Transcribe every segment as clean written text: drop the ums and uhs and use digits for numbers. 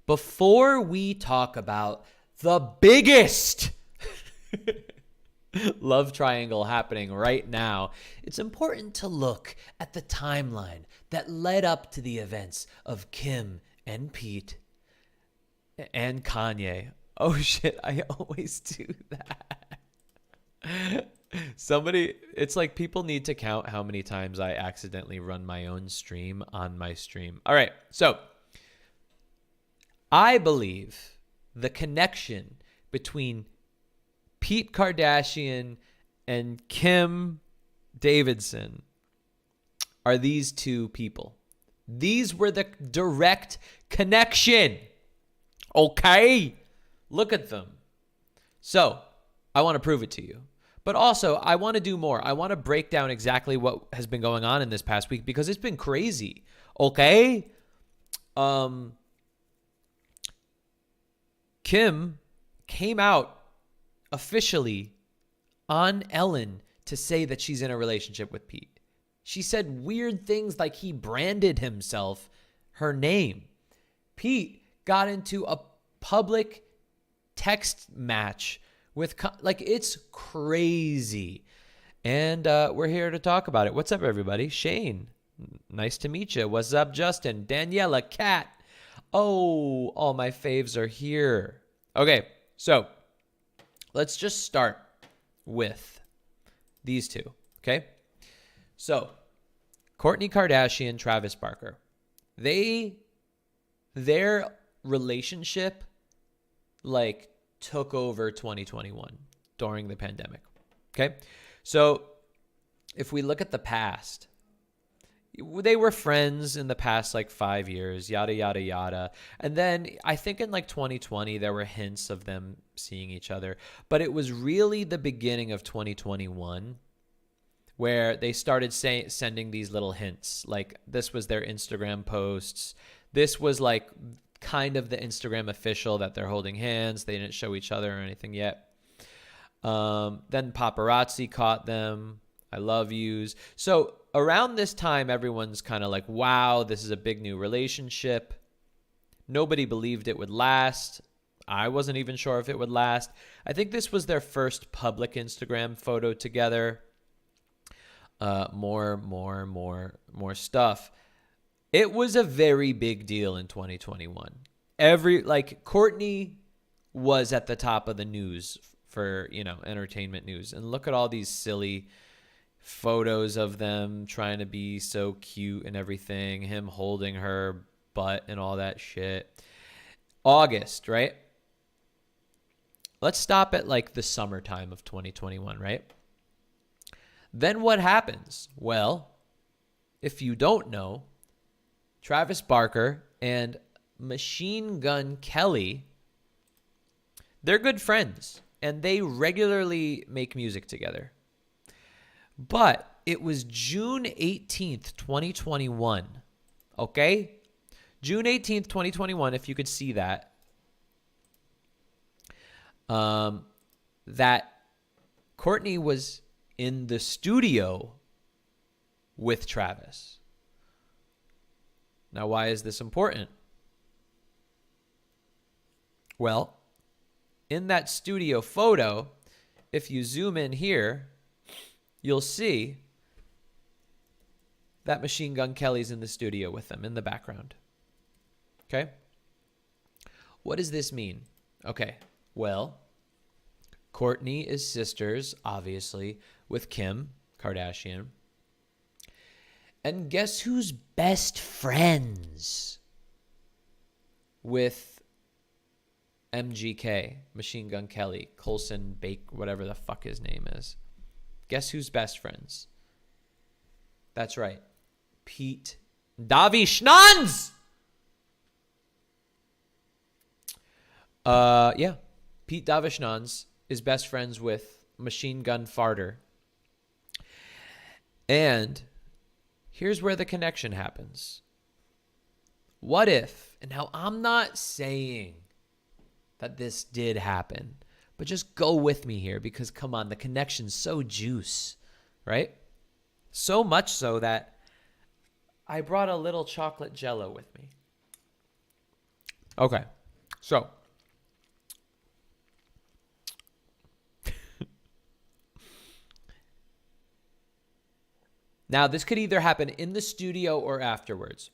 before we talk about the biggest love triangle happening right now, it's important to look at the timeline that led up to the events of Kim and Pete and Kanye. Oh shit, I always do that. It's like people need to count how many times I accidentally run my own stream on my stream. All right, so I believe the connection between Pete Kardashian and Kim Davidson are these two people. These were the direct connection. Okay? Look at them. So, I want to prove it to you. But also, I want to do more. I want to break down exactly what has been going on in this past week because it's been crazy. Okay? Kim came out officially on Ellen to say that she's in a relationship with Pete. She said weird things like he branded himself her name. Pete got into a public text match with, like, it's crazy. And we're here to talk about it. What's up, everybody? Shane, nice to meet you. What's up, Justin? Daniela, Kat. Oh, all my faves are here. Okay, so let's just start with these two, okay? So, Kourtney Kardashian, Travis Barker. Their relationship, like, took over 2021 during the pandemic, okay? So, if we look at the past, they were friends in the past, like, 5 years, yada, yada, yada. And then I think in, like, 2020, there were hints of them seeing each other. But it was really the beginning of 2021 where they started sending these little hints. Like, this was their Instagram posts. This was, like, kind of the Instagram official that they're holding hands. They didn't show each other or anything yet. Then paparazzi caught them. I love yous. So around this time, everyone's kind of like, wow, this is a big new relationship. Nobody believed it would last. I wasn't even sure if it would last. I think this was their first public Instagram photo together. More stuff. It was a very big deal in 2021. Kourtney was at the top of the news for, entertainment news. And look at all these silly photos of them trying to be so cute and everything, him holding her butt and all that shit. August, right? Let's stop at like the summertime of 2021, right? Then what happens? Well, if you don't know, Travis Barker and Machine Gun Kelly, they're good friends and they regularly make music together. But it was June 18th, 2021, okay? June 18th, 2021, if you could see that, that Kourtney was in the studio with Travis. Now, why is this important? Well, in that studio photo, if you zoom in here, you'll see that Machine Gun Kelly's in the studio with them in the background. Okay? What does this mean? Okay, well, Kourtney is sisters, obviously, with Kim Kardashian. And guess who's best friends with MGK, Machine Gun Kelly, Colson Bake, whatever the fuck his name is? Guess who's best friends? That's right. Pete Davidson. Yeah. Pete Davidson is best friends with Machine Gun Farter. And here's where the connection happens. What if, and now I'm not saying that this did happen, but just go with me here because, come on, the connection's so juice, right? So much so that I brought a little chocolate Jell-O with me. Okay. So now this could either happen in the studio or afterwards.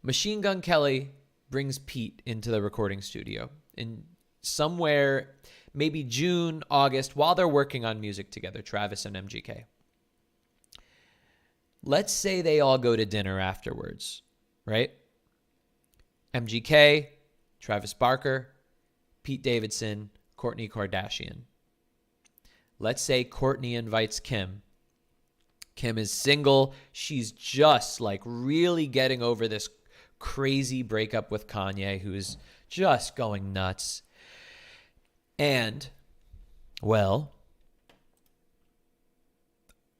Machine Gun Kelly brings Pete into the recording studio in somewhere, maybe June, August, while they're working on music together, Travis and MGK. Let's say they all go to dinner afterwards, right? MGK, Travis Barker, Pete Davidson, Kourtney Kardashian. Let's say Kourtney invites Kim. Kim is single. She's just like really getting over this crazy breakup with Kanye, who's just going nuts. And, well,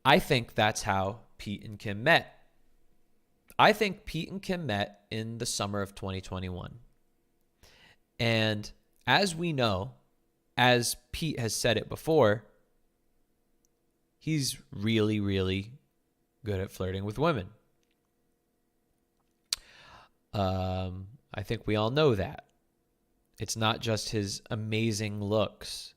I think that's how Pete and Kim met. I think Pete and Kim met in the summer of 2021. And as we know, as Pete has said it before, he's really, really good at flirting with women. I think we all know that. It's not just his amazing looks.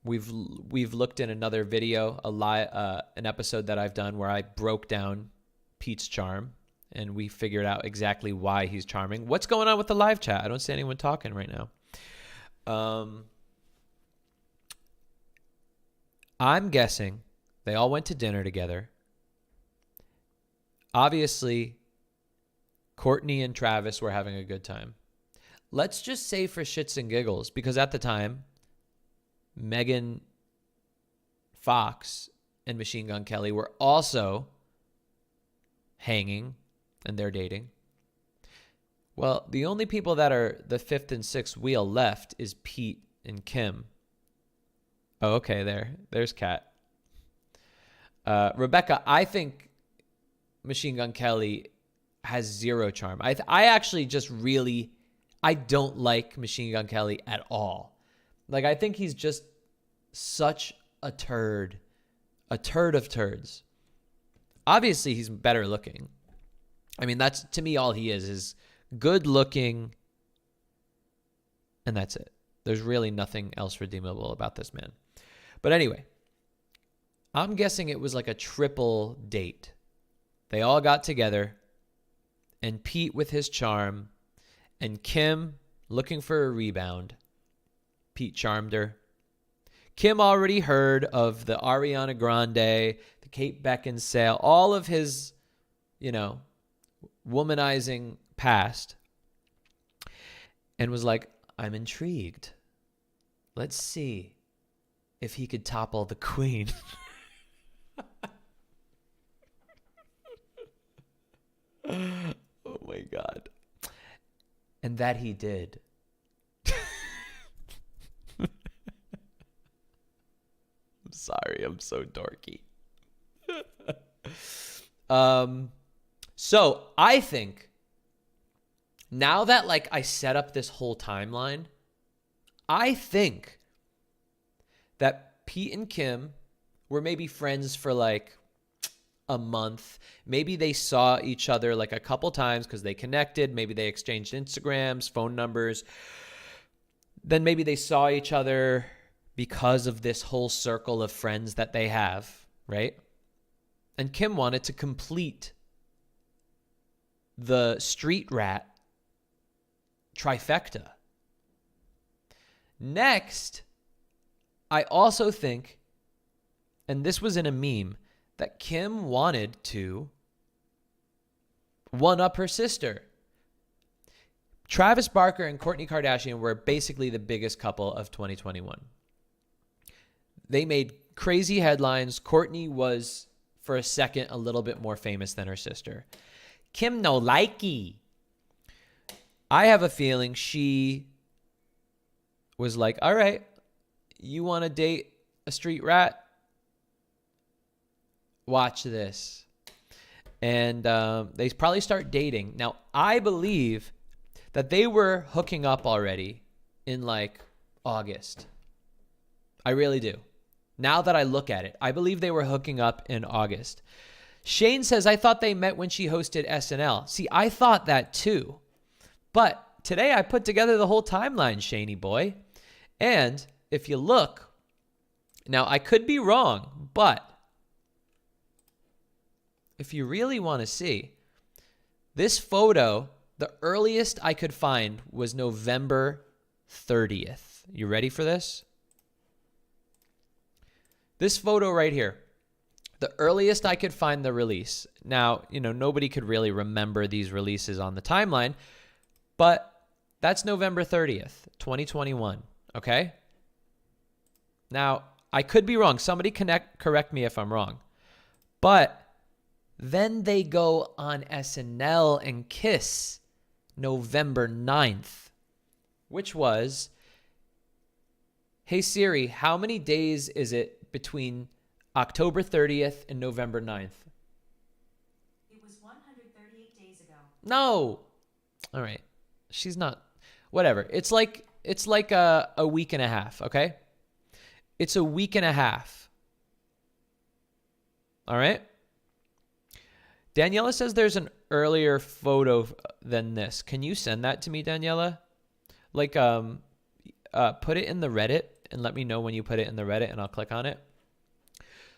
We've looked in another video, an episode that I've done where I broke down Pete's charm, and we figured out exactly why he's charming. What's going on with the live chat? I don't see anyone talking right now. I'm guessing they all went to dinner together. Obviously, Kourtney and Travis were having a good time. Let's just say for shits and giggles, because at the time, Megan Fox and Machine Gun Kelly were also hanging, and they're dating. Well, the only people that are the fifth and sixth wheel left is Pete and Kim. Oh, okay, there's Kat. Rebecca, I think Machine Gun Kelly has zero charm. I actually just really, I don't like Machine Gun Kelly at all. Like, I think he's just such a turd of turds. Obviously, he's better looking. I mean, that's, to me, all he is good looking, and that's it. There's really nothing else redeemable about this man. But anyway, I'm guessing it was like a triple date. They all got together, and Pete with his charm, and Kim looking for a rebound. Pete charmed her. Kim already heard of the Ariana Grande, the Kate Beckinsale, all of his, womanizing past, and was like, I'm intrigued. Let's see if he could topple the queen. Oh my God. And that he did. I'm sorry, I'm so dorky. So I think now that I set up this whole timeline, I think that Pete and Kim were maybe friends for a month. Maybe they saw each other a couple times because they connected. Maybe they exchanged Instagrams, phone numbers. Then maybe they saw each other because of this whole circle of friends that they have, right? And Kim wanted to complete the street rat trifecta. Next, I also think, and this was in a meme, that Kim wanted to one-up her sister. Travis Barker and Kourtney Kardashian were basically the biggest couple of 2021. They made crazy headlines. Kourtney was, for a second, a little bit more famous than her sister. Kim no likey. I have a feeling she was like, all right, you want to date a street rat? Watch this. And they probably start dating. Now, I believe that they were hooking up already in August. I really do. Now that I look at it, I believe they were hooking up in August. Shane says, I thought they met when she hosted SNL. See, I thought that too. But today I put together the whole timeline, Shaney boy. And if you look, now I could be wrong, but if you really want to see, this photo, the earliest I could find was November 30th. You ready for this? This photo right here, the earliest I could find the release. Now, nobody could really remember these releases on the timeline, but that's November 30th, 2021, okay? Now, I could be wrong. Somebody correct me if I'm wrong. But then they go on SNL and kiss November 9th, which was, hey Siri, how many days is it between October 30th and November 9th? It was 138 days ago. No. All right. She's not. Whatever. It's like a week and a half, okay? It's a week and a half. All right? Daniela says there's an earlier photo than this. Can you send that to me, Daniela? Like, put it in the Reddit and let me know when you put it in the Reddit and I'll click on it.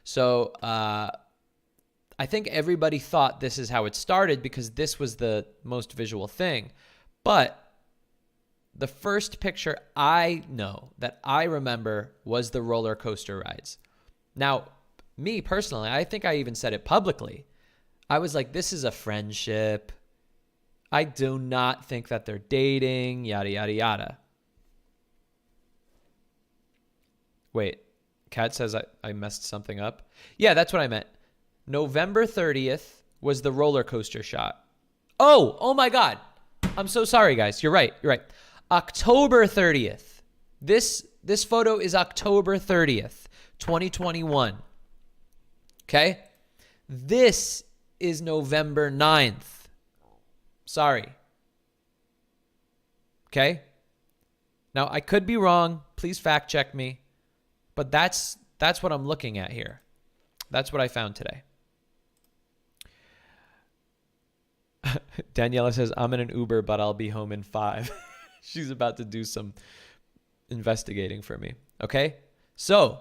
So, I think everybody thought this is how it started because this was the most visual thing. But the first picture I know that I remember was the roller coaster rides. Now, me personally, I think I even said it publicly. I was like, this is a friendship. I do not think that they're dating, yada, yada, yada. Wait, Kat says I messed something up. Yeah, that's what I meant. November 30th was the roller coaster shot. Oh my God. I'm so sorry, guys. You're right. October 30th. This photo is October 30th, 2021. Okay? This is November 9th. Sorry. Okay? Now, I could be wrong. Please fact check me. But that's what I'm looking at here. That's what I found today. Daniela says, I'm in an Uber, but I'll be home in 5. She's about to do some investigating for me. Okay? So,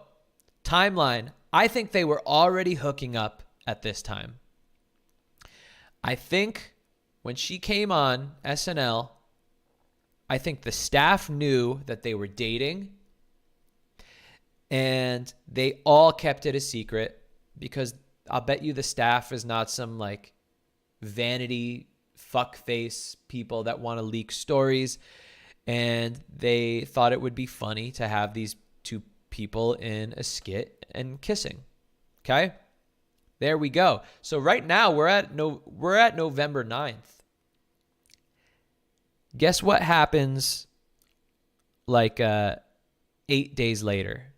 timeline. I think they were already hooking up at this time. I think when she came on SNL, I think the staff knew that they were dating and they all kept it a secret because I'll bet you the staff is not some like vanity fuckface people that want to leak stories, and they thought it would be funny to have these two people in a skit and kissing. Okay? There we go. So right now we're at November 9th. Guess what happens like 8 days later?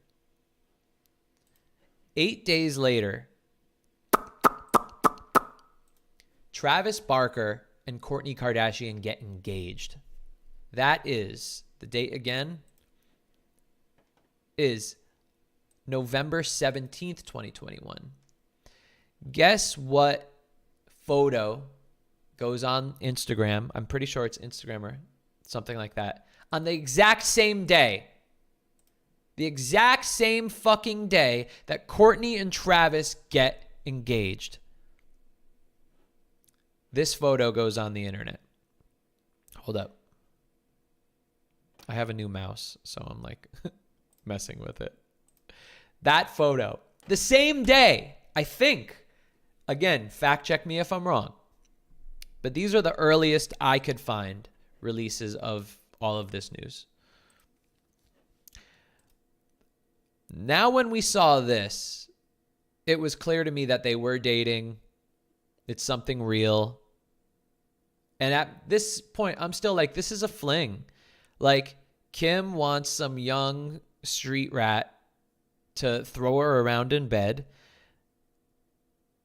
8 days later, Travis Barker and Kourtney Kardashian get engaged. That is, the date again is November 17th, 2021. Guess what photo goes on Instagram? I'm pretty sure it's Instagram or something like that. On the exact same day. The exact same fucking day that Kourtney and Travis get engaged. This photo goes on the internet. Hold up. I have a new mouse, so I'm like messing with it. That photo. The same day, I think. Again, fact check me if I'm wrong. But these are the earliest I could find releases of all of this news. Now, when we saw this, it was clear to me that they were dating. It's something real. And at this point, I'm still like, this is a fling. Like, Kim wants some young street rat to throw her around in bed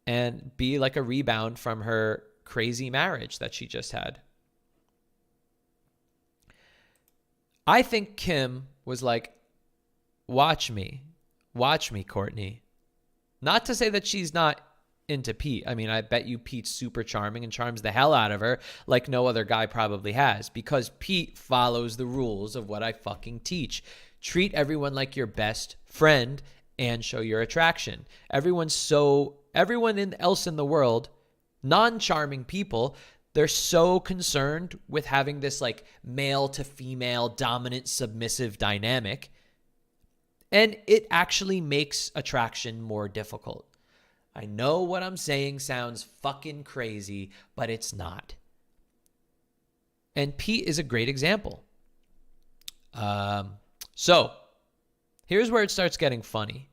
and be like a rebound from her crazy marriage that she just had. I think Kim was like, watch me, Kourtney. Not to say that she's not into Pete. I mean, I bet you Pete's super charming and charms the hell out of her like no other guy probably has, because Pete follows the rules of what I fucking teach. Treat everyone like your best friend and show your attraction. Everyone else in the world, non-charming people, they're so concerned with having this like male to female dominant submissive dynamic, and it actually makes attraction more difficult. I know what I'm saying sounds fucking crazy, but it's not. And Pete is a great example. So here's where it starts getting funny,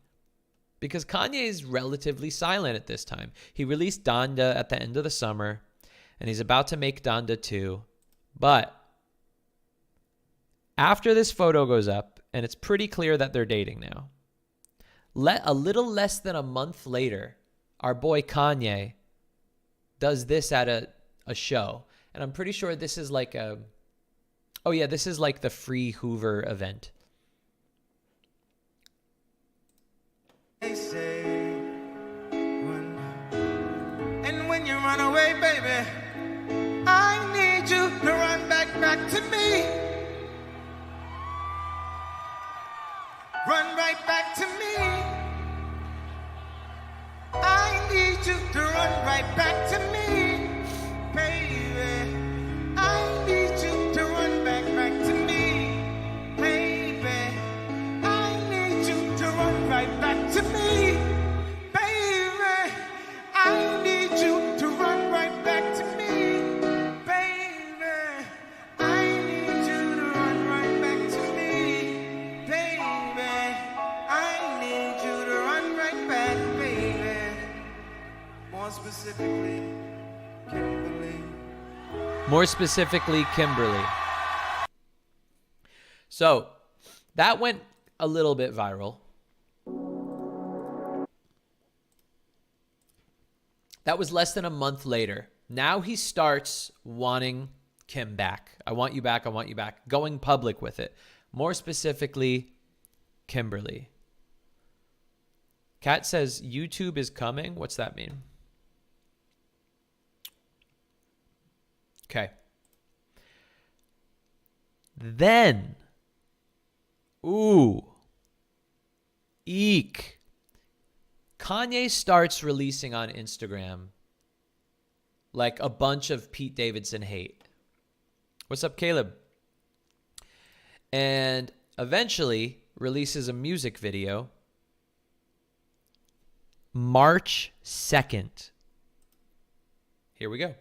because Kanye is relatively silent at this time. He released Donda at the end of the summer, and he's about to make Donda 2. But after this photo goes up, and it's pretty clear that they're dating now, a little less than a month later, our boy Kanye does this at a show. And I'm pretty sure this is like this is like the Free Hoover event. They say, and when you run away, baby, I need you to run back to me. Run right back to me. I need you to run right back to me, baby. I need you to run back to me, baby. I need you to run right back to me, baby. I need you to run right back to me, baby. I need you to run right back to me, baby. I need you to run right back, baby. More specifically, Kimberly. More specifically, Kimberly. So that went a little bit viral. That was less than a month later. Now he starts wanting Kim back. I want you back. I want you back. Going public with it. More specifically, Kimberly. Kat says YouTube is coming. What's that mean? Okay. Then, eek. Kanye starts releasing on Instagram like a bunch of Pete Davidson hate. What's up, Caleb? And eventually releases a music video March 2nd. Here we go.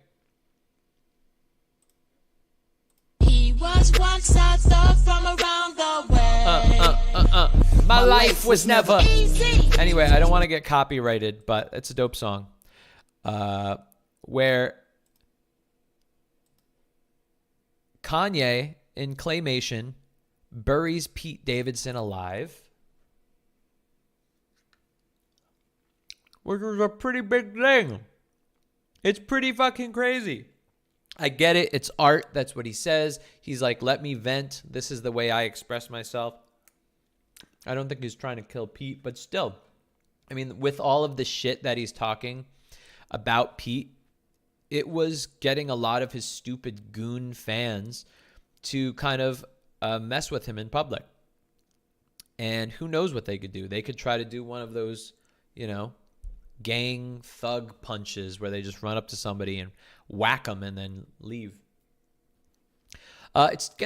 He was once a thug from around the way. My life was never easy. Anyway, I don't want to get copyrighted, but it's a dope song. Where Kanye in claymation buries Pete Davidson alive, which was a pretty big thing. It's pretty fucking crazy. I get it. It's art. That's what he says. He's like, let me vent. This is the way I express myself. I don't think he's trying to kill Pete, but still. I mean, with all of the shit that he's talking about Pete, it was getting a lot of his stupid goon fans to kind of mess with him in public. And who knows what they could do. They could try to do one of those, gang thug punches where they just run up to somebody and whack them and then leave.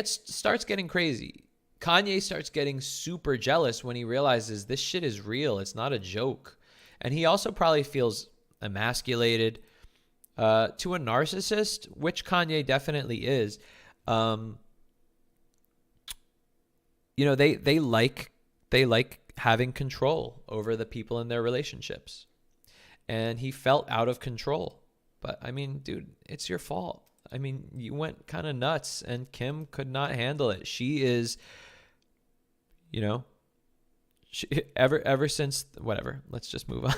Starts getting crazy. Kanye starts getting super jealous when he realizes this shit is real. It's not a joke. And he also probably feels emasculated to a narcissist, which Kanye definitely is. They like having control over the people in their relationships. And he felt out of control. But I mean, dude, it's your fault. I mean, you went kind of nuts and Kim could not handle it. She is, ever since, whatever, let's just move on.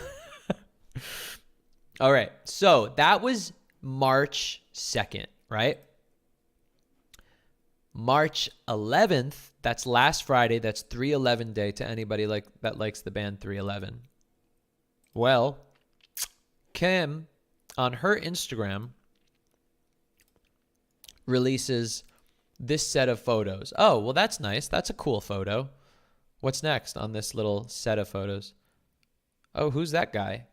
All right. So that was March 2nd, right? March 11th, that's last Friday. That's 3/11 day to anybody that likes the band 311. Well, Kim, on her Instagram, releases this set of photos. Oh, well, that's nice. That's a cool photo. What's next on this little set of photos? Oh, who's that guy?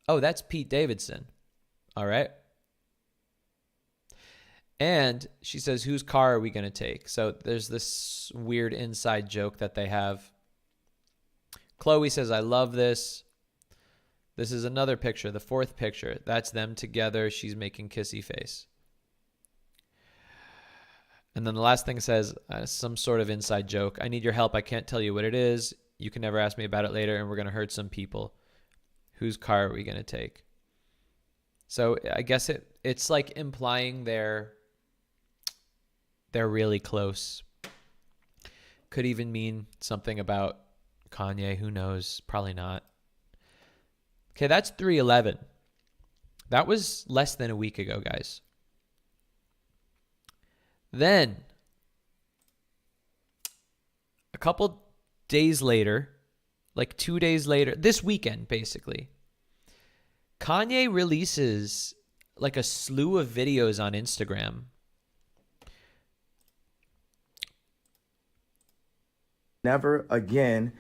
Oh, that's Pete Davidson. All right. And she says, whose car are we going to take? So there's this weird inside joke that they have. Chloe says, I love this. This is another picture, the fourth picture. That's them together. She's making kissy face. And then the last thing says, some sort of inside joke. I need your help. I can't tell you what it is. You can never ask me about it later, and we're going to hurt some people. Whose car are we going to take? So I guess it's like implying they're really close. Could even mean something about Kanye. Who knows? Probably not. Okay, that's 311. That was less than a week ago, guys. Then, a couple days later, like 2 days later, this weekend, basically, Kanye releases like a slew of videos on Instagram. Never again.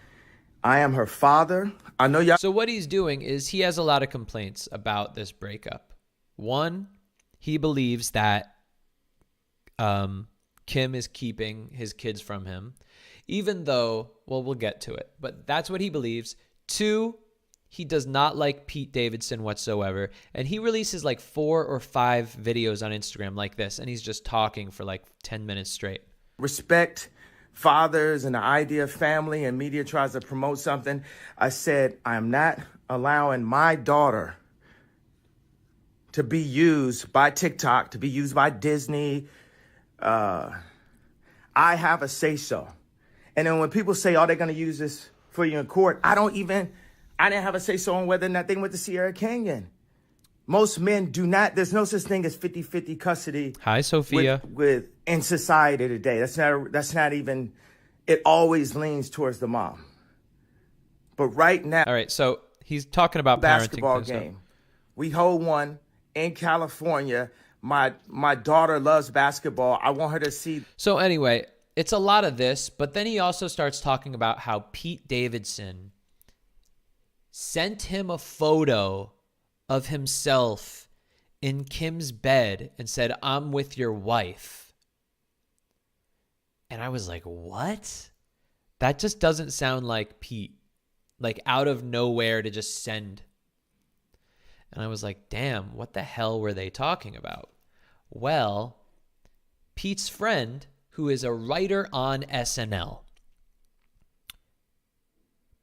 I am her father. I know y'all. So what he's doing is he has a lot of complaints about this breakup. One, he believes that Kim is keeping his kids from him, even though, well, we'll get to it, but that's what he believes. Two, he does not like Pete Davidson whatsoever, and he releases like 4 or 5 videos on Instagram like this, and he's just talking for like 10 minutes straight. Respect fathers and the idea of family, and media tries to promote something. I said, I'm not allowing my daughter to be used by TikTok, to be used by Disney. I have a say-so. And then when people say, oh, they're going to use this for you in court, I didn't have a say-so on whether or not they went to Sierra Canyon. Most men do not, there's no such thing as 50-50 custody. Hi, Sophia. With in society today. That's not even, it always leans towards the mom. But right now. All right, so he's talking about basketball parenting game. We hold one in California. My daughter loves basketball. I want her to see. So anyway, it's a lot of this, but then he also starts talking about how Pete Davidson sent him a photo of himself in Kim's bed and said, I'm with your wife. And I was like, what? That just doesn't sound like Pete. Like out of nowhere to just send. And I was like, damn, what the hell were they talking about? Well, Pete's friend, who is a writer on SNL,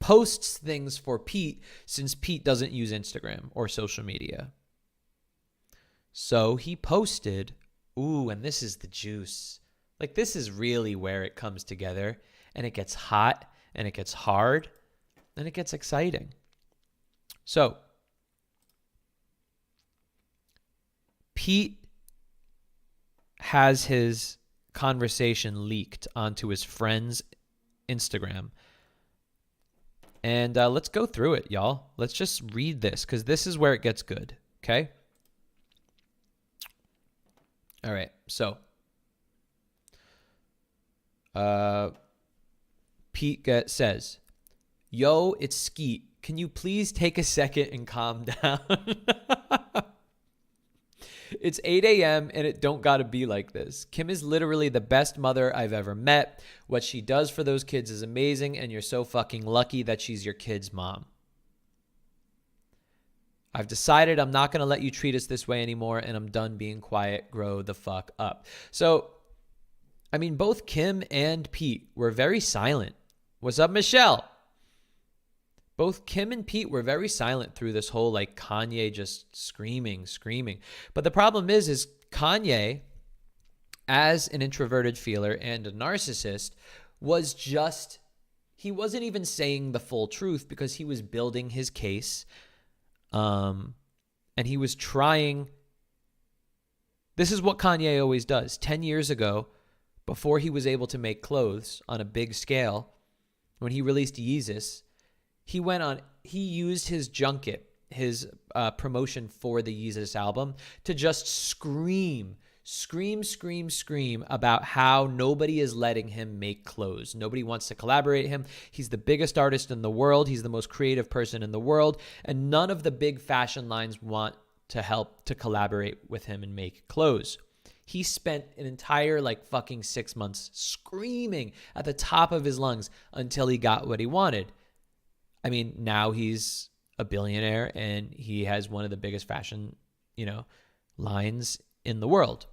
posts things for Pete since Pete doesn't use Instagram or social media. So he posted, ooh, and this is the juice. Like this is really where it comes together and it gets hot and it gets hard and it gets exciting. So Pete has his conversation leaked onto his friend's Instagram. And let's go through it, y'all. Let's just read this because this is where it gets good, okay? All right, so Pete says, yo, it's Skeet. Can you please take a second and calm down? It's 8 a.m. and it don't gotta be like this. Kim is literally the best mother I've ever met. What she does for those kids is amazing, and you're so fucking lucky that she's your kid's mom. I've decided I'm not gonna let you treat us this way anymore, and I'm done being quiet. Grow the fuck up. So, I mean, both Kim and Pete were very silent. What's up, Michelle? Both Kim and Pete were very silent through this whole like Kanye just screaming. But the problem is Kanye, as an introverted feeler and a narcissist, he wasn't even saying the full truth because he was building his case. And he was trying. This is what Kanye always does. 10 years ago, before he was able to make clothes on a big scale, when he released Yeezus, he used his junket his promotion for the Yeezus album to just scream about how nobody is letting him make clothes. Nobody wants to collaborate with him. He's the biggest artist in the world. He's the most creative person in the world. And none of the big fashion lines want to help to collaborate with him and make clothes. He spent an entire fucking 6 months screaming at the top of his lungs until he got what he wanted. I mean, now he's a billionaire and he has one of the biggest fashion, lines in the world.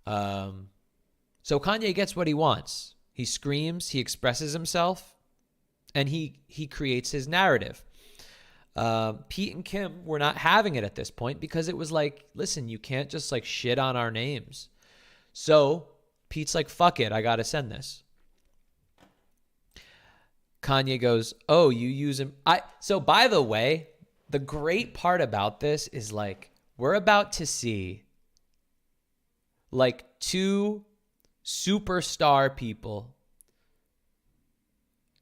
So Kanye gets what he wants. He screams, he expresses himself, and he creates his narrative. Pete and Kim were not having it at this point because it was like, listen, you can't just shit on our names. So Pete's like, fuck it, I gotta send this. Kanye goes, oh, you use him. So by the way, the great part about this is we're about to see two superstar people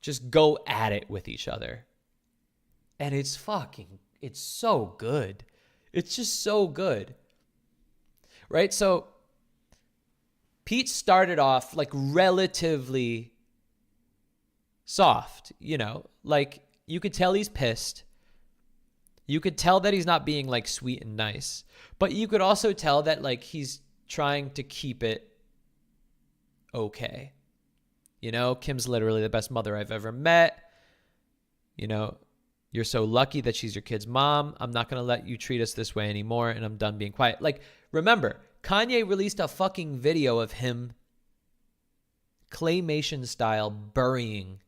just go at it with each other. And it's so good. It's just so good. Right? So Pete started off relatively soft, you could tell he's pissed. You could tell that he's not being sweet and nice, but you could also tell that he's trying to keep it okay. Kim's literally the best mother I've ever met. You're so lucky that she's your kid's mom. I'm not going to let you treat us this way anymore, and I'm done being quiet. Remember, Kanye released a fucking video of him claymation style burying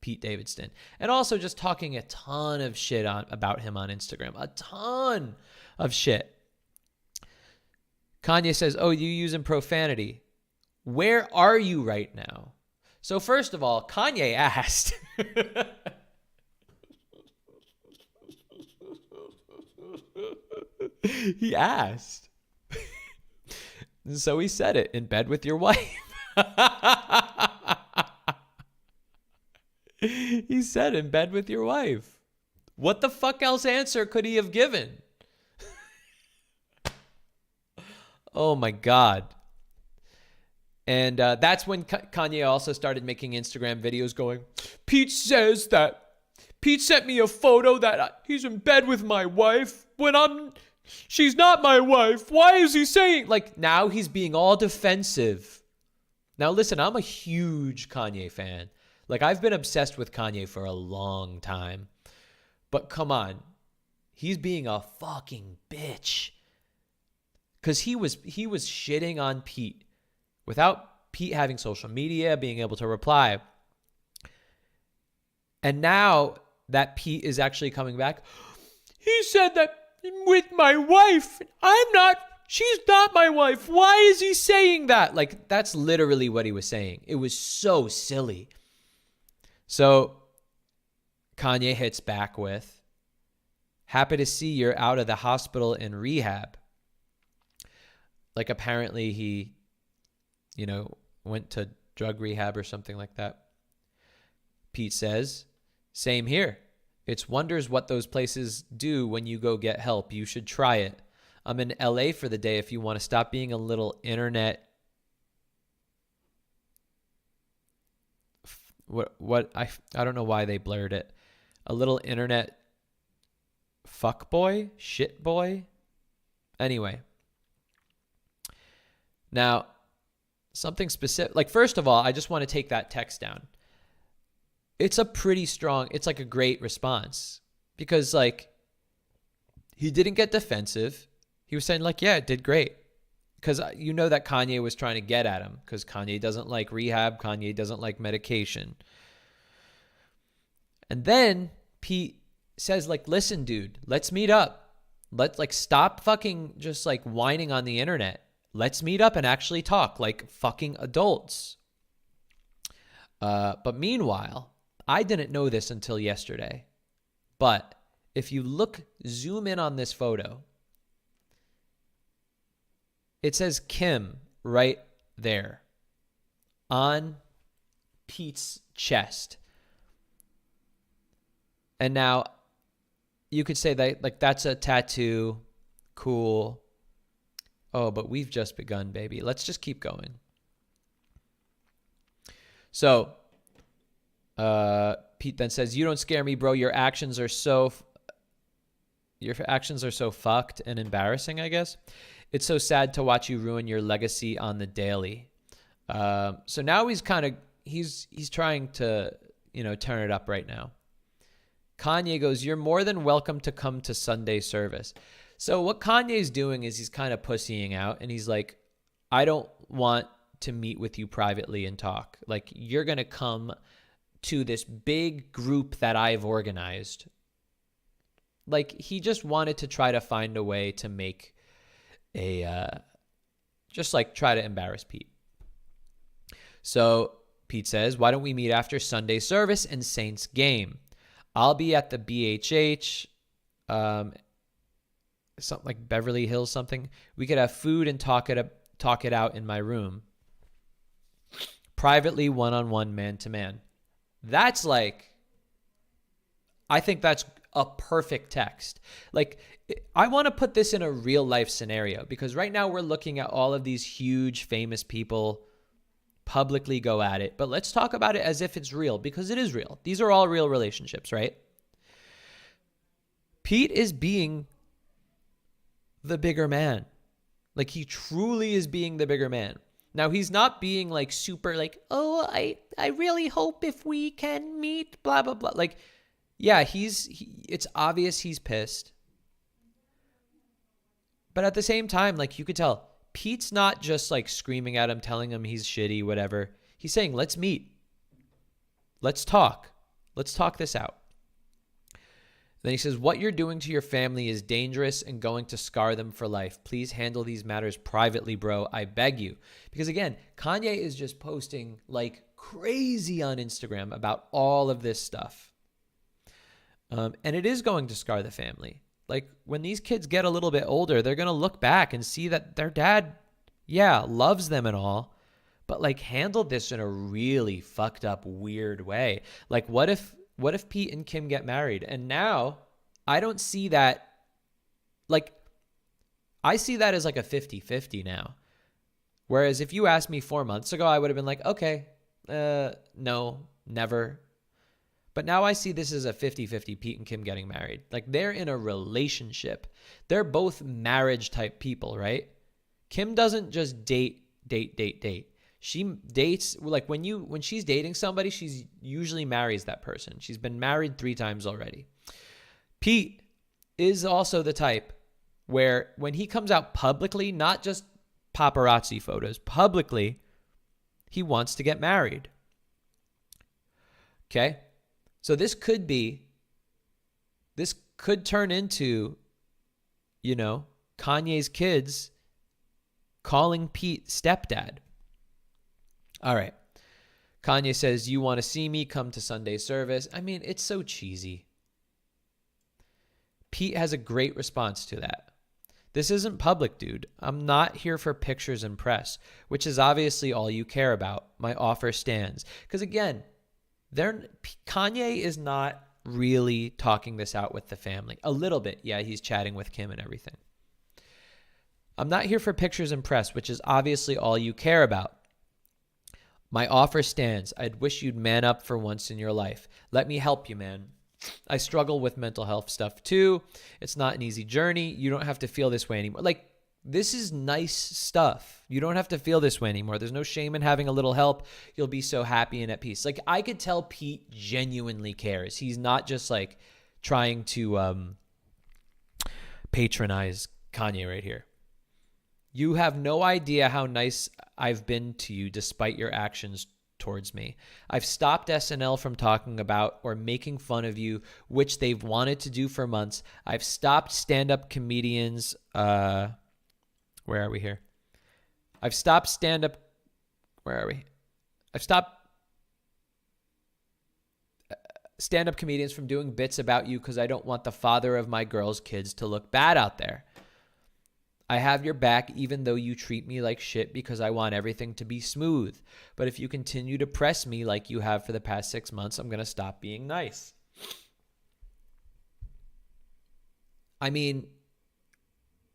Pete Davidson, and also just talking a ton of shit about him on Instagram. A ton of shit. Kanye says, oh, you using profanity. Where are you right now? So first of all, Kanye asked. He asked. So he said it, in bed with your wife. He said, in bed with your wife. What the fuck else answer could he have given? Oh my God. And that's when Kanye also started making Instagram videos going, Pete says that Pete sent me a photo that he's in bed with my wife when she's not my wife. Why is he saying? Now he's being all defensive. Now listen, I'm a huge Kanye fan. I've been obsessed with Kanye for a long time. But come on. He's being a fucking bitch. Because he was shitting on Pete without Pete having social media, being able to reply. And now that Pete is actually coming back, he said that with my wife, she's not my wife. Why is he saying that? That's literally what he was saying. It was so silly. So Kanye hits back with, happy to see you're out of the hospital and rehab. Apparently he, went to drug rehab or something like that. Pete says, same here. It's wonders what those places do when you go get help. You should try it. I'm in LA for the day if you want to stop being a little internet. I don't know why they blurred it. A little internet fuck boy, shit boy. Anyway. Now, something specific. First of all, I just want to take that text down. It's a pretty strong, it's a great response. Because, he didn't get defensive. He was saying, yeah, it did great. Because that Kanye was trying to get at him. Because Kanye doesn't like rehab. Kanye doesn't like medication. And then Pete says, listen, dude, let's meet up. Let's stop fucking just whining on the internet. Let's meet up and actually talk like fucking adults. But meanwhile, I didn't know this until yesterday. But if you zoom in on this photo, it says Kim right there on Pete's chest. And now you could say that, like, that's a tattoo. Cool. Oh, but we've just begun, baby. Let's just keep going. So, Pete then says, you don't scare me, bro. Your actions are so fucked and embarrassing, I guess. It's so sad to watch you ruin your legacy on the daily. So now he's trying to, turn it up right now. Kanye goes, you're more than welcome to come to Sunday service. So what Kanye's doing is he's kind of pussying out, and he's like, I don't want to meet with you privately and talk. Like, you're going to come to this big group that I've organized. Like, he just wanted to try to find a way to make try to embarrass Pete. So Pete says, why don't we meet after Sunday service and Saints game? I'll be at the BHH, something like Beverly Hills something. We could have food and talk it out in my room. Privately, one-on-one, man-to-man. That's like, I think that's a perfect text. Like, I want to put this in a real life scenario, because right now we're looking at all of these huge famous people publicly go at it, but let's talk about it as if it's real, because it is real. These are all real relationships, right? Pete is being the bigger man. Like, he truly is being the bigger man. Now, he's not being like super like, oh, I really hope if we can meet, blah, blah, blah. Like, yeah, it's obvious he's pissed. But at the same time, like, you could tell Pete's not just like screaming at him, telling him he's shitty, whatever. He's saying, let's meet. Let's talk. Let's talk this out. Then he says, what you're doing to your family is dangerous and going to scar them for life. Please handle these matters privately, bro. I beg you. Because again, Kanye is just posting like crazy on Instagram about all of this stuff. And it is going to scar the family. Like, when these kids get a little bit older, they're going to look back and see that their dad, yeah, loves them and all, but like handled this in a really fucked up, weird way. Like, what if Pete and Kim get married? And now I don't see that. Like, I see that as like a 50-50 now. Whereas if you asked me 4 months ago, I would have been like, okay, no, never. But now I see this as a 50-50, Pete and Kim getting married. Like, they're in a relationship. They're both marriage type people, right? Kim doesn't just date. She dates, like, when she's dating somebody, she's usually marries that person. She's been married 3 times already. Pete is also the type where when he comes out publicly, not just paparazzi photos, publicly, he wants to get married. Okay? So this could turn into, Kanye's kids calling Pete stepdad. All right. Kanye says, you want to see me? Come to Sunday service. I mean, it's so cheesy. Pete has a great response to that. This isn't public, dude. I'm not here for pictures and press, which is obviously all you care about. My offer stands. Because again, Kanye is not really talking this out with the family. A little bit. Yeah, he's chatting with Kim and everything. I'm not here for pictures and press, which is obviously all you care about. My offer stands. I'd wish you'd man up for once in your life. Let me help you, man. I struggle with mental health stuff too. It's not an easy journey. You don't have to feel this way anymore. Like, this is nice stuff. You don't have to feel this way anymore. There's no shame in having a little help. You'll be so happy and at peace. Like, I could tell Pete genuinely cares. He's not just like trying to patronize Kanye right here. You have no idea how nice I've been to you despite your actions towards me. I've stopped SNL from talking about or making fun of you, which they've wanted to do for months. I've stopped stand-up comedians. Where are we here? I've stopped stand-up. Where are we? I've stopped stand-up comedians from doing bits about you because I don't want the father of my girl's kids to look bad out there. I have your back even though you treat me like shit because I want everything to be smooth. But if you continue to press me like you have for the past 6 months, I'm going to stop being nice. I mean,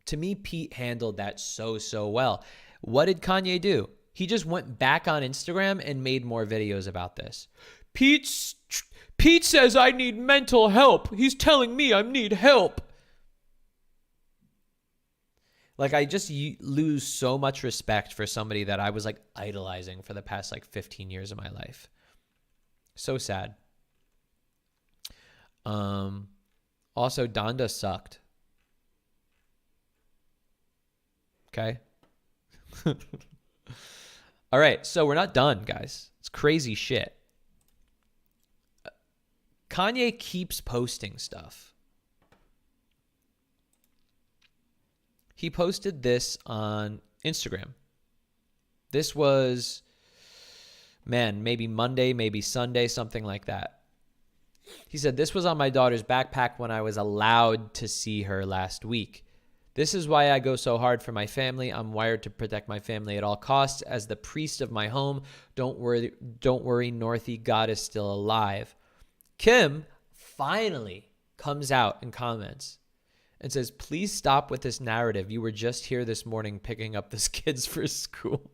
to me, Pete handled that so well. What did Kanye do? He just went back on Instagram and made more videos about this. Pete says I need mental help. He's telling me I need help. Like, I just lose so much respect for somebody that I was like idolizing for the past like 15 years of my life. So sad. Also, Donda sucked. Okay. All right, so we're not done, guys. It's crazy shit. Kanye keeps posting stuff. He posted this on Instagram. This was, man, maybe Monday, maybe Sunday, something like that. He said, this was on my daughter's backpack when I was allowed to see her last week. This is why I go so hard for my family. I'm wired to protect my family at all costs. As the priest of my home, don't worry, Northie, God is still alive. Kim finally comes out and comments and says, please stop with this narrative. You were just here this morning picking up this kids for school.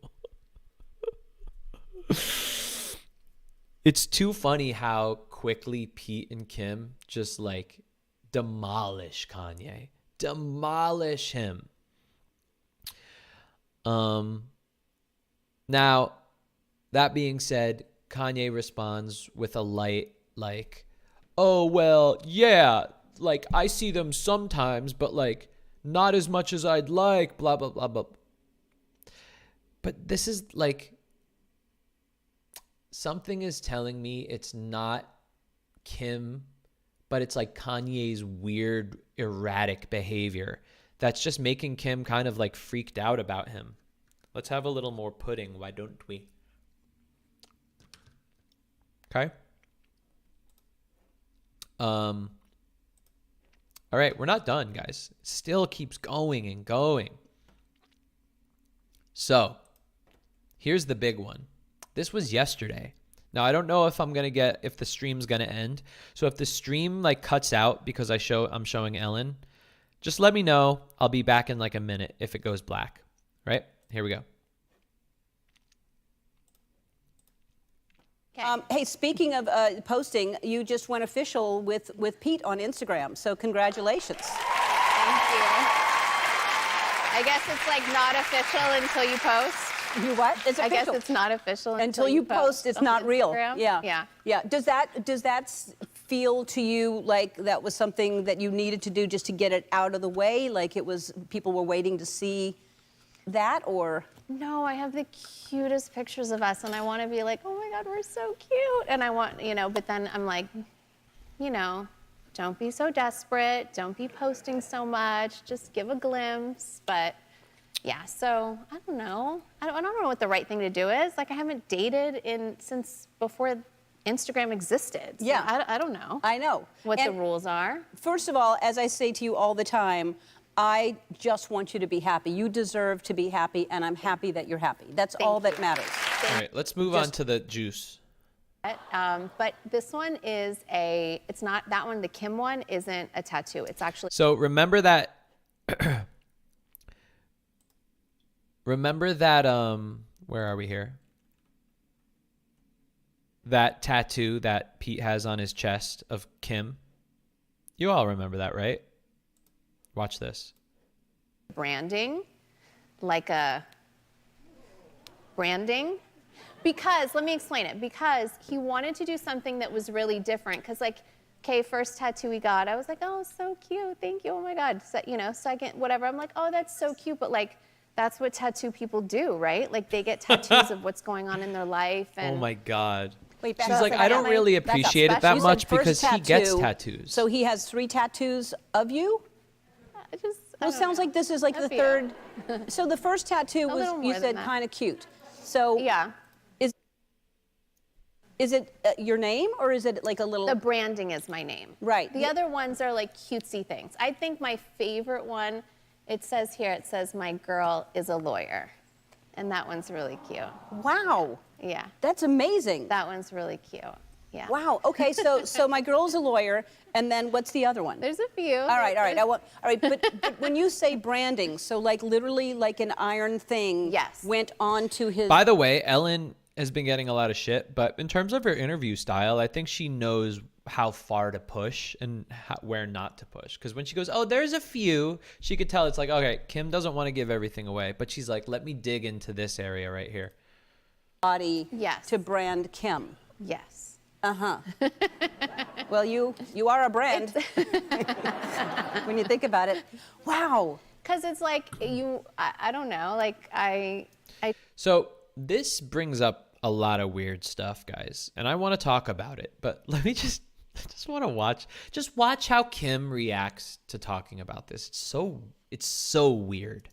It's too funny how quickly Pete and Kim just like demolish Kanye. Demolish him. Now, that being said, Kanye responds with a light like, oh, well, yeah, like I see them sometimes, but like not as much as I'd like, blah, blah, blah, blah. But this is like, something is telling me it's not Kim, but it's like Kanye's weird, erratic behavior that's just making Kim kind of like freaked out about him. Let's have a little more pudding, why don't we? Okay. All right, we're not done, guys. It still keeps going and going. So, here's the big one. This was yesterday. Now, I don't know if if the stream's going to end. So if the stream like cuts out because I'm showing Ellen, just let me know. I'll be back in like a minute if it goes black. Right? Here we go. Hey, speaking of posting, you just went official with Pete on Instagram. So congratulations. Thank you. I guess it's like not official until you post. You what? It's official. I guess it's not official until you post. It's not real. Yeah. Yeah. Does that feel to you like that was something that you needed to do just to get it out of the way? Like it was people were waiting to see that, or? No, I have the cutest pictures of us, and I want to be like, oh my God, we're so cute. And I want, but then I'm like, don't be so desperate. Don't be posting so much. Just give a glimpse. But yeah, so I don't know. I don't know what the right thing to do is. Like I haven't dated since before Instagram existed. So yeah. I don't know. I know. What the rules are. First of all, as I say to you all the time, I just want you to be happy. You deserve to be happy, and I'm happy that you're happy. That's all that matters. All right, let's move on to the juice. But this one is it's not, that one, the Kim one, isn't a tattoo. It's actually. So remember that, where are we here? That tattoo that Pete has on his chest of Kim. You all remember that, right? Watch this. Branding, because, let me explain it, because he wanted to do something that was really different, because first tattoo we got, I was like, oh, so cute, thank you, oh my God, so, second, whatever, I'm like, oh, that's so cute, but that's what tattoo people do, right? Like they get tattoos of what's going on in their life. And oh my God. Wait, she's like, I don't really appreciate it that much because he gets tattoos. So he has 3 tattoos of you? Well, it sounds like this is like the third. So the first tattoo was, you said, kind of cute. So yeah. Is it your name, or is it like a little? The branding is my name. Right. The other ones are like cutesy things. I think my favorite one, it says my girl is a lawyer. And that one's really cute. Wow. Yeah. That's amazing. That one's really cute. Yeah. Wow. Okay. So my girl's a lawyer, and then what's the other one? There's a few. All right. All right. But when you say branding, so like literally like an iron thing Yes. went onto his. By the way, Ellen has been getting a lot of shit, but in terms of her interview style, I think she knows how far to push and where not to push. Because when she goes, oh, there's a few, she could tell it's like, okay, Kim doesn't want to give everything away, but she's like, let me dig into this area right here. Body Yes. to brand Kim. Yes. Uh-huh. Well, you are a brand when you think about it. Wow. Because it's like I don't know, like I So this brings up a lot of weird stuff, guys, and I want to talk about it, but I just want to watch how Kim reacts to talking about this. It's so weird.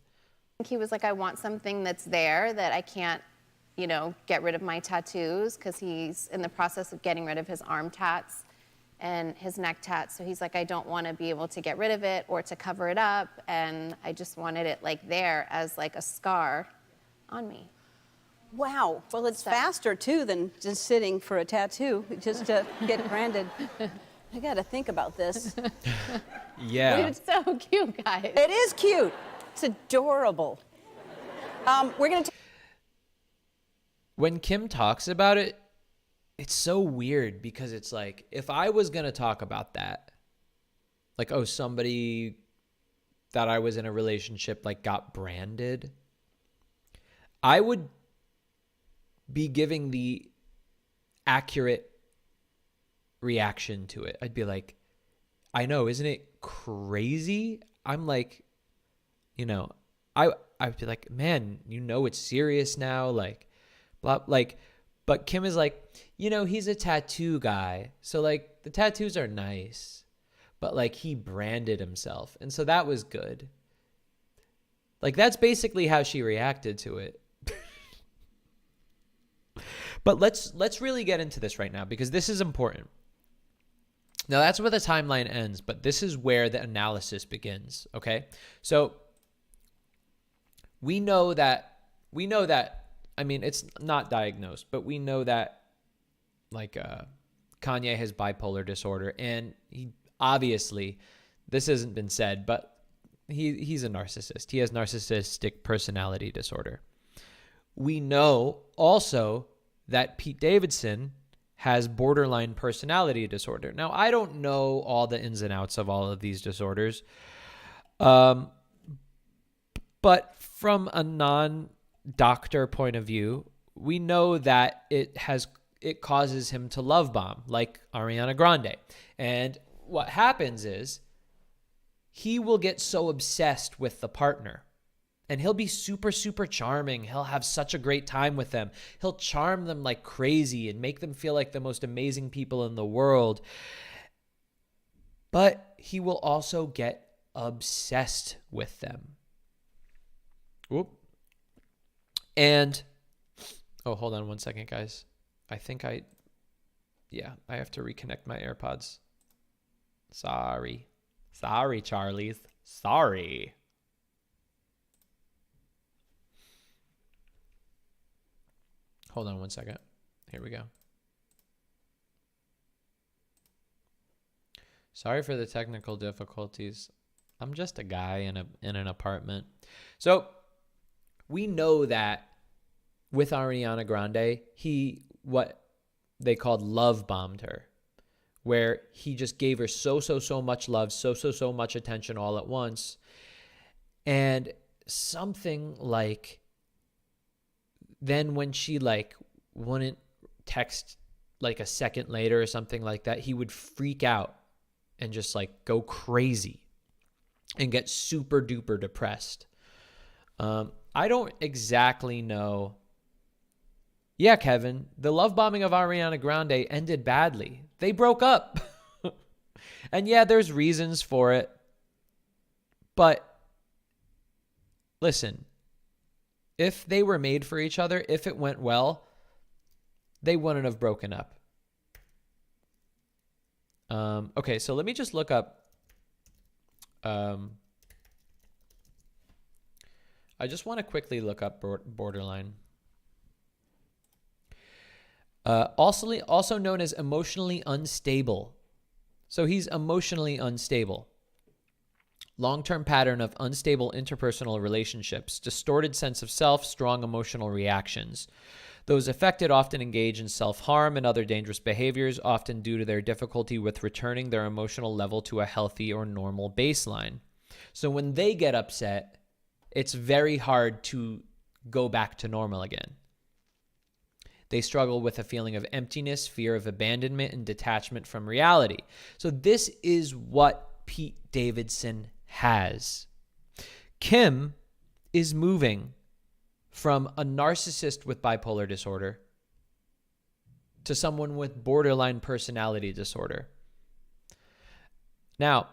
think he was like, I want something that's there that I can't, get rid of my tattoos, because he's in the process of getting rid of his arm tats and his neck tats. So he's like, I don't want to be able to get rid of it or to cover it up, and I just wanted it like there as like a scar on me. Wow. Well, it's faster too than just sitting for a tattoo, just to get branded. I got to think about this. Yeah. It's so cute, guys. It is cute. It's adorable. We're going to. When Kim talks about it, it's so weird because it's like, if I was going to talk about that, like, oh, somebody that I was in a relationship like got branded, I would be giving the accurate reaction to it. I'd be like, I know, isn't it crazy? I'm like, I'd be like, man, it's serious now, like, blah, like, but Kim is like, he's a tattoo guy, so like the tattoos are nice, but like he branded himself, and so that was good. Like that's basically how she reacted to it. But let's really get into this right now, because this is important. Now that's where the timeline ends, but this is where the analysis begins, okay? So we know that, I mean, it's not diagnosed, but we know that like Kanye has bipolar disorder, and he obviously, this hasn't been said, but he's a narcissist. He has narcissistic personality disorder. We know also that Pete Davidson has borderline personality disorder. Now, I don't know all the ins and outs of all of these disorders, but from a non-doctor point of view, we know that it causes him to love bomb, like Ariana Grande. And what happens is he will get so obsessed with the partner, and he'll be super, super charming. He'll have such a great time with them. He'll charm them like crazy and make them feel like the most amazing people in the world. But he will also get obsessed with them. Whoop. And, oh, hold on one second, guys. I think I have to reconnect my AirPods. Sorry, Charlies. Sorry. Hold on one second. Here we go. Sorry for the technical difficulties. I'm just a guy in an apartment. So we know that with Ariana Grande, he, what they called love bombed her, where he just gave her so much love, so much attention all at once. And something like, then when she like wouldn't text like a second later or something like that, he would freak out and just like go crazy and get super duper depressed. I don't exactly know. Yeah, Kevin, the love bombing of Ariana Grande ended badly. They broke up. And yeah, there's reasons for it. But listen, if they were made for each other, if it went well, they wouldn't have broken up. Okay, so let me just look up. I just want to quickly look up borderline. Also known as emotionally unstable. So he's emotionally unstable. Long-term pattern of unstable interpersonal relationships, distorted sense of self, strong emotional reactions. Those affected often engage in self-harm and other dangerous behaviors, often due to their difficulty with returning their emotional level to a healthy or normal baseline. So when they get upset, it's very hard to go back to normal again. They struggle with a feeling of emptiness, fear of abandonment, and detachment from reality. So this is what Pete Davidson has. Kim is moving from a narcissist with bipolar disorder to someone with borderline personality disorder. Now,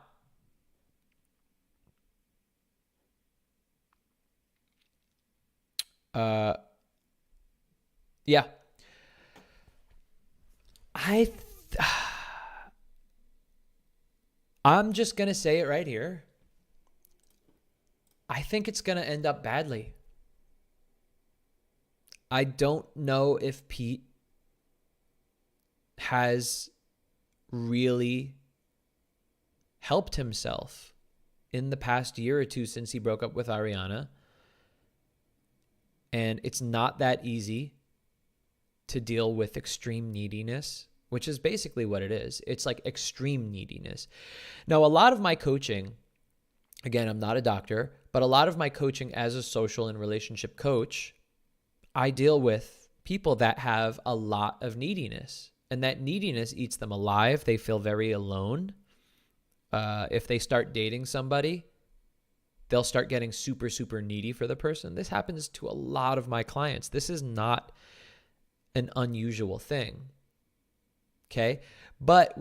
yeah. I'm just going to say it right here. I think it's going to end up badly. I don't know if Pete has really helped himself in the past year or two since he broke up with Ariana. And it's not that easy to deal with extreme neediness, which is basically what it is. It's like extreme neediness. Now, a lot of my coaching, again, I'm not a doctor, but a lot of my coaching as a social and relationship coach, I deal with people that have a lot of neediness, and that neediness eats them alive. They feel very alone. If they start dating somebody, they'll start getting super, super needy for the person. This happens to a lot of my clients. This is not an unusual thing. Okay? But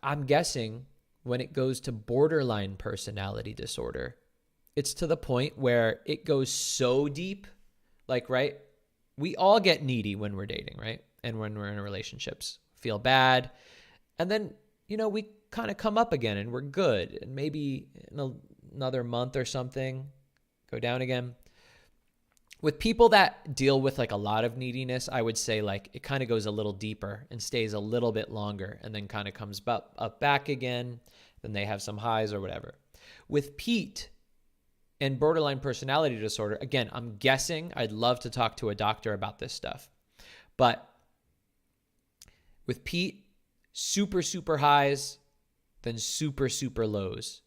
I'm guessing when it goes to borderline personality disorder, it's to the point where it goes so deep, like, right? We all get needy when we're dating, right? And when we're in relationships, feel bad. And then, we kind of come up again and we're good. And maybe in another month or something, go down again. With people that deal with like a lot of neediness, I would say like it kind of goes a little deeper and stays a little bit longer and then kind of comes up back again. Then they have some highs or whatever. With Pete and borderline personality disorder, again, I'm guessing, I'd love to talk to a doctor about this stuff. But with Pete, super, super highs, then super, super lows.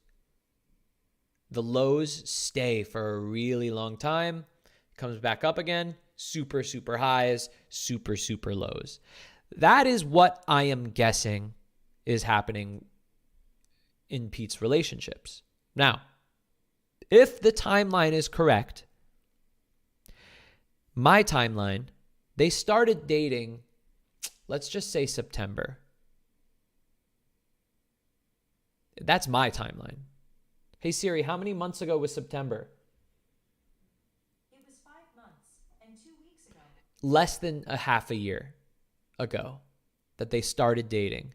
The lows stay for a really long time, comes back up again, super, super highs, super, super lows. That is what I am guessing is happening in Pete's relationships. Now, if the timeline is correct, my timeline, they started dating, let's just say September. That's my timeline. Hey Siri, how many months ago was September? It was 5 months and 2 weeks ago. Less than a half a year ago that they started dating.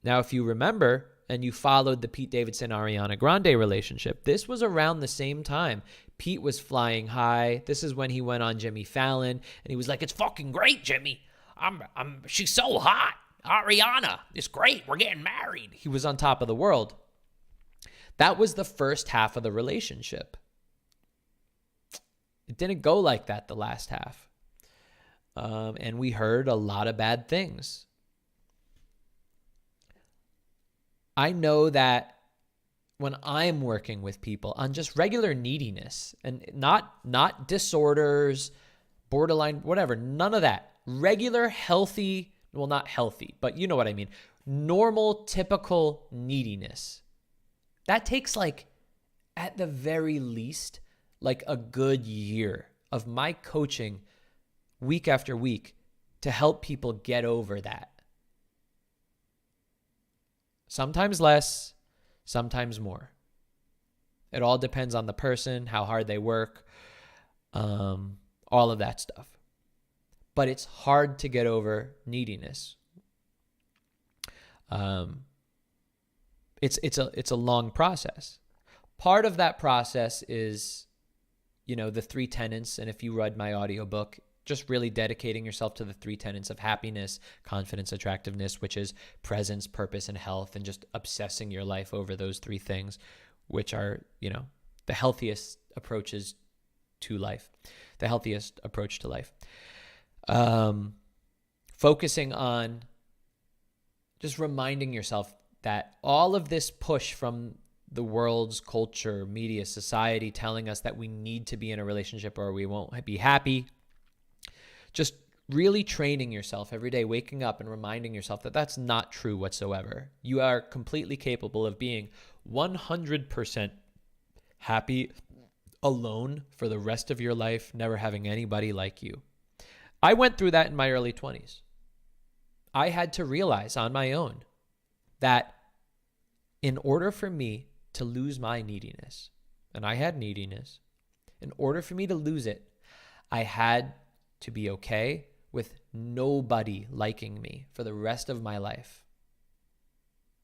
Now, if you remember and you followed the Pete Davidson Ariana Grande relationship, this was around the same time. Pete was flying high. This is when he went on Jimmy Fallon and he was like, "It's fucking great, Jimmy. She's so hot. Ariana, it's great. We're getting married." He was on top of the world. That was the first half of the relationship. It didn't go like that the last half. And we heard a lot of bad things. I know that when I'm working with people on just regular neediness and not disorders, borderline, whatever, none of that. Regular, healthy, well, not healthy, but you know what I mean. Normal, typical neediness. That takes like, at the very least, like a good year of my coaching week after week to help people get over that. Sometimes less, sometimes more. It all depends on the person, how hard they work, all of that stuff. But it's hard to get over neediness. It's a long process. Part of that process is, the 3 tenets. And if you read my audiobook, just really dedicating yourself to the 3 tenets of happiness, confidence, attractiveness, which is presence, purpose, and health, and just obsessing your life over those 3 things, which are, the healthiest approaches to life, the healthiest approach to life. Focusing on just reminding yourself that all of this push from the world's culture, media, society telling us that we need to be in a relationship or we won't be happy. Just really training yourself every day, waking up and reminding yourself that that's not true whatsoever. You are completely capable of being 100% happy alone for the rest of your life, never having anybody like you. I went through that in my early 20s. I had to realize on my own that in order for me to lose my neediness, and I had neediness, in order for me to lose it, I had to be okay with nobody liking me for the rest of my life.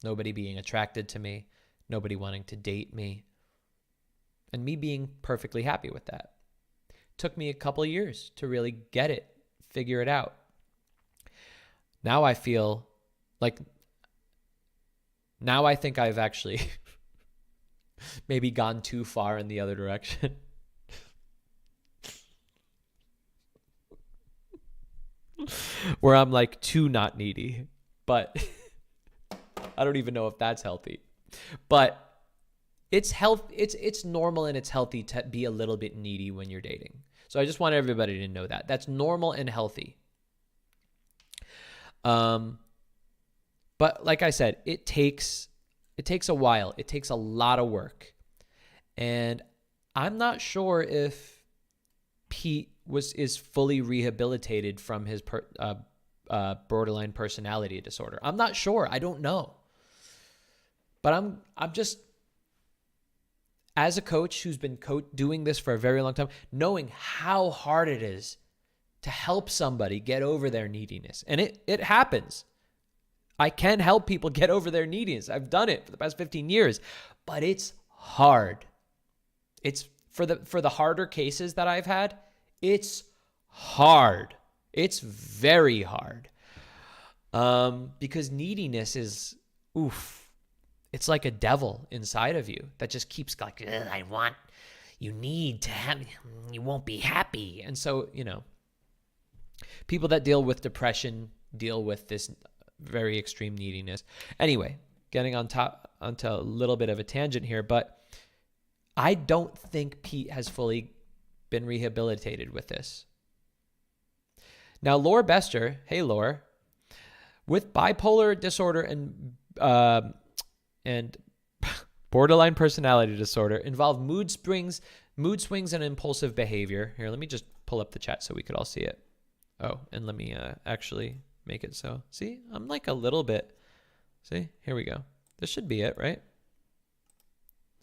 Nobody being attracted to me, nobody wanting to date me, and me being perfectly happy with that. Took me a couple of years to really get it, figure it out. Now I feel like, now I think I've actually maybe gone too far in the other direction. Where I'm like too not needy, but I don't even know if that's healthy. But it's normal and it's healthy to be a little bit needy when you're dating. So I just want everybody to know that. That's normal and healthy. But like I said, it takes a while. It takes a lot of work. And I'm not sure if Pete is fully rehabilitated from his borderline personality disorder. I'm not sure. I don't know. But I'm just, as a coach who's been doing this for a very long time, knowing how hard it is to help somebody get over their neediness. And it happens. I can help people get over their neediness. I've done it for the past 15 years, but it's hard. It's for the harder cases that I've had, it's hard. It's very hard. Because neediness is, it's like a devil inside of you that just keeps like, you need to have, you won't be happy. And so, people that deal with depression deal with this very extreme neediness. Anyway, getting onto a little bit of a tangent here, but I don't think Pete has fully been rehabilitated with this. Now, Laura Bester, hey Laura, with bipolar disorder and borderline personality disorder involve mood swings and impulsive behavior. Here, let me just pull up the chat so we could all see it. Oh, and let me actually make it so. See, I'm like a little bit. See, here we go. This should be it, right?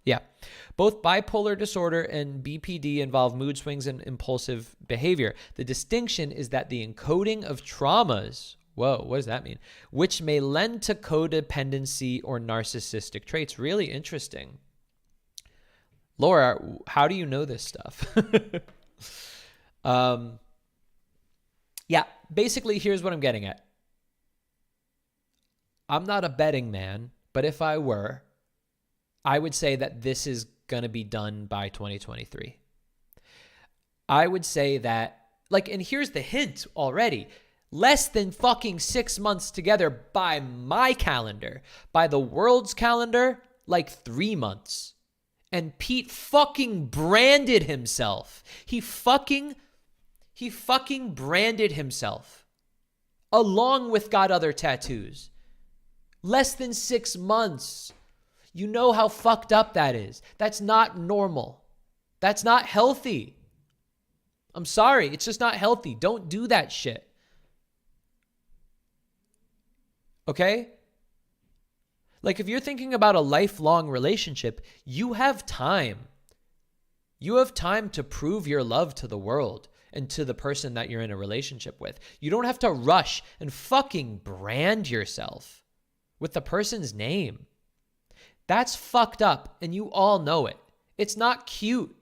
Yeah. Both bipolar disorder and BPD involve mood swings and impulsive behavior. The distinction is that the encoding of traumas, whoa, what does that mean? Which may lend to codependency or narcissistic traits. Really interesting. Laura, how do you know this stuff? Yeah, basically, here's what I'm getting at. I'm not a betting man, but if I were, I would say that this is going to be done by 2023. I would say that, and here's the hint already. Less than fucking 6 months together by my calendar. By the world's calendar, 3 months. And Pete fucking branded himself. He fucking branded himself. Along with got other tattoos. Less than 6 months. You know how fucked up that is. That's not normal. That's not healthy. I'm sorry. It's just not healthy. Don't do that shit. Okay? If you're thinking about a lifelong relationship, you have time. You have time to prove your love to the world and to the person that you're in a relationship with. You don't have to rush and fucking brand yourself with the person's name. That's fucked up, and you all know it. It's not cute.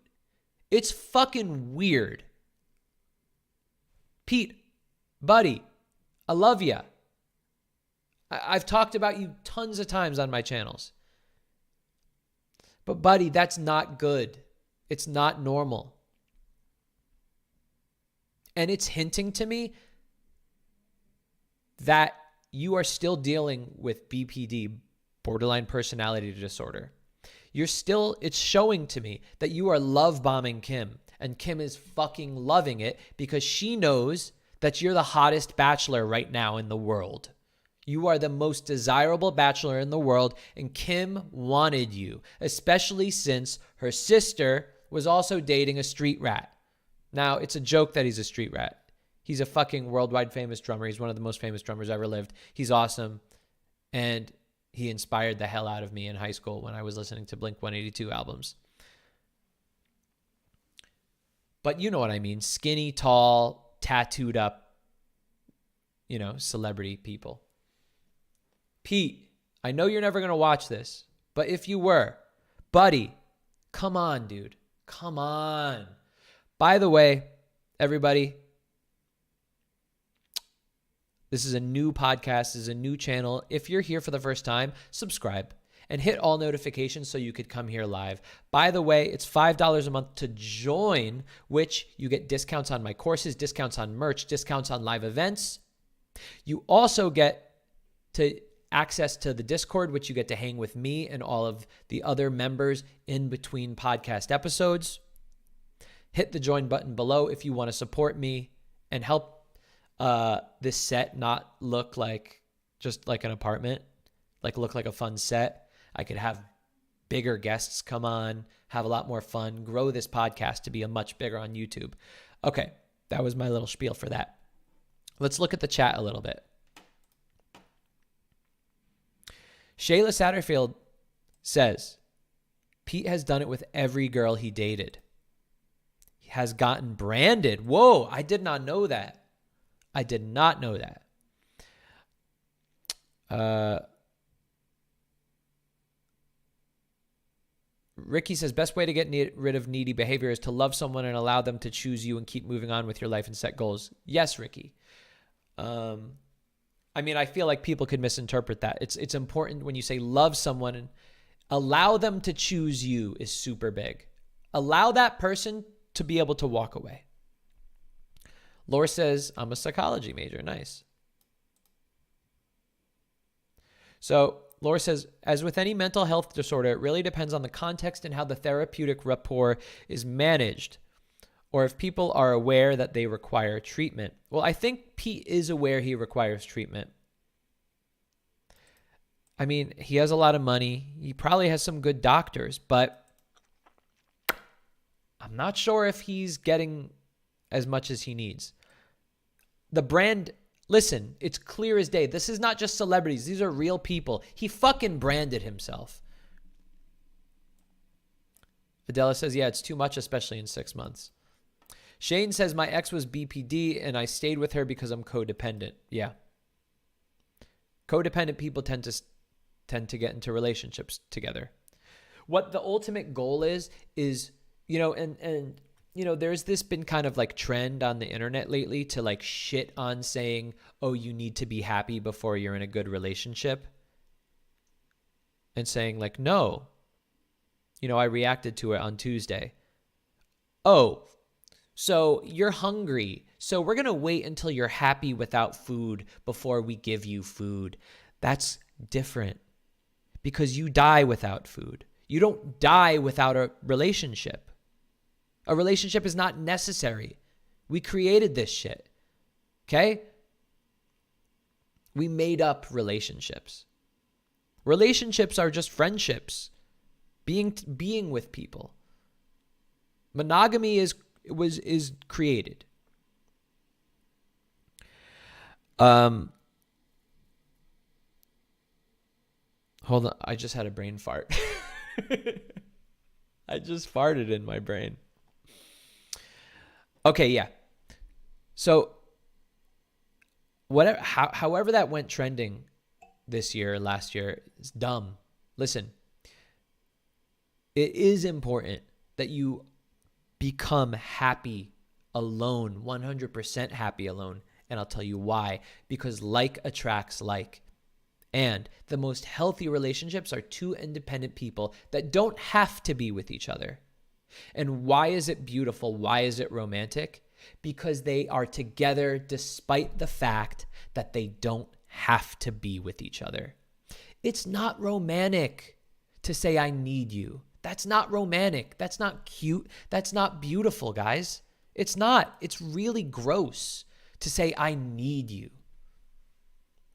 It's fucking weird. Pete, buddy, I love you. I've talked about you tons of times on my channels. But buddy, that's not good. It's not normal. And it's hinting to me that you are still dealing with BPD, borderline personality disorder. It's showing to me that you are love bombing Kim, and Kim is fucking loving it because she knows that you're the hottest bachelor right now in the world. You are the most desirable bachelor in the world, and Kim wanted you, especially since her sister was also dating a street rat. Now, it's a joke that he's a street rat. He's a fucking worldwide famous drummer. He's one of the most famous drummers ever lived. He's awesome. And he inspired the hell out of me in high school when I was listening to Blink-182 albums. But you know what I mean. Skinny, tall, tattooed up, celebrity people. Pete, I know you're never going to watch this, but if you were, buddy, come on, dude. Come on. By the way, everybody, this is a new podcast. This is a new channel. If you're here for the first time, subscribe and hit all notifications so you could come here live. By the way, it's $5 a month to join, which you get discounts on my courses, discounts on merch, discounts on live events. You also get access to the Discord, which you get to hang with me and all of the other members in between podcast episodes. Hit the join button below if you want to support me and help this set not look like just like an apartment, look like a fun set. I could have bigger guests come on, have a lot more fun, grow this podcast to be a much bigger on YouTube. Okay, that was my little spiel for that. Let's look at the chat a little bit. Shayla Satterfield says, Pete has done it with every girl he dated. He has gotten branded. Whoa, I did not know that. I did not know that. Ricky says, best way to get rid of needy behavior is to love someone and allow them to choose you and keep moving on with your life and set goals. Yes, Ricky. I feel like people could misinterpret that. It's important when you say love someone and allow them to choose you is super big. Allow that person to be able to walk away. Laura says, I'm a psychology major. Nice. So Laura says, as with any mental health disorder, it really depends on the context and how the therapeutic rapport is managed, or if people are aware that they require treatment. Well, I think Pete is aware he requires treatment. He has a lot of money. He probably has some good doctors, but I'm not sure if he's getting as much as he needs. The brand, listen, it's clear as day. This is not just celebrities. These are real people. He fucking branded himself. Adela says, yeah, it's too much, especially in 6 months. Shane says, my ex was BPD and I stayed with her because I'm codependent. Yeah. Codependent people tend to get into relationships together. What the ultimate goal is, there's this been kind of trend on the internet lately to shit on saying, oh, you need to be happy before you're in a good relationship. And saying no. I reacted to it on Tuesday. Oh, so you're hungry. So we're going to wait until you're happy without food before we give you food. That's different because you die without food. You don't die without a relationship. A relationship is not necessary. We created this shit. Okay? We made up relationships. Relationships are just friendships. Being with people. Monogamy is created. Hold on, I just had a brain fart. I just farted in my brain. Okay, yeah. So however that went trending this year, last year, is dumb. Listen, it is important that you become happy alone, 100% happy alone. And I'll tell you why. Because like attracts like. And the most healthy relationships are two independent people that don't have to be with each other. And why is it beautiful? Why is it romantic? Because they are together despite the fact that they don't have to be with each other. It's not romantic to say, I need you. That's not romantic. That's not cute. That's not beautiful, guys. It's not. It's really gross to say, I need you.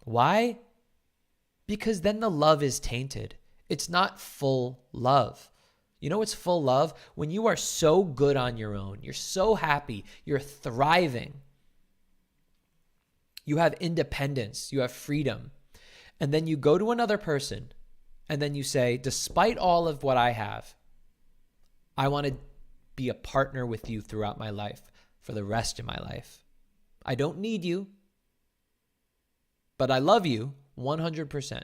Why? Because then the love is tainted. It's not full love. You know what's full love? When you are so good on your own, you're so happy, you're thriving. You have independence, you have freedom. And then you go to another person and then you say, despite all of what I have, I want to be a partner with you throughout my life, for the rest of my life. I don't need you, but I love you 100%.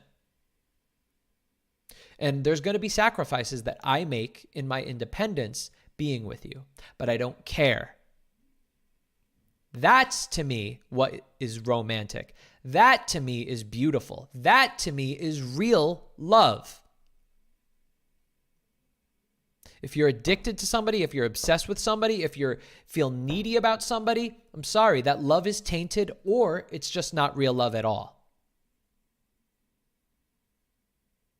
And there's going to be sacrifices that I make in my independence being with you, but I don't care. That's to me what is romantic. That to me is beautiful. That to me is real love. If you're addicted to somebody, if you're obsessed with somebody, if you feel needy about somebody, I'm sorry, that love is tainted, or it's just not real love at all.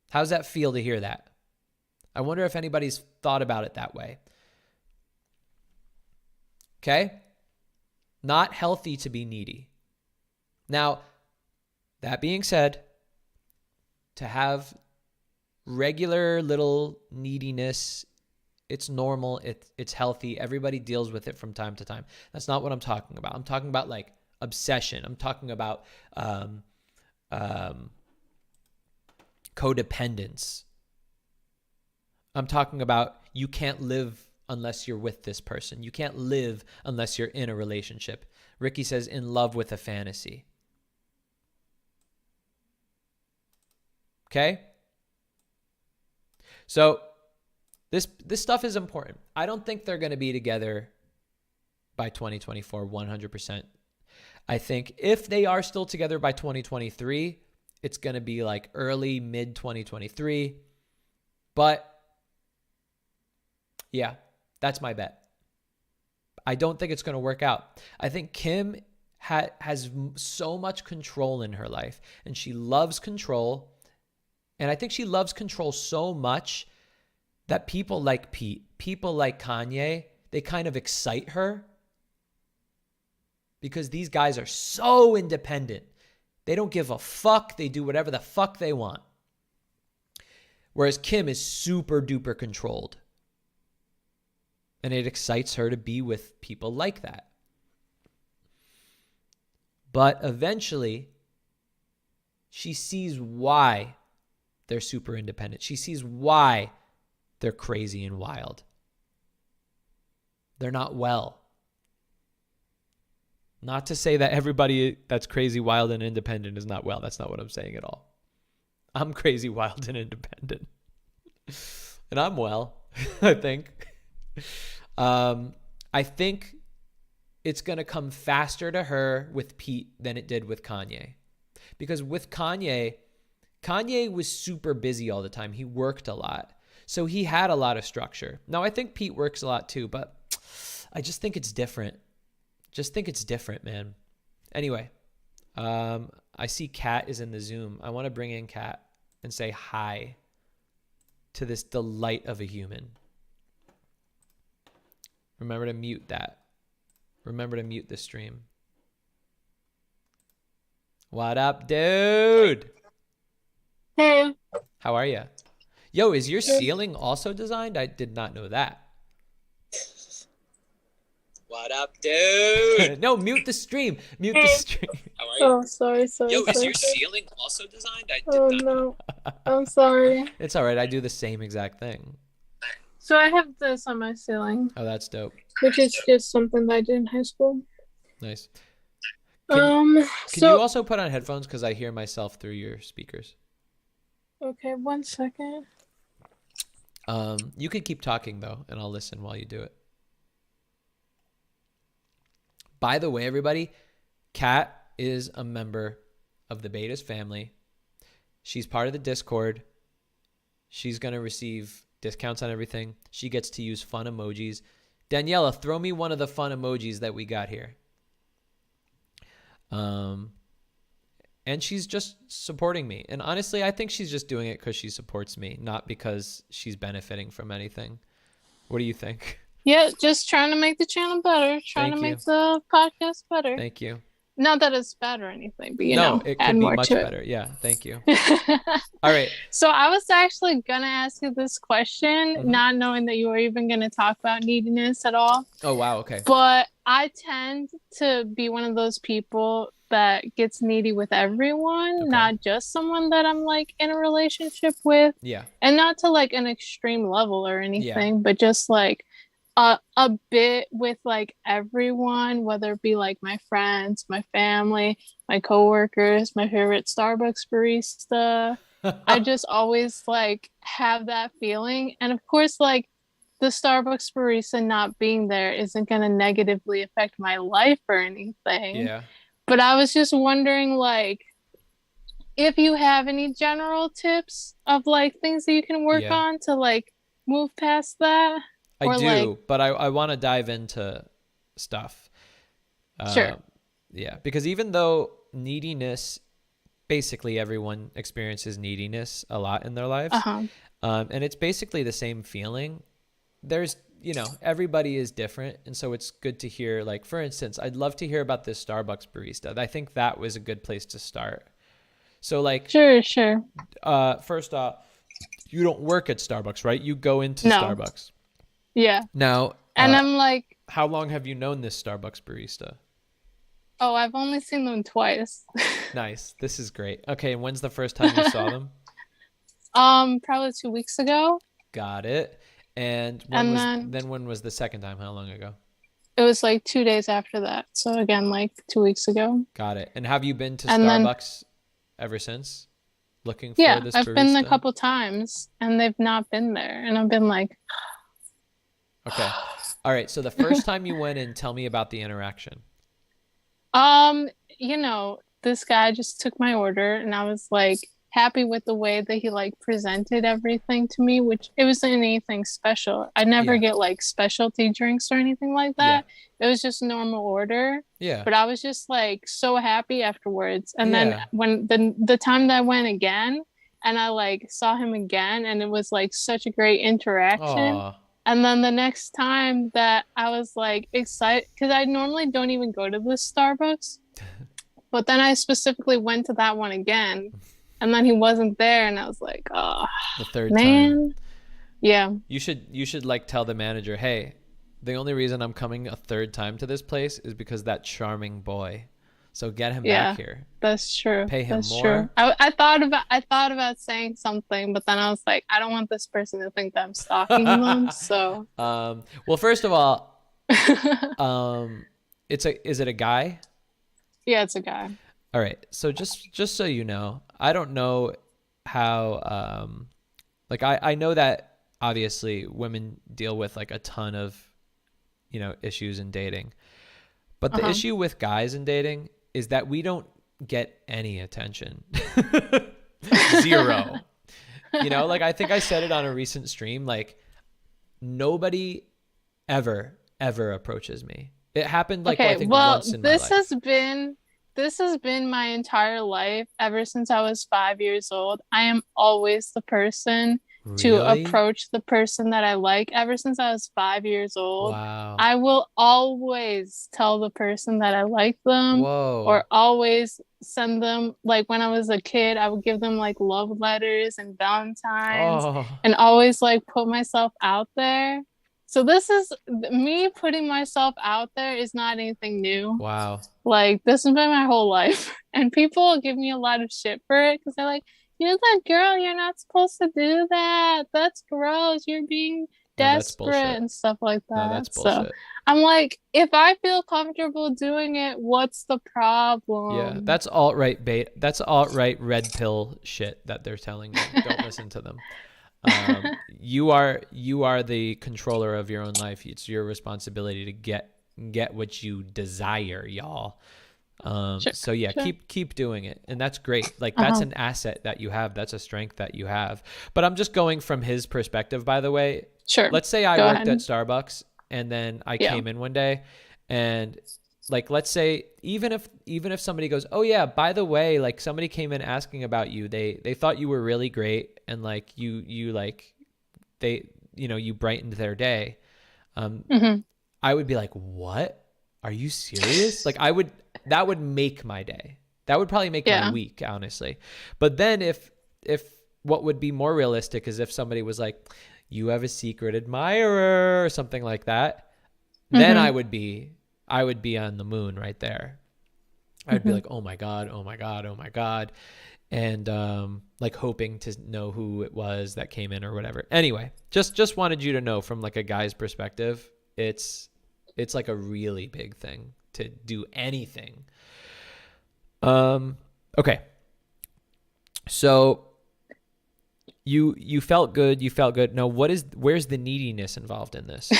How's that feel to hear that? I wonder if anybody's thought about it that way. Okay? Not healthy to be needy. Now, that being said, to have regular little neediness, it's normal, it's healthy. Everybody deals with it from time to time. That's not what I'm talking about. I'm talking about like obsession. I'm talking about codependence. I'm talking about you can't live unless you're with this person. You can't live unless you're in a relationship. Ricky says, in love with a fantasy. Okay? So this stuff is important. I don't think they're going to be together by 2024, 100%. I think if they are still together by 2023, it's going to be like early, mid 2023. But yeah, that's my bet. I don't think it's going to work out. I think Kim has so much control in her life, and she loves control. And I think she loves control so much that people like Pete, people like Kanye, they kind of excite her because these guys are so independent. They don't give a fuck. They do whatever the fuck they want. Whereas Kim is super duper controlled. And it excites her to be with people like that. But eventually, she sees why they're super independent. She sees why they're crazy and wild. They're not well. Not to say that everybody that's crazy, wild, and independent is not well. That's not what I'm saying at all. I'm crazy, wild, and independent. And I'm well, I think. I think it's going to come faster to her with Pete than it did with Kanye. Because with Kanye was super busy all the time. He worked a lot. So he had a lot of structure. Now, I think Pete works a lot too, but I just think it's different. Just think it's different, man. Anyway, I see Kat is in the Zoom. I want to bring in Kat and say hi to this delight of a human. Remember to mute that. Remember to mute the stream. What up, dude? Hey. How are you? Yo, is your ceiling also designed? I did not know that. What up, dude? No, mute the stream. Mute the stream. How are you? Oh, sorry. Yo, is your ceiling also designed? I did Oh, not know. no. I'm sorry. It's all right. I do the same exact thing. So I have this on my ceiling, Oh, that's dope. which is just something that I did in high school. Nice. Can Can you also put on headphones? Because I hear myself through your speakers. Okay, 1 second. You could keep talking, though, and I'll listen while you do it. By the way, everybody, Kat is a member of the Betas family. She's part of the Discord. She's going to receive discounts on everything. She gets to use fun emojis. Daniela, throw me one of the fun emojis that we got here. And she's just supporting me. And honestly, I think she's just doing it because she supports me, not because she's benefiting from anything. What do you think? Yeah, just trying to make the channel better, trying Thank to you. make the podcast better. Thank you. Not that it's bad or anything, but No, it add could be more much to it. better. Yeah, thank you. All right. So I was actually gonna ask you this question, Mhm. not knowing that you were even gonna talk about neediness at all. Oh, wow. Okay. But I tend to be one of those people that gets needy with everyone, Okay. not just someone that I'm like in a relationship with, Yeah. and not to like an extreme level or anything, but just like a bit with like everyone, whether it be like my friends, my family, my coworkers, my favorite Starbucks barista. I just always like have that feeling. And of course, like the Starbucks barista not being there isn't going to negatively affect my life or anything. Yeah. But I was just wondering, like, if you have any general tips of like things that you can work Yeah. on to like move past that. I Or, do, like- but I want to dive into stuff. Sure. Yeah, because even though neediness, basically everyone experiences neediness a lot in their lives. Uh-huh. And it's basically the same feeling. There's, everybody is different. And so it's good to hear, like, for instance, I'd love to hear about this Starbucks barista. I think that was a good place to start. So, like, Sure. first off, you don't work at Starbucks, right? You go into No. Starbucks. Yeah. Now, And I'm like, how long have you known this Starbucks barista? oh, I've only seen them twice. Nice. This is great. Okay, and when's the first time you saw them? Probably 2 weeks ago. Got it. And when was the second time? How long ago? It was like 2 days after that. So again, like 2 weeks ago. Got it. And have you been to And then- Starbucks ever since? Looking for Yeah, this I've been a barista? couple times and they've not been there. And I've been like, Okay. All right. So the first time you went in, tell me about the interaction. this guy just took my order and I was like happy with the way that he like presented everything to me, which it wasn't anything special. I never Yeah. get like specialty drinks or anything like that. It was just a normal order. Yeah. But I was just like so happy afterwards. And then Yeah. when the time that I went again and I like saw him again and it was like such a great interaction. Aw. And then the next time that I was like excited, because I normally don't even go to this Starbucks, but then I specifically went to that one again, and then he wasn't there, and I was like, oh, The third time. man. Yeah. You should like tell the manager, hey, the only reason I'm coming a third time to this place is because that charming boy. So get him Yeah. back here. That's true. Pay him That's more. true. I thought about saying something, but then I was like, I don't want this person to think that I'm stalking them. So Well, first of all, is it a guy? yeah, it's a guy. All right. So just so you know, I don't know how I know that obviously women deal with like a ton of issues in dating. But the issue with guys in dating is that we don't get any attention. Zero. Like I think I said it on a recent stream, like nobody ever approaches me. It happened like I think once in my life. This has been my entire life ever since I was 5 years old. I am always the person to Really? approach the person that I like ever since I was 5 years old. Wow. I will always tell the person that I like them. Whoa. Or always send them, like when I was a kid, I would give them like love letters and Valentines and always like put myself out there. So this is me putting myself out there is not anything new. Wow. Like this has been my whole life. And people give me a lot of shit for it because they're like, you're that girl, you're not supposed to do that. That's gross. You're being No, that's desperate bullshit. and stuff like that. No, that's So bullshit. I'm like, if I feel comfortable doing it, what's the problem? Yeah, that's alt-right bait. That's alt-right red pill shit that they're telling you. Don't listen to them. You are the controller of your own life. It's your responsibility to get get what you desire, y'all. Sure, So yeah, sure. keep doing it. And that's great. Like that's an asset that you have. That's a strength that you have. But I'm just going from his perspective, by the way. Sure. Let's say I Go worked ahead. at Starbucks and then I Yeah. came in one day and like, let's say even if somebody goes, oh yeah, by the way, like somebody came in asking about you, they thought you were really great. And like you like, they, you brightened their day. I would be like, what? Are you serious? Like that would make my day. That would probably make my week, honestly. But then if what would be more realistic is if somebody was like, you have a secret admirer or something like that, then I would be on the moon right there. I'd be like, oh my God, oh my God, oh my God. And like hoping to know who it was that came in or whatever. Anyway, just wanted you to know from like a guy's perspective, it's like a really big thing to do anything. Okay. So you felt good. Now, where's the neediness involved in this?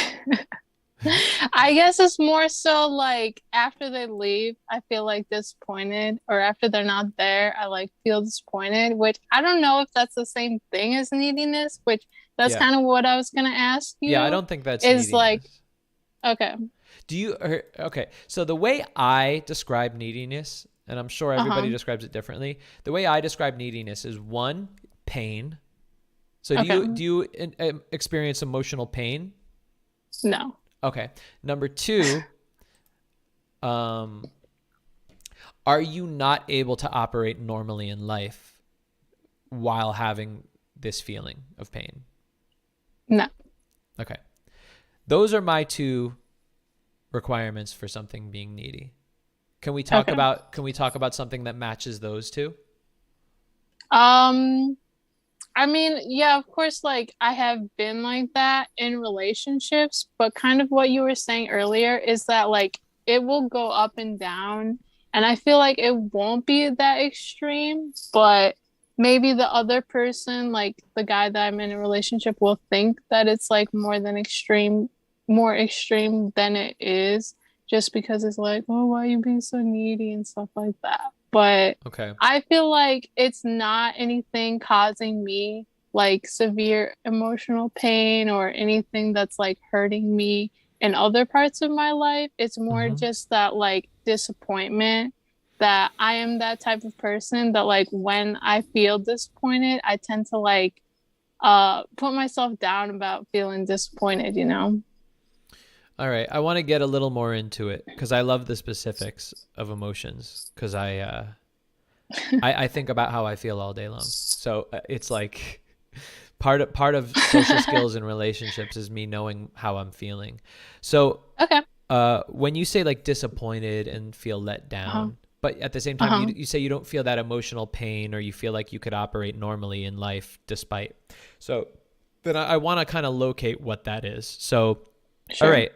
I guess it's more so like after they leave, I feel like disappointed, or after they're not there, I like feel disappointed, which I don't know if that's the same thing as neediness, which that's kind of what I was going to ask you. Yeah, I don't think that's is neediness. like, okay. Okay. So the way I describe neediness, and I'm sure everybody describes it differently. The way I describe neediness is one, pain. So do you experience emotional pain? No. Okay. Number two, are you not able to operate normally in life while having this feeling of pain? No. Okay. Those are my two requirements for something being needy. Can we talk about something that matches those two? I mean, yeah, of course, like I have been like that in relationships, but kind of what you were saying earlier is that like it will go up and down, and I feel like it won't be that extreme, but maybe the other person, like the guy that I'm in a relationship, will think that it's like more extreme than it is, just because it's like, oh, why are you being so needy and stuff like that. But okay. I feel like it's not anything causing me like severe emotional pain or anything that's like hurting me in other parts of my life. It's more just that like disappointment, that I am that type of person that like when I feel disappointed, I tend to like put myself down about feeling disappointed, you know? All right. I want to get a little more into it because I love the specifics of emotions because I think about how I feel all day long. So it's like part of social skills and relationships is me knowing how I'm feeling. So when you say like disappointed and feel let down, but at the same time, you say you don't feel that emotional pain or you feel like you could operate normally in life despite. So then I want to kind of locate what that is. So, all right.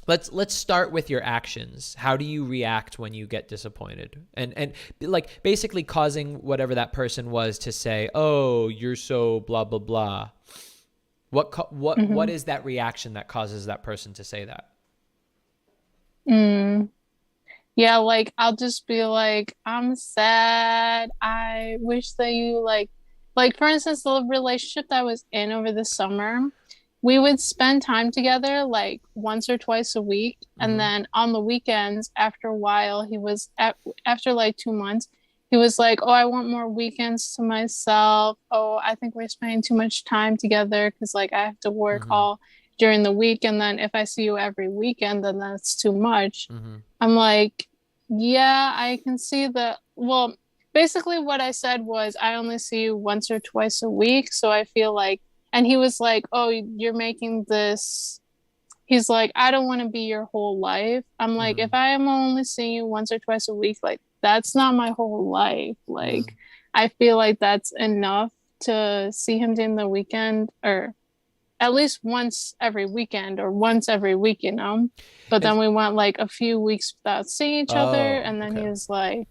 Let's start with your actions. How do you react when you get disappointed? And like basically causing whatever that person was to say, "Oh, you're so blah blah blah." What is that reaction that causes that person to say that? Yeah, like I'll just be like, I'm sad. I wish that you like for instance, the relationship that I was in over the summer, we would spend time together like once or twice a week. And then on the weekends, after a while, after like 2 months, he was like, oh, I want more weekends to myself. Oh, I think we're spending too much time together because like I have to work all during the week. And then if I see you every weekend, then that's too much. I'm like, yeah, I can see that. Well, basically what I said was I only see you once or twice a week. So I feel like, and he was like, oh, you're making this. He's like, I don't want to be your whole life. I'm like, if I am only seeing you once or twice a week, like, that's not my whole life. Like, I feel like that's enough to see him during the weekend, or at least once every weekend or once every week, you know? But then we went like a few weeks without seeing each other. And then he was like,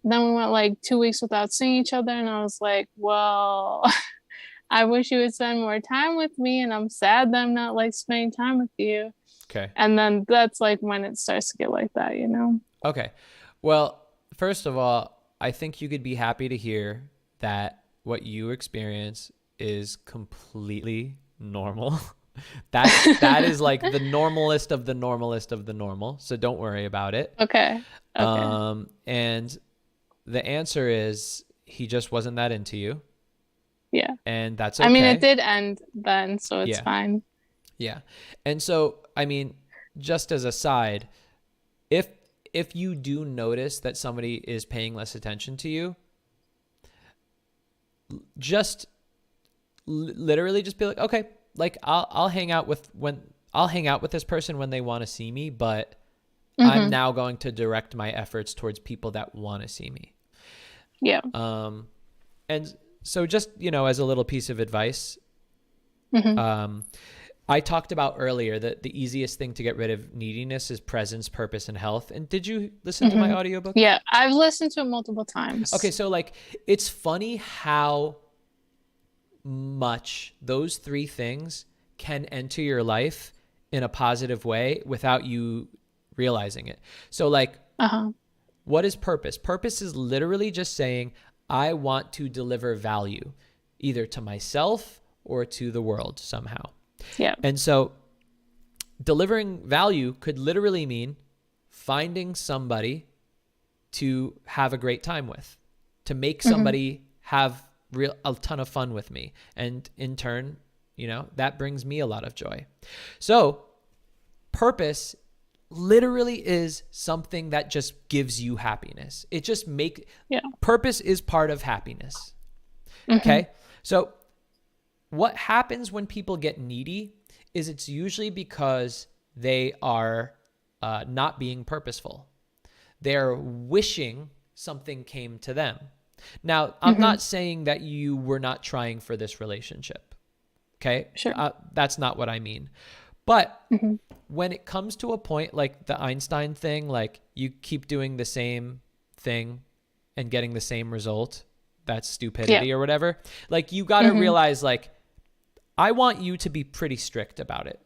then we went like 2 weeks without seeing each other. And I was like, well, I wish you would spend more time with me, and I'm sad that I'm not like spending time with you. Okay. And then that's like when it starts to get like that, you know? Okay. Well, first of all, I think you could be happy to hear that what you experience is completely normal. That is like the normalest of the normalest of the normal. So don't worry about it. Okay. Okay. And the answer is he just wasn't that into you. Yeah. And that's okay. I mean, it did end then, so it's fine. Yeah. And so, I mean, just as a side, if you do notice that somebody is paying less attention to you, just literally just be like, okay, like I'll hang out with this person when they want to see me, but I'm now going to direct my efforts towards people that want to see me. Yeah. And so just, you know, as a little piece of advice, I talked about earlier that the easiest thing to get rid of neediness is presence, purpose, and health. And did you listen to my audiobook? Yeah, I've listened to it multiple times. Okay, so like it's funny how much those three things can enter your life in a positive way without you realizing it. So like, what is purpose? Purpose is literally just saying, I want to deliver value either to myself or to the world somehow. Yeah. And so delivering value could literally mean finding somebody to have a great time with, to make somebody have a ton of fun with me. And in turn, you know, that brings me a lot of joy. So purpose literally is something that just gives you happiness. It just purpose is part of happiness. Okay. So what happens when people get needy is it's usually because they are not being purposeful. They're wishing something came to them. Now, I'm not saying that you were not trying for this relationship. Okay? Sure. That's not what I mean. But when it comes to a point like the Einstein thing, like you keep doing the same thing and getting the same result, that's stupidity or whatever. Like you got to realize like, I want you to be pretty strict about it.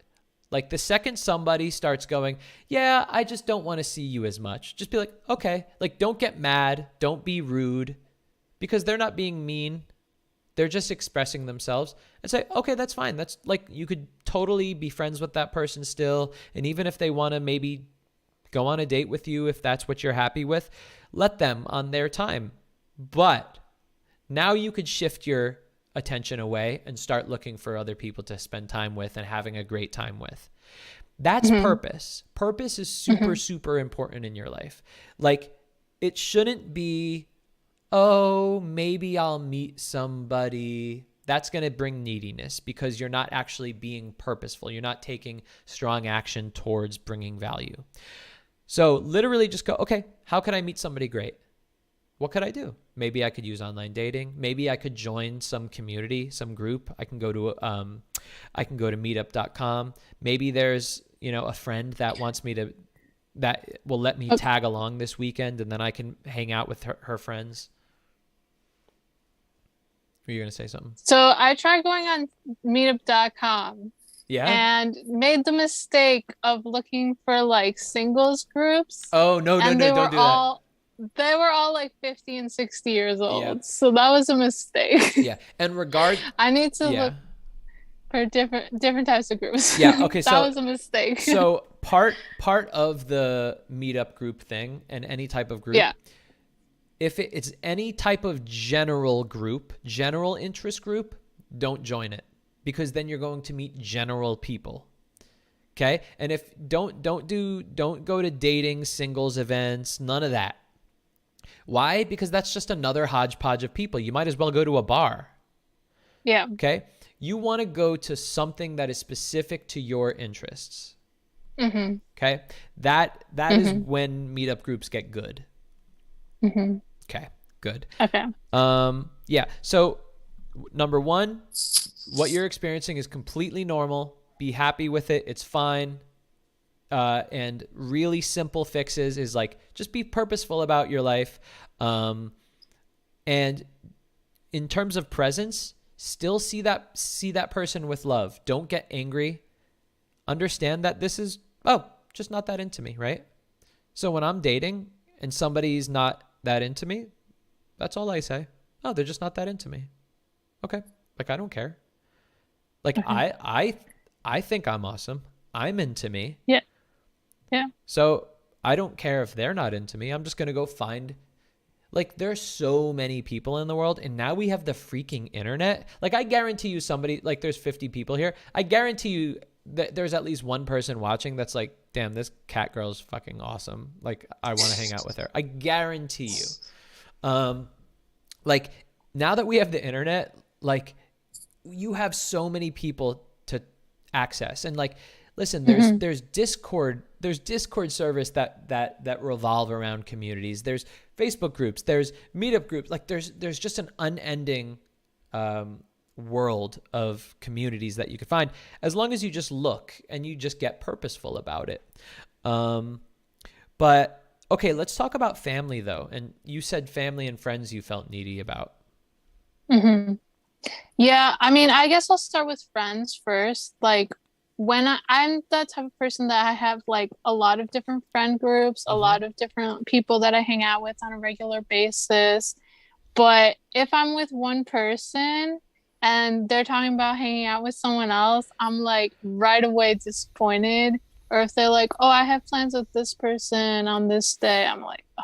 Like the second somebody starts going, yeah, I just don't want to see you as much. Just be like, okay, like don't get mad. Don't be rude because they're not being mean. They're just expressing themselves and say, okay, that's fine. That's like, you could totally be friends with that person still. And even if they want to maybe go on a date with you, if that's what you're happy with, let them on their time. But now you could shift your attention away and start looking for other people to spend time with and having a great time with. That's purpose. Purpose is super, super important in your life. Like it shouldn't be, oh, maybe I'll meet somebody. That's going to bring neediness because you're not actually being purposeful. You're not taking strong action towards bringing value. So literally just go, okay, how can I meet somebody great? What could I do? Maybe I could use online dating. Maybe I could join some community, some group. I can go to meetup.com. Maybe there's, you know, a friend that wants me to, that will let me tag along this weekend and then I can hang out with her friends. Were you going to say something? So I tried going on meetup.com. Yeah. And made the mistake of looking for like singles groups. Oh, no, don't do that. They were all like 50 and 60 years old. Yeah. So that was a mistake. Yeah. And I need to look for different types of groups. Yeah. Okay. That was a mistake. So part of the meetup group thing and any type of group. Yeah. If it's any type of general interest group, don't join it because then you're going to meet general people. Okay. And if don't go to dating singles events, none of that. Why? Because that's just another hodgepodge of people. You might as well go to a bar. Yeah. Okay. You want to go to something that is specific to your interests. Okay. That is when meetup groups get good. Okay. Good. Okay. Yeah. So number one, what you're experiencing is completely normal. Be happy with it. It's fine. And really simple fixes is like, just be purposeful about your life. And in terms of presence, still see that person with love. Don't get angry. Understand that this is oh, just not that into me, right? So when I'm dating and somebody's not that into me, that's all I say. Oh, they're just not that into me. Okay. Like, I don't care. Like, I think I'm awesome. I'm into me. Yeah. Yeah. So I don't care if they're not into me. I'm just going to go find, like, there's so many people in the world, and now we have the freaking internet. Like, I guarantee you somebody, like, there's 50 people here. I guarantee you that there's at least one person watching that's like, damn, this cat girl's fucking awesome. Like, I want to hang out with her. I guarantee you. Like, now that we have the internet, like, you have so many people to access. And like, listen, there's Discord servers that revolve around communities. There's Facebook groups, there's meetup groups. Like, there's just an unending world of communities that you could find, as long as you just look and you just get purposeful about it. But okay, let's talk about family though. And you said family and friends you felt needy about. Yeah, I mean, I guess I'll start with friends first. Like, when I'm the type of person that I have like a lot of different friend groups, a lot of different people that I hang out with on a regular basis. But if I'm with one person and they're talking about hanging out with someone else, I'm like right away disappointed. Or if they're like, oh, I have plans with this person on this day, I'm like, oh.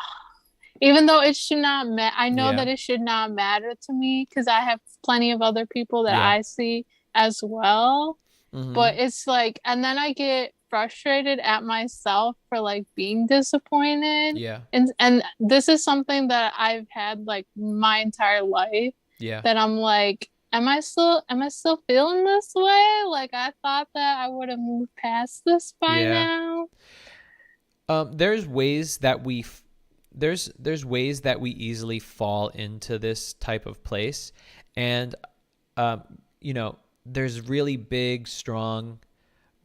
Even though it should not I know that it should not matter to me, because I have plenty of other people that I see as well. But it's like, and then I get frustrated at myself for like being disappointed. Yeah. And this is something that I've had like my entire life. Yeah. That I'm like, am I still feeling this way? Like, I thought that I would have moved past this by now. There's ways that there's ways that we easily fall into this type of place. And, you know, there's really big, strong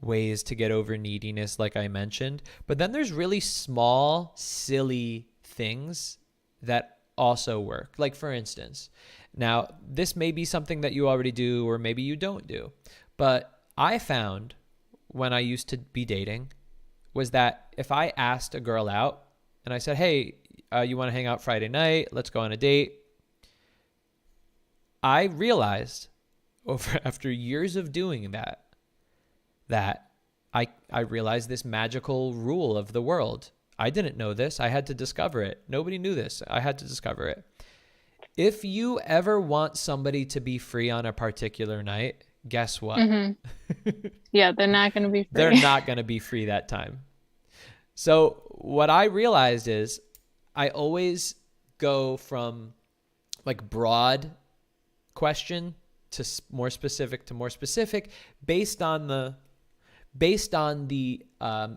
ways to get over neediness, like I mentioned. But then there's really small, silly things that also work. Like, for instance, now this may be something that you already do, or maybe you don't do. But I found when I used to be dating was that if I asked a girl out and I said, hey, you want to hang out Friday night? Let's go on a date. I realized after years of doing that I realized this magical rule of the world. I didn't know this. I had to discover it. Nobody knew this. I had to discover it. If you ever want somebody to be free on a particular night, guess what? Yeah, they're not going to be free. They're not going to be free that time. So what I realized is I always go from like broad question to more specific based on the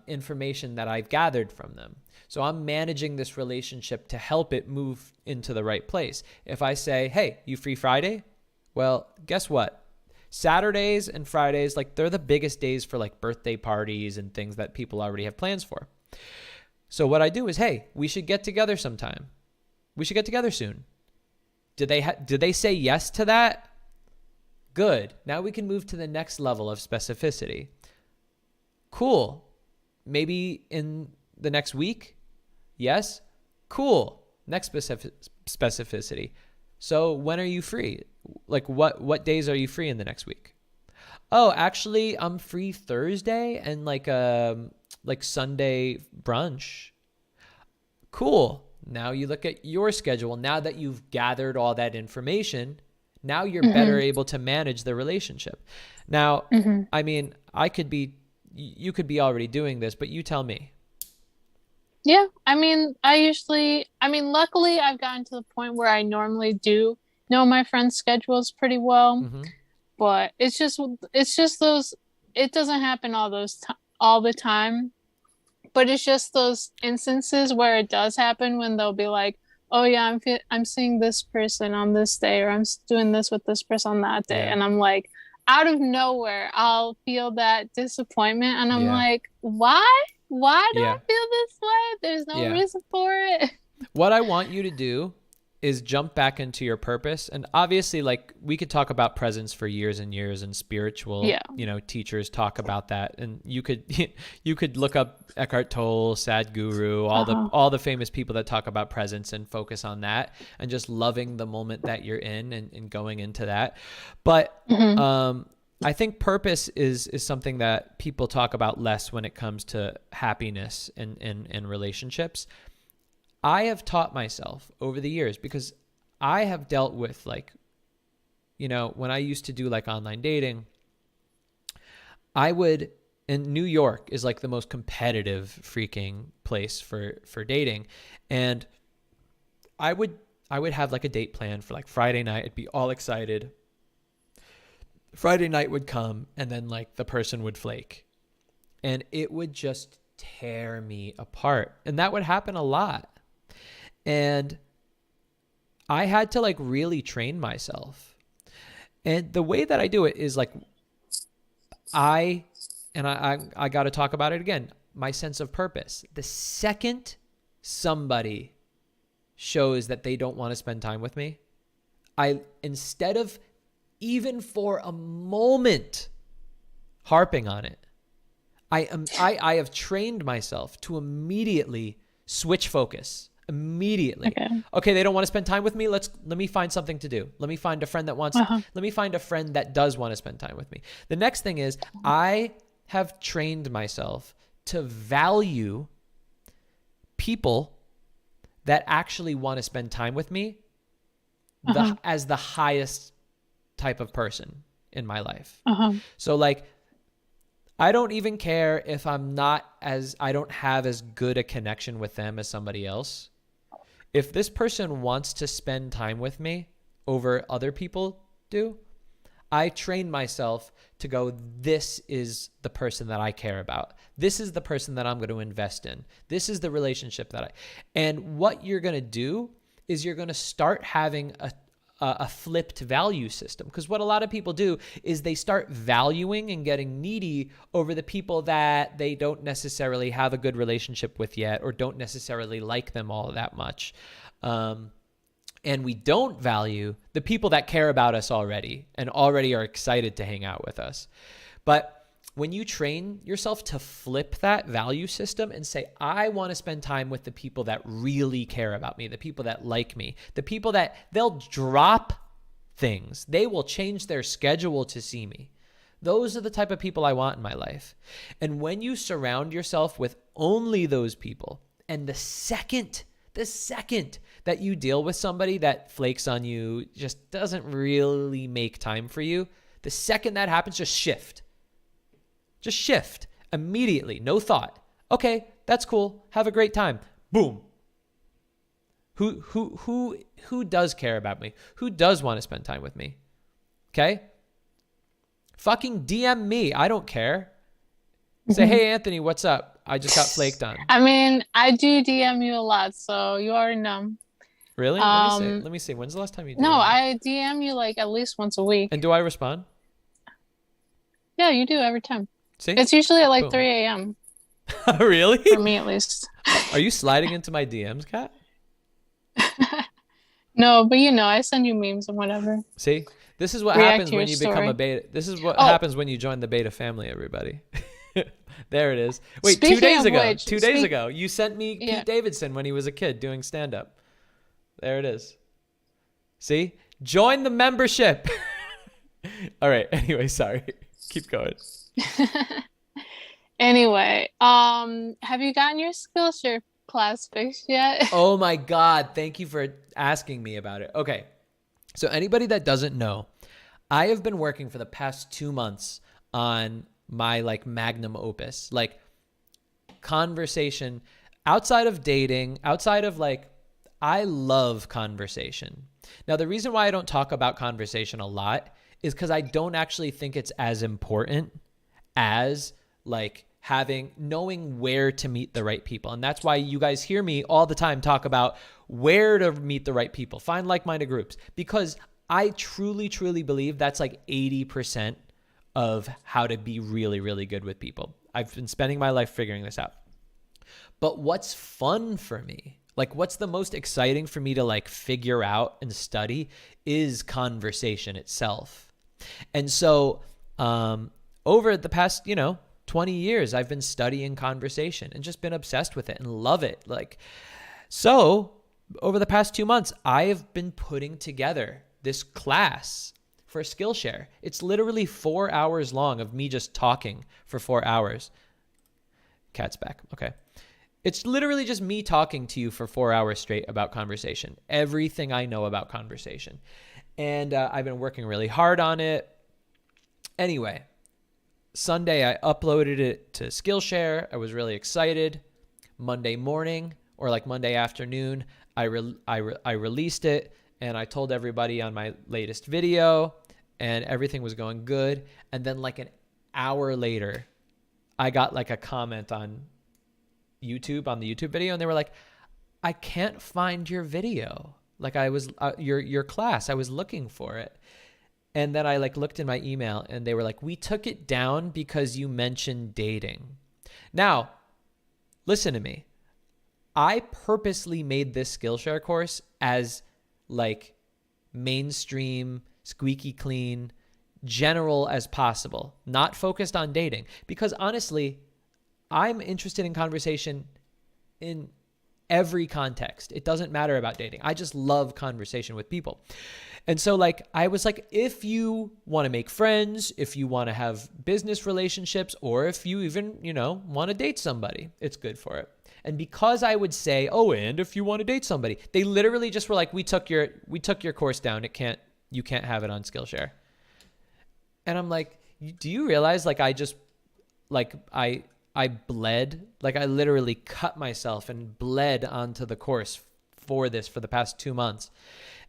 information that I've gathered from them. So I'm managing this relationship to help it move into the right place. If I say, hey, you free Friday? Well, guess what? Saturdays and Fridays, like, they're the biggest days for like birthday parties and things that people already have plans for. So what I do is, hey, we should get together sometime. We should get together soon. Did they say yes to that? Good. Now we can move to the next level of specificity. Cool. Maybe in the next week? Yes. Cool. Next specificity. So when are you free? Like, what days are you free in the next week? Oh, actually, I'm free Thursday and like Sunday brunch. Cool. Now you look at your schedule. Now that you've gathered all that information, now you're better able to manage the relationship. Now, I mean, you could be already doing this, but you tell me. Yeah, I mean, luckily I've gotten to the point where I normally do know my friends' schedules pretty well, but it's just those, it doesn't happen all the time, but it's just those instances where it does happen when they'll be like, oh yeah, I'm seeing this person on this day, or I'm doing this with this person on that day. And I'm like, out of nowhere, I'll feel that disappointment. And I'm like, why? Why do I feel this way? There's no reason for it. What I want you to do is jump back into your purpose. And obviously, like, we could talk about presence for years and years, and spiritual, teachers talk about that. And you could look up Eckhart Tolle, Sadhguru, all the famous people that talk about presence and focus on that and just loving the moment that you're in and going into that. But I think purpose is something that people talk about less when it comes to happiness and relationships. I have taught myself over the years, because I have dealt with, like, when I used to do like online dating, and New York is like the most competitive freaking place for dating. And I would have like a date plan for like Friday night. I'd be all excited. Friday night would come, and then like the person would flake, and it would just tear me apart. And that would happen a lot. And I had to like really train myself. And the way that I do it is like, I got to talk about it again, my sense of purpose. The second somebody shows that they don't want to spend time with me, instead of even for a moment harping on it, I have trained myself to immediately switch focus. Immediately. Okay, they don't want to spend time with me. Let me find something to do. Let me find a friend that let me find a friend that does want to spend time with me. The next thing is, I have trained myself to value people that actually want to spend time with me as the highest type of person in my life. So like, I don't even care if I don't have as good a connection with them as somebody else. If this person wants to spend time with me over other people do, I train myself to go, this is the person that I care about. This is the person that I'm going to invest in. This is the relationship and what you're going to do is you're going to start having a flipped value system. Because what a lot of people do is they start valuing and getting needy over the people that they don't necessarily have a good relationship with yet, or don't necessarily like them all that much. And we don't value the people that care about us already and already are excited to hang out with us. But when you train yourself to flip that value system and say, I want to spend time with the people that really care about me, the people that like me, the people that they'll drop things. They will change their schedule to see me. Those are the type of people I want in my life. And when you surround yourself with only those people, and the second that you deal with somebody that flakes on you, just doesn't really make time for you, the second that happens, just shift. Just shift immediately. No thought. Okay, that's cool. Have a great time. Boom. Who does care about me? Who does want to spend time with me? Okay? Fucking DM me. I don't care. Say, hey, Anthony, what's up? I just got flaked on. I mean, I do DM you a lot, so you already know. Really? Let me see. When's the last time you did? No, I DM you like at least once a week. And do I respond? Yeah, you do every time. See? It's usually at like Boom. 3 a.m. Really? For me, at least. Are you sliding into my DMs, Kat? No, but I send you memes and whatever. See? This is what React happens to your when you become story. a beta. This is what happens when you join the beta family, everybody. There it is. Wait, Speaking 2 days of ago. which, 2 days ago, you sent me Pete Davidson when he was a kid doing stand-up. There it is. See? Join the membership. All right. Anyway, sorry. Keep going. Anyway, have you gotten your Skillshare class fixed yet? Oh my God. Thank you for asking me about it. Okay. So anybody that doesn't know, I have been working for the past 2 months on my like magnum opus, like conversation outside of dating, outside of like, I love conversation. Now, the reason why I don't talk about conversation a lot is because I don't actually think it's as important as like knowing where to meet the right people. And that's why you guys hear me all the time talk about where to meet the right people, find like-minded groups, because I truly, truly believe that's like 80% of how to be really, really good with people. I've been spending my life figuring this out. But what's fun for me Like, what's the most exciting for me to like figure out and study is conversation itself. And so over the past, 20 years, I've been studying conversation and just been obsessed with it and love it. Like, so over the past 2 months, I have been putting together this class for Skillshare. It's literally 4 hours long of me just talking for 4 hours. Cat's back. Okay. It's literally just me talking to you for 4 hours straight about conversation, everything I know about conversation. And I've been working really hard on it. Anyway, Sunday I uploaded it to Skillshare. I was really excited. Monday morning or like Monday afternoon, I released it and I told everybody on my latest video and everything was going good. And then like an hour later, I got like a comment on YouTube, on the YouTube video, and they were like, I can't find your video. Like I was, your class, I was looking for it. And then I like looked in my email and they were like, we took it down because you mentioned dating. Now, listen to me. I purposely made this Skillshare course as like mainstream, squeaky clean, general as possible, not focused on dating. Because honestly, I'm interested in conversation in every context. It doesn't matter about dating. I just love conversation with people. And so like, I was like, if you want to make friends, if you want to have business relationships, or if you even, want to date somebody, it's good for it. And because I would say, oh, and if you want to date somebody, they literally just were like, we took your course down. You can't have it on Skillshare. And I'm like, do you realize like I just, like I bled, like I literally cut myself and bled onto the course for the past 2 months.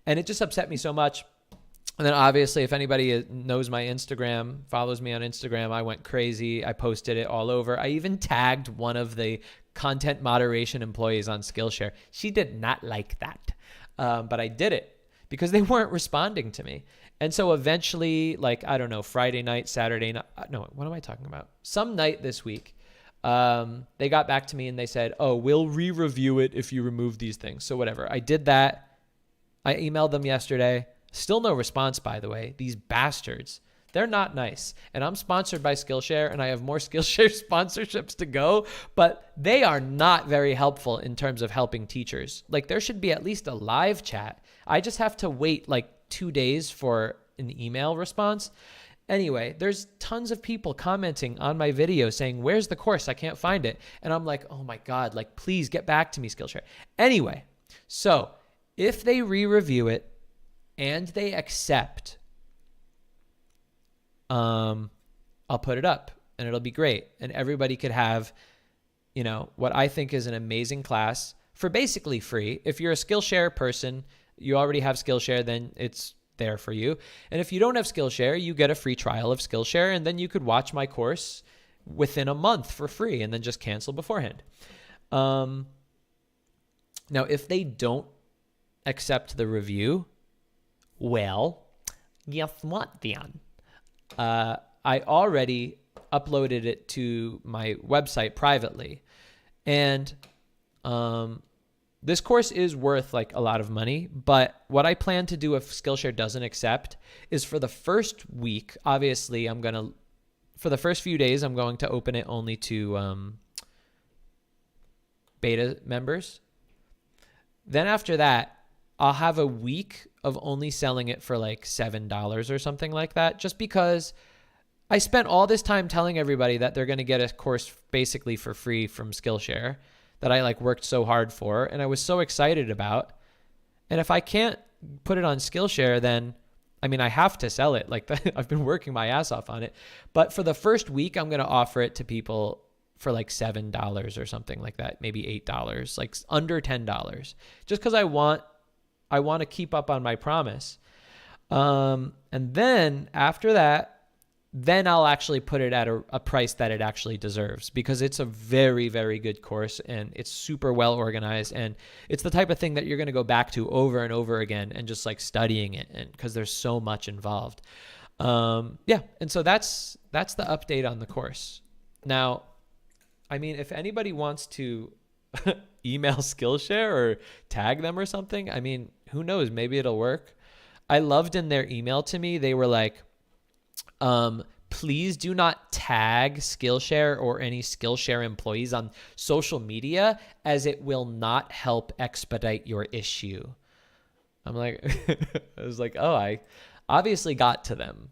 And it just upset me so much. And then obviously, if anybody knows my Instagram, follows me on Instagram, I went crazy. I posted it all over. I even tagged one of the content moderation employees on Skillshare. She did not like that. But I did it because they weren't responding to me. And so eventually, like, I don't know, Friday night, Saturday night, no, what am I talking about? Some night this week, they got back to me and they said, oh, we'll re-review it if you remove these things. So whatever. I did that. I emailed them yesterday. Still no response, by the way. These bastards. They're not nice. And I'm sponsored by Skillshare, and I have more Skillshare sponsorships to go, but they are not very helpful in terms of helping teachers. Like, there should be at least a live chat. I just have to wait like 2 days for an email response. Anyway, there's tons of people commenting on my video saying, where's the course? I can't find it. And I'm like, oh my God, like, please get back to me, Skillshare. Anyway, so if they re-review it and they accept, I'll put it up and it'll be great. And everybody could have, what I think is an amazing class for basically free. If you're a Skillshare person, you already have Skillshare, then it's there for you. And if you don't have Skillshare, you get a free trial of Skillshare, and then you could watch my course within a month for free and then just cancel beforehand. Now, if they don't accept the review, well, guess what, then? I already uploaded it to my website privately. And this course is worth like a lot of money, but what I plan to do if Skillshare doesn't accept is for the first week, obviously for the first few days, I'm going to open it only to beta members. Then after that, I'll have a week of only selling it for like $7 or something like that, just because I spent all this time telling everybody that they're going to get a course basically for free from Skillshare that I like worked so hard for and I was so excited about. And if I can't put it on Skillshare, then I have to sell it. Like I've been working my ass off on it. But for the first week, I'm going to offer it to people for like $7 or something like that, maybe $8, like under $10, just because I want to keep up on my promise. And then after that, then I'll actually put it at a price that it actually deserves, because it's a very, very good course and it's super well organized. And it's the type of thing that you're going to go back to over and over again and just like studying it, and because there's so much involved. Yeah. And so that's the update on the course. Now, if anybody wants to email Skillshare or tag them or something. I mean, who knows? Maybe it'll work. I loved in their email to me, they were like, please do not tag Skillshare or any Skillshare employees on social media, as it will not help expedite your issue. I'm like, I was like, oh, I obviously got to them.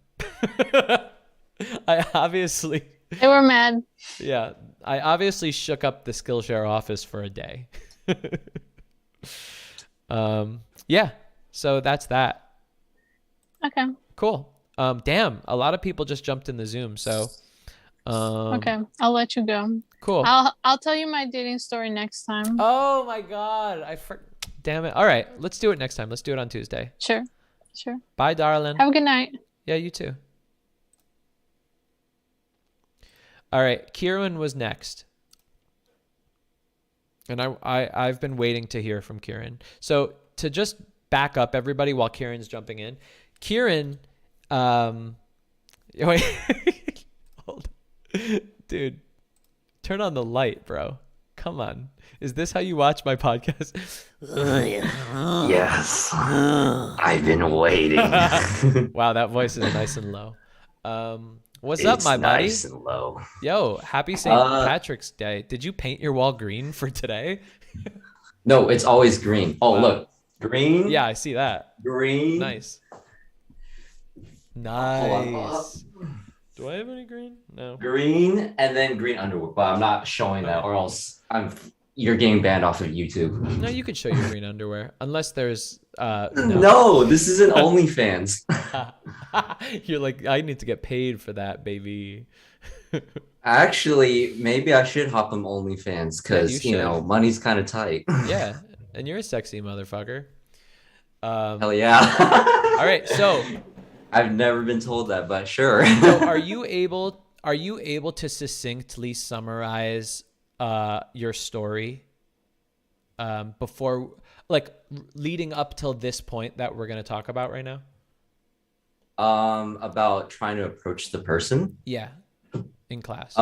I obviously... They were mad. Yeah, I obviously shook up the Skillshare office for a day. Yeah, so that's that. Okay. Cool. Damn, a lot of people just jumped in the Zoom, so Okay, I'll let you go. cool. I'll tell you my dating story next time. Oh my god, damn it. All right, let's do it next time. Let's do it on Tuesday. Sure. Bye, darling. Have a good night. Yeah, you too. All right, Kieran was next. And I've been waiting to hear from Kieran. So to just back up everybody while Kieran's jumping in, Kieran, wait, hold on. Dude, turn on the light, bro. Come on. Is this how you watch my podcast? Yes. I've been waiting. Wow, that voice is nice and low. What's up, my buddy? Nice and low. Yo, happy St. Patrick's Day. Did you paint your wall green for today? No, it's always green. Oh, Wow. look. Green. Yeah, I see that. Green. Nice. Hold on. Nice. Do I have any green? No. Green and then green underwear. But I'm not showing that, or else you're getting banned off of YouTube. No, you could show your green underwear. Unless there's No, this isn't OnlyFans. You're like, I need to get paid for that, baby. Actually, maybe I should hop on OnlyFans because, you should. money's kind of tight. Yeah, and you're a sexy motherfucker. Hell yeah. All right, so I've never been told that, but sure. so are you able to succinctly summarize your story before, like, leading up till this point that we're going to talk about right now? About trying to approach the person. Yeah, in class.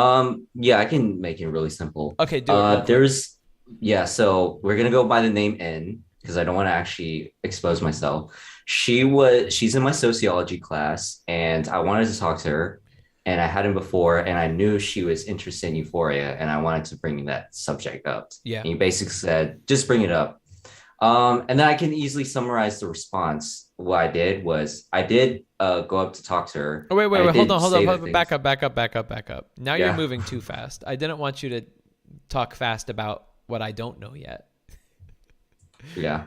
Yeah, I can make it really simple. Okay, do it. So we're gonna go by the name N because I don't want to actually expose myself. She's in my sociology class, and I wanted to talk to her, and I hadn't before, and I knew she was interested in Euphoria, and I wanted to bring that subject up. Yeah. And he basically said, just bring it up. And then I can easily summarize the response. What I did was go up to talk to her. Oh, wait, hold on. Back up. Now Yeah. you're moving too fast. I didn't want you to talk fast about what I don't know yet. Yeah.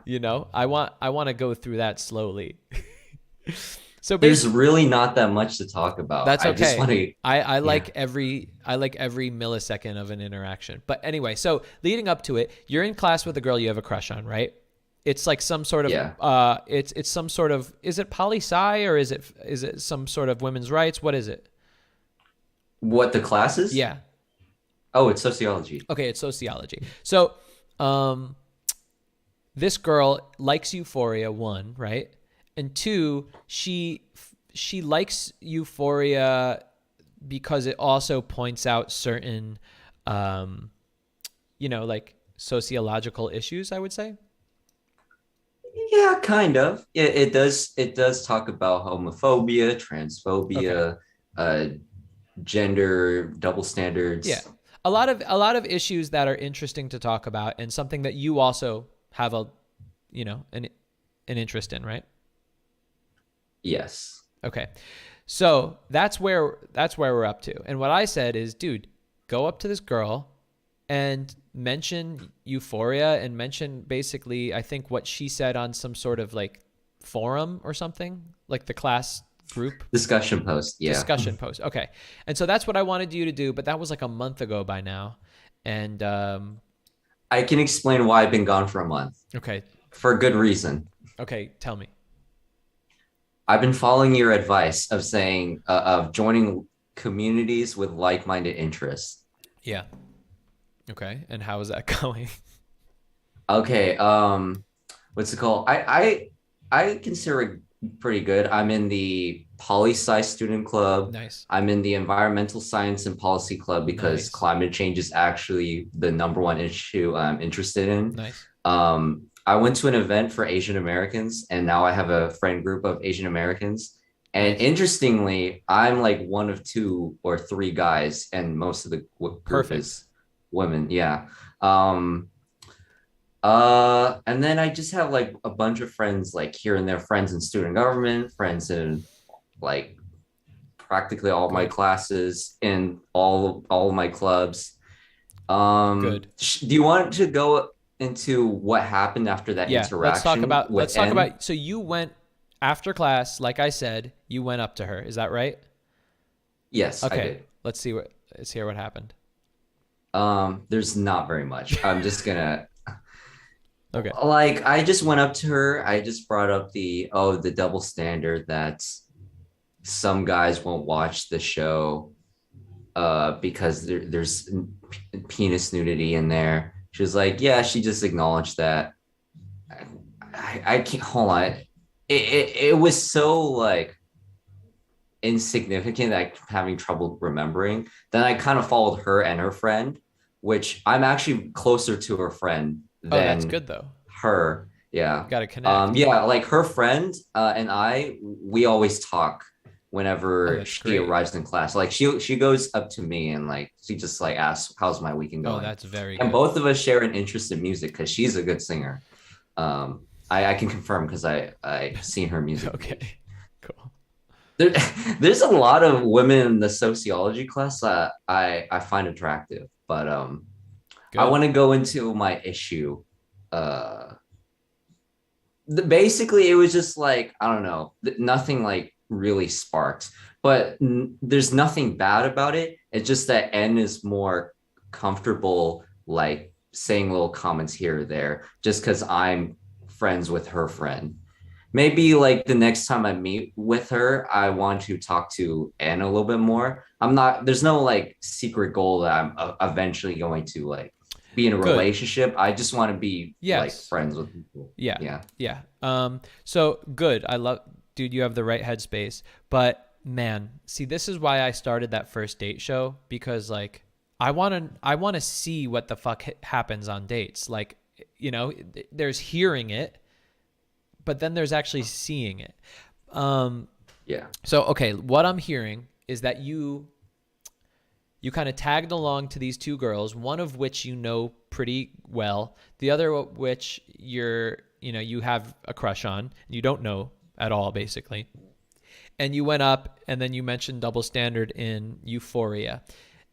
I want to go through that slowly. So There's really not that much to talk about. That's okay. I just want to. I like every millisecond of an interaction. But anyway, so leading up to it, you're in class with a girl you have a crush on, right? It's like some sort of it's some sort of, is it poli-sci or is it some sort of women's rights? What is it? What, the classes? Yeah. Oh, it's sociology. Okay, it's sociology. So, this girl likes Euphoria, 1, right? And 2, she likes Euphoria because it also points out certain, like sociological issues, I would say. Yeah, kind of. It does talk about homophobia, transphobia, gender double standards. Yeah. A lot of issues that are interesting to talk about, and something that you also have an interest in, right? Yes. Okay. So that's where we're up to. And what I said is, dude, go up to this girl and mention Euphoria and mention basically, I think, what she said on some sort of like forum or something, like the class group discussion post. Yeah. Discussion post. Okay. And so that's what I wanted you to do, but that was like a month ago by now. And I can explain why I've been gone for a month. Okay. For a good reason. Okay, tell me. I've been following your advice of saying of joining communities with like-minded interests. Yeah. Okay. And how is that going? Okay. What's it called? I consider pretty good. I'm in the poli-sci student club. Nice. I'm in the environmental science and policy club because Nice. climate change is actually the number one issue I'm interested in. Nice. I went to an event for Asian Americans, and now I have a friend group of Asian Americans. And Nice. interestingly, I'm like one of 2 or 3 guys, and most of the group Perfect. is women. Yeah. And then I just have like a bunch of friends like here and there, friends in student government, friends in like practically all my Good. classes, in all of my clubs. Good. Do you want to go into what happened after that Yeah, let's talk interaction about with N? so you went after class, like I said, you went up to her. Is that right? Yes, I Okay. did. Let's hear what happened. There's not very much. I'm just gonna Okay. like I just went up to her. I just brought up the double standard that some guys won't watch the show because there's penis nudity in there. She was like, yeah, she just acknowledged that. I can't hold on. It was so like insignificant that I'm having trouble remembering. Then I kind of followed her and her friend, which I'm actually closer to her friend Oh, that's than good though. her. Yeah. Got to connect. Yeah, like her friend and we always talk Oh, whenever that's she great. arrives in class. Like she goes up to me and like she just like asks, "How's my weekend Oh, going?" that's very And good. both of us share an interest in music because she's a good singer. I can confirm because I've seen her music. Okay. Cool. There, there's a lot of women in the sociology class that I find attractive, but I Good. want to go into my issue. Basically, it was just like I don't know, nothing like really sparked, but there's nothing bad about it. It's just that N is more comfortable like saying little comments here or there, just because I'm friends with her friend. Maybe like the next time I meet with her, I want to talk to Anne a little bit more. There's no like secret goal that I'm eventually going to like be in a Good. relationship. I just want to be like Yes. friends with people. Yeah. Yeah. Yeah. So good. Dude, you have the right headspace. But man, see, this is why I started that first date show, because like I want to see what the fuck happens on dates. Like, you know, there's hearing it, but then there's actually seeing it. Yeah. So, okay, what I'm hearing is that you kind of tagged along to these 2 girls, one of which you know pretty well, the other of which you have a crush on, you don't know at all, basically. And you went up, and then you mentioned double standard in Euphoria.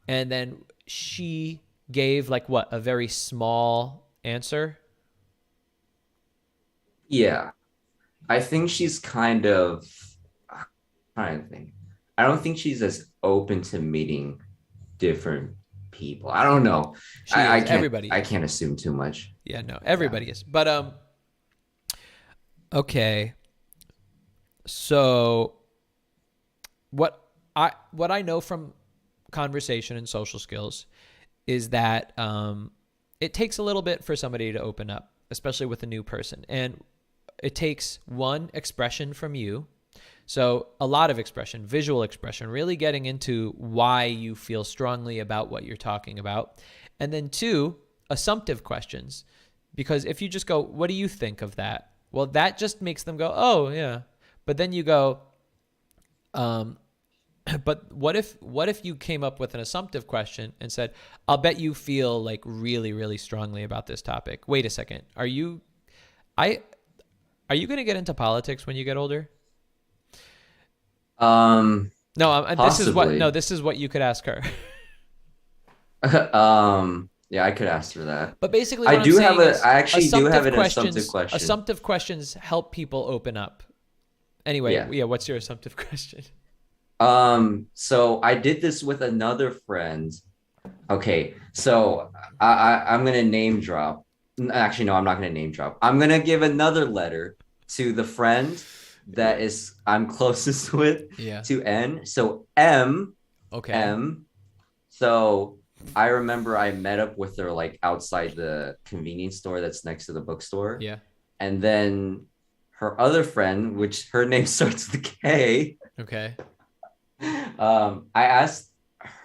And then she gave like what, a very small answer? Yeah. I think she's kind of I'm trying to think. I don't think she's as open to meeting different people. I don't know. She I is. can't Everybody I is. can't assume too much. Yeah, no, everybody is. But okay. So what I know from conversation and social skills is that it takes a little bit for somebody to open up, especially with a new person. And it takes one, expression from you. So a lot of expression, visual expression, really getting into why you feel strongly about what you're talking about. And then 2, assumptive questions. Because if you just go, what do you think of that? Well, that just makes them go, oh, yeah. But then you go, but what if you came up with an assumptive question and said, I'll bet you feel like really, really strongly about this topic. Wait a second. Are you going to get into politics when you get older? No, Possibly. this is what you could ask her. Yeah, I could ask her that. But basically, I what do I'm have saying a is I actually do have an questions- assumptive question. Assumptive questions help people open up. Anyway, Yeah. yeah. What's your assumptive question? So I did this with another friend. Okay, so I'm gonna name drop. Actually, no, I'm not gonna name drop. I'm gonna give another letter to the friend that is I'm closest with Yeah. to N. So M. Okay. M. So I remember I met up with her like outside the convenience store that's next to the bookstore. Yeah. And then her other friend, which her name starts with K. Okay. I asked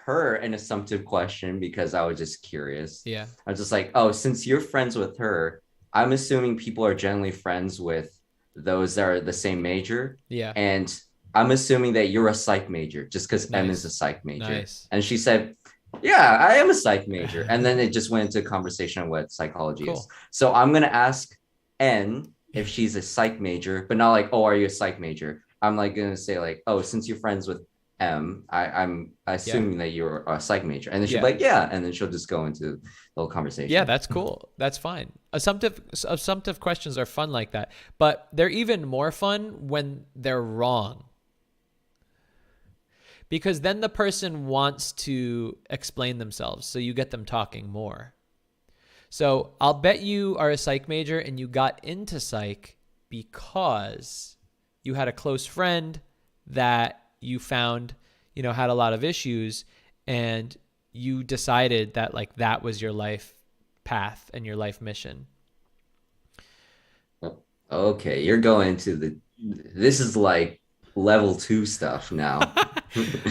her an assumptive question because I was just curious. Yeah. I was just like, oh, since you're friends with her, I'm assuming people are generally friends with those that are the same major. Yeah. And I'm assuming that you're a psych major just because M Nice. is a psych major. Nice. And she said, yeah, I am a psych major. And then it just went into a conversation on what psychology is. Cool. So I'm going to ask N if she's a psych major, but not like, oh, are you a psych major? I'm like going to say like, oh, since you're friends with M, I'm assuming that you're a psych major. And then she'll be like, yeah. And then she'll just go into the whole conversation. Yeah, that's cool. That's fine. Assumptive questions are fun like that, but they're even more fun when they're wrong. Because then the person wants to explain themselves, so you get them talking more. So I'll bet you are a psych major and you got into psych because you had a close friend that you found, had a lot of issues, and you decided that like that was your life path and your life mission. Okay, you're going to this is like level 2 stuff now.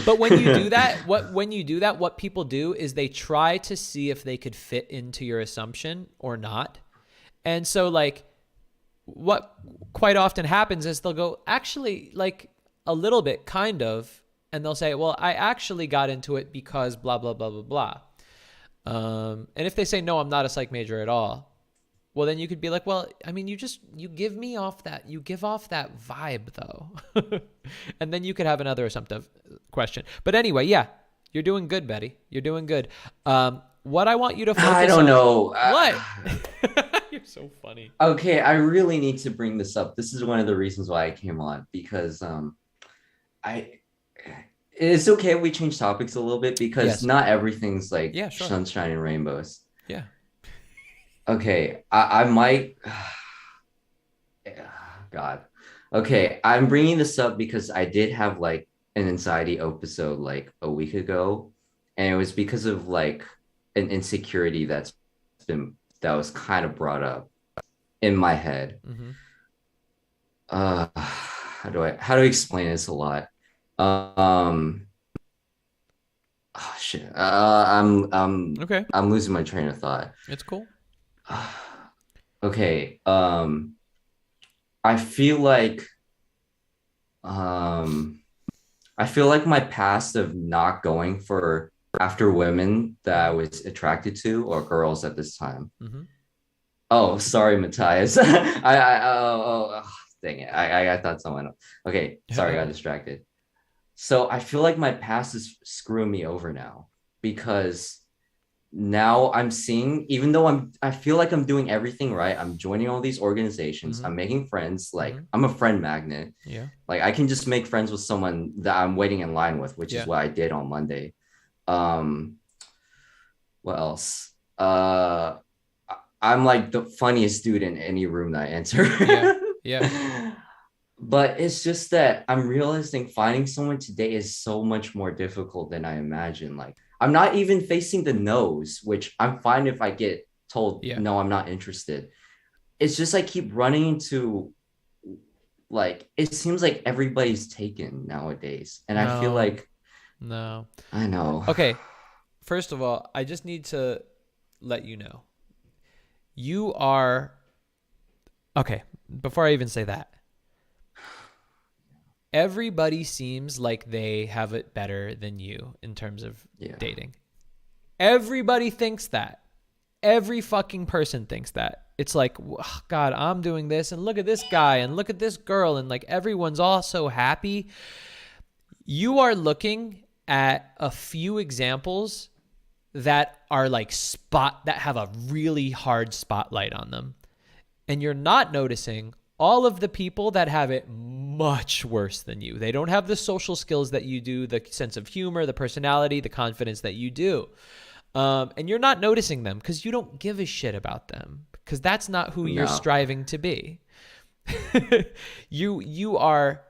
But when you do that, what people do is they try to see if they could fit into your assumption or not. And so like what quite often happens is they'll go, actually, like a little bit, kind of, and they'll say, well, I actually got into it because blah, blah, blah, blah, blah. And if they say, no, I'm not a psych major at all, well, then you could be like, well, I mean, you give off that vibe though. And then you could have another assumptive question. But anyway, yeah, you're doing good, Betty. You're doing good. What I want you to focus on. I don't know. What? You're so funny. Okay, I really need to bring this up. This is one of the reasons why I came on, because it's okay if we change topics a little bit, because not everything's like sunshine and rainbows. Yeah. Okay, I might. God. Okay, I'm bringing this up because I did have like an anxiety episode like a week ago, and it was because of like an insecurity that was kind of brought up in my head. Mm-hmm. How do I explain this a lot? Oh shit. Okay. I'm losing my train of thought. It's cool. Okay. I feel like my past of not going after women that I was attracted to, or girls at this time. Mm-hmm. Oh, sorry, Matthias. Dang it. I thought someone else. Okay, sorry, I got distracted. So I feel like my past is screwing me over now, because now I'm seeing, even though I feel like I'm doing everything right, I'm joining all these organizations, Mm-hmm. I'm making friends, like Mm-hmm. I'm a friend magnet. Yeah. Like I can just make friends with someone that I'm waiting in line with, which is what I did on Monday. What else? I'm like the funniest dude in any room that I enter. Yeah. But it's just that I'm realizing finding someone today is so much more difficult than I imagined. Like I'm not even facing the no's, which I'm fine if I get told, no, I'm not interested. It's just I keep running into, like, it seems like everybody's taken nowadays. And I feel like, no, I know. Okay. First of all, I just need to let you know, you are, okay, before I even say that, everybody seems like they have it better than you in terms of dating. Everybody thinks that. Every fucking person thinks that. It's like, oh, God, I'm doing this, and look at this guy, and look at this girl, and like everyone's all so happy. You are looking at a few examples that are like that have a really hard spotlight on them. And you're not noticing all of the people that have it much worse than you. They don't have the social skills that you do, the sense of humor, the personality, the confidence that you do. And you're not noticing them because you don't give a shit about them, because that's not who you're striving to be. You are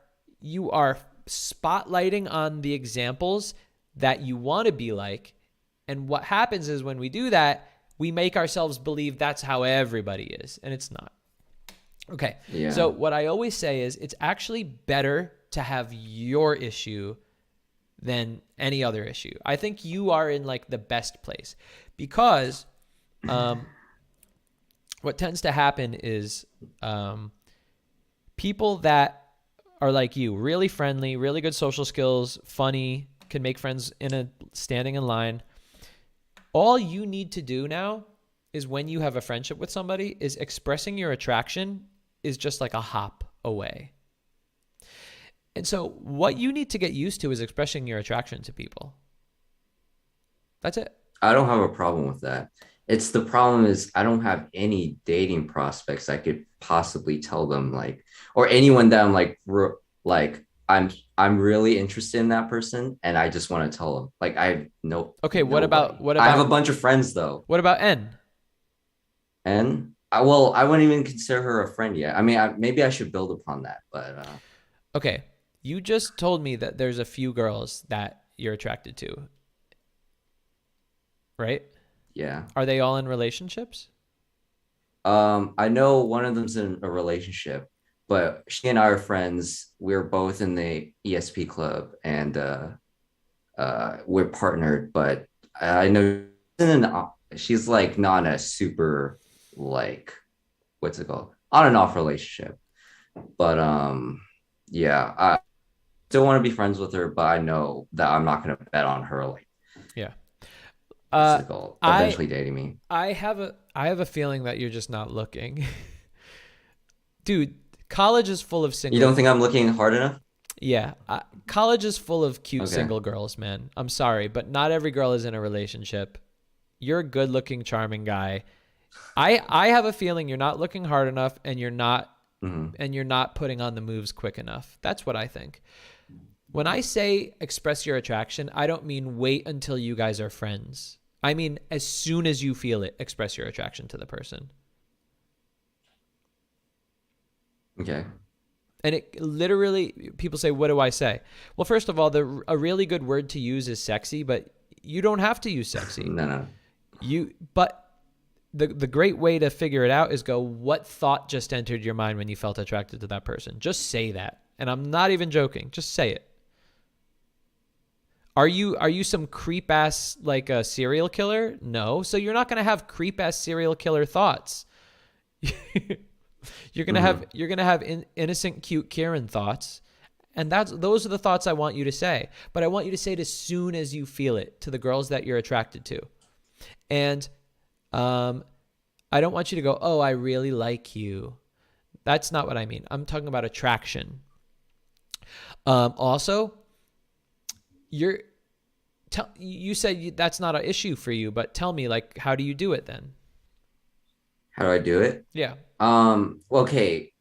spotlighting on the examples that you want to be like. And what happens is when we do that, we make ourselves believe that's how everybody is, and it's not. Okay. Yeah. So what I always say is it's actually better to have your issue than any other issue. I think you are in like the best place because what tends to happen is people that are like you, really friendly, really good social skills, funny, can make friends standing in line. All you need to do now is when you have a friendship with somebody is expressing your attraction is just like a hop away. And so what you need to get used to is expressing your attraction to people. That's it. I don't have a problem with that. It's the problem is I don't have any dating prospects I could possibly tell them like, or anyone that I'm like I'm really interested in that person and I just want to tell them. Like I have no. Okay, what about I have a bunch of friends though. What about N? And I wouldn't even consider her a friend yet. I mean, maybe I should build upon that, but okay, you just told me that there's a few girls that you're attracted to, right? yeah. Are they all in relationships? I know one of them's in a relationship, but she and I are friends. We're both in the ESP club, and we're partnered. But I know she's like not a super like what's it called on and off relationship. But yeah, I still want to be friends with her, but I know that I'm not gonna bet on her like Yeah. what's it called eventually dating me. I have a feeling that you're just not looking. Dude, college is full of single. You don't think I'm looking hard enough? Yeah. College is full of cute single girls, man. I'm sorry, but not every girl is in a relationship. You're a good-looking, charming guy. I have a feeling you're not looking hard enough and you're not putting on the moves quick enough. That's what I think. When I say express your attraction, I don't mean wait until you guys are friends. I mean, as soon as you feel it, express your attraction to the person. Okay. And it literally, people say, what do I say? Well, first of all, a really good word to use is sexy, but you don't have to use sexy. No. But the great way to figure it out is go, what thought just entered your mind when you felt attracted to that person? Just say that. And I'm not even joking. Just say it. Are you some creep ass like a serial killer? No. So you're not going to have creep ass serial killer thoughts. You're going to have innocent cute Kieran thoughts. And those are the thoughts I want you to say. But I want you to say it as soon as you feel it to the girls that you're attracted to. And I don't want you to go, "Oh, I really like you." That's not what I mean. I'm talking about attraction. Also, you said that's not an issue for you, but tell me, like, how do you do it then? How do I do it? Yeah. Okay.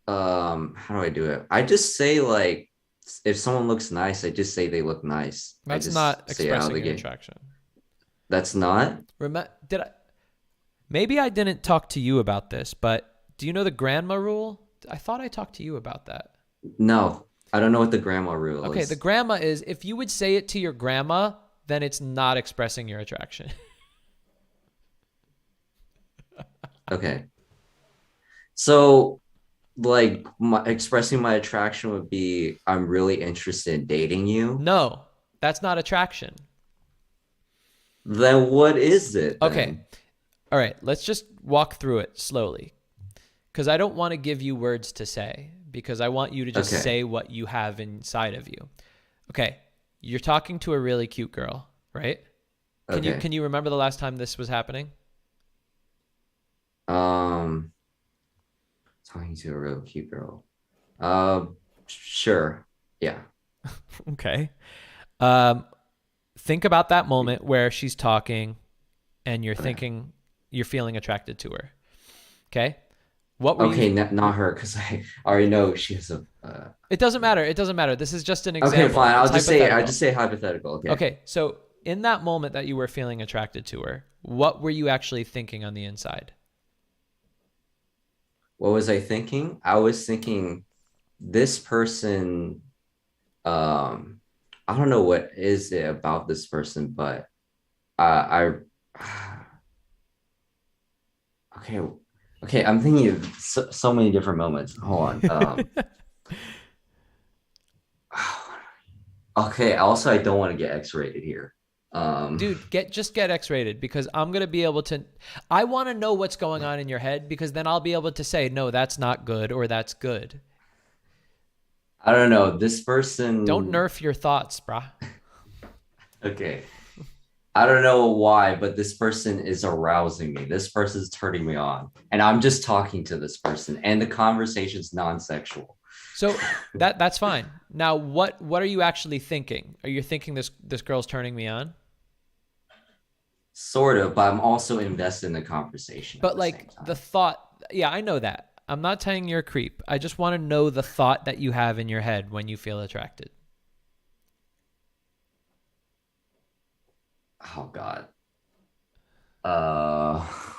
How do I do it? I just say like, if someone looks nice, I just say they look nice. That's not expressing your attraction. That's not? Maybe I didn't talk to you about this, but do you know the grandma rule? I thought I talked to you about that. No, I don't know what the grandma rule is. Okay, the grandma is if you would say it to your grandma, then it's not expressing your attraction. Okay. So, like, expressing my attraction would be, I'm really interested in dating you. No, that's not attraction. Then what is it? Okay. All right, let's just walk through it slowly. Because I don't want to give you words to say, because I want you to just say what you have inside of you. Okay, you're talking to a really cute girl, right? Can you remember the last time this was happening? Talking to a real cute girl. Sure. Yeah. Okay. Think about that moment where she's talking and you're thinking you're feeling attracted to her. Okay? What were you... not her, because I already know she has a It doesn't matter. This is just an example. Okay, fine. I'll just say hypothetical. Okay, so in that moment that you were feeling attracted to her, what were you actually thinking on the inside? What was I thinking? I was thinking this person, I don't know what is it about this person, but okay, Okay, I'm thinking of so many different moments. Hold on. Okay. Also, I don't want to get X-rated here. Dude, just get X-rated, because I'm going to be able to, I want to know what's going on in your head, because then I'll be able to say, no, that's not good, or that's good. I don't know. This person. Don't nerf your thoughts, brah. Okay. I don't know why, but this person is arousing me. This person is turning me on. And I'm just talking to this person, and the conversation's non-sexual. So that's fine. Now, what are you actually thinking? Are you thinking this girl's turning me on? Sort of, but I'm also invested in the conversation. But like the thought, yeah, I know that. I'm not saying you're a creep. I just want to know the thought that you have in your head when you feel attracted. Oh God.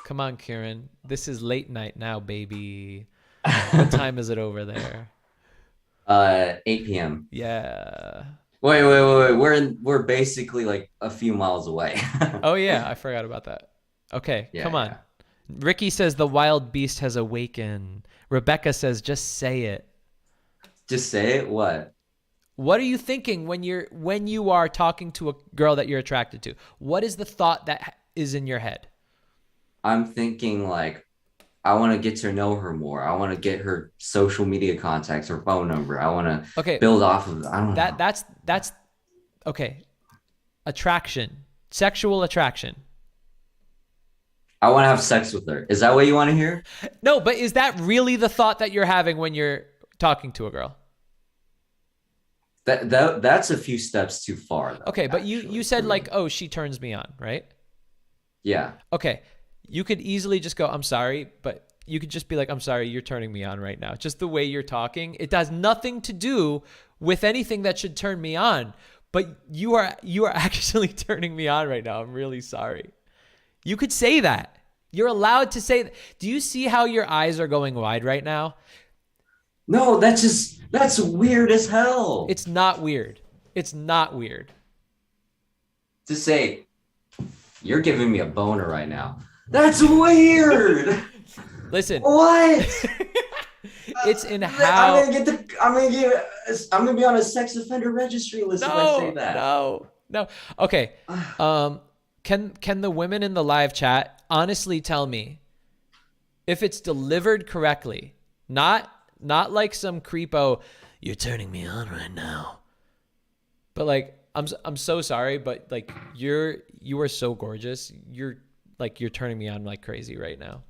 Come on, Kieran. This is late night now, baby. What time is it over there? 8 p.m. Yeah. Wait. We're basically like a few miles away. Oh yeah, I forgot about that. Okay, Yeah, come on. yeah. Ricky says the wild beast has awakened. Rebecca says just say it. Just say it. What? What are you thinking when you are talking to a girl that you're attracted to? What is the thought that is in your head? I'm thinking like, I want to get to know her more. I want to get her social media contacts, her phone number. I want to build off of. I don't know. That's okay. Attraction, sexual attraction. I want to have sex with her. Is that what you want to hear? No, but is that really the thought that you're having when you're talking to a girl? That's a few steps too far, though. Okay, but you said like, oh, she turns me on, right? Yeah. Okay, you could easily just go, I'm sorry, but you could just be like, I'm sorry, you're turning me on right now. Just the way you're talking, it has nothing to do with anything that should turn me on. But you are actually turning me on right now. I'm really sorry. You could say that. You're allowed to say that. Do you see how your eyes are going wide right now? No, that's weird as hell. It's not weird. It's not weird. To say, you're giving me a boner right now. That's weird. Listen. What? It's in how I'm gonna be on a sex offender registry list if I say that. No. Okay. Can the women in the live chat honestly tell me if it's delivered correctly? Not like some creepo, you're turning me on right now. But like, I'm so sorry, but like you are so gorgeous. You're turning me on like crazy right now.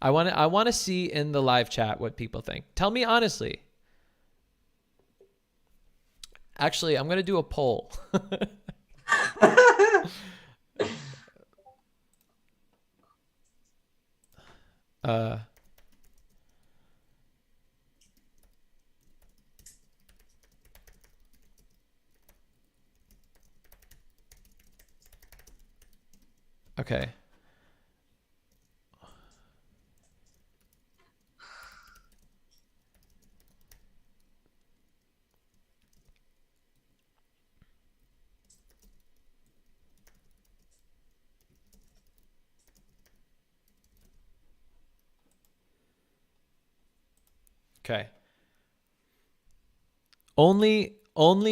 I want to see in the live chat what people think. Tell me honestly. Actually, I'm going to do a poll. Okay. Okay. Only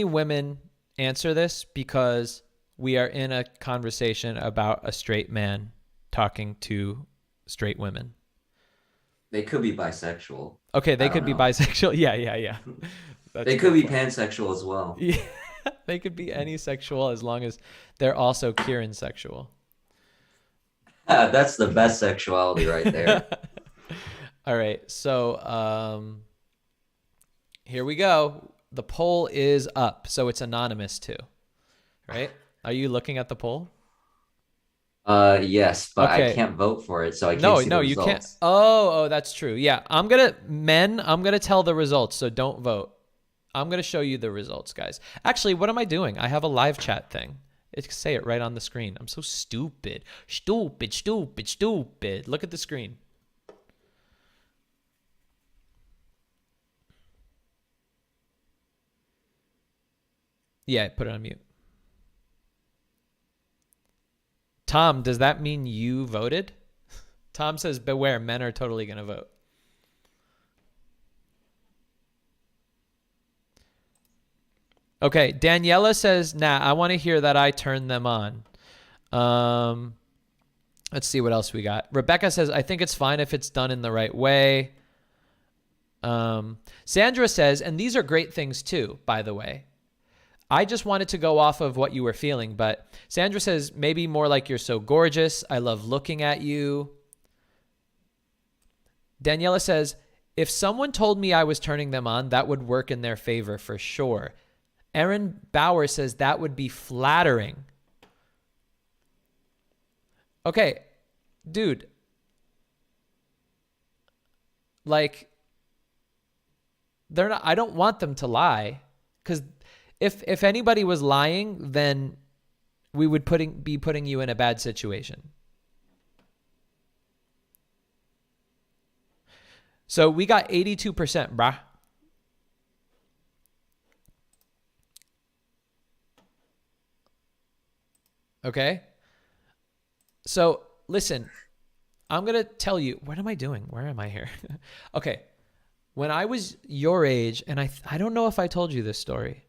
women answer this because we are in a conversation about a straight man talking to straight women. They could be bisexual. Okay, they could be bisexual. Yeah. They could be pansexual as well. Yeah, they could be any sexual as long as they're also Kieran sexual. That's the best sexuality right there. All right, so here we go. The poll is up, so it's anonymous too, right? Are you looking at the poll? Yes, but Okay. I can't vote for it, so I can't see the you results. can't. Oh, that's true. Yeah, I'm gonna tell the results, so don't vote. I'm gonna show you the results, guys. Actually, what am I doing? I have a live chat thing. It say it right on the screen. I'm so stupid. Stupid. Look at the screen. Yeah, put it on mute. Tom, does that mean you voted? Tom says, beware, men are totally going to vote. Okay, Daniela says, nah, I want to hear that I turned them on. Let's see what else we got. Rebecca says, I think it's fine if it's done in the right way. Sandra says, and these are great things too, by the way. I just wanted to go off of what you were feeling, but Sandra says, maybe more like you're so gorgeous. I love looking at you. Daniela says, if someone told me I was turning them on, that would work in their favor for sure. Erin Bauer says that would be flattering. Okay, dude. Like, they're not, I don't want them to lie, because if anybody was lying, then we would be putting you in a bad situation. So we got 82%, brah. Okay. So listen, I'm going to tell you, what am I doing? Where am I here? Okay. When I was your age, and I don't know if I told you this story.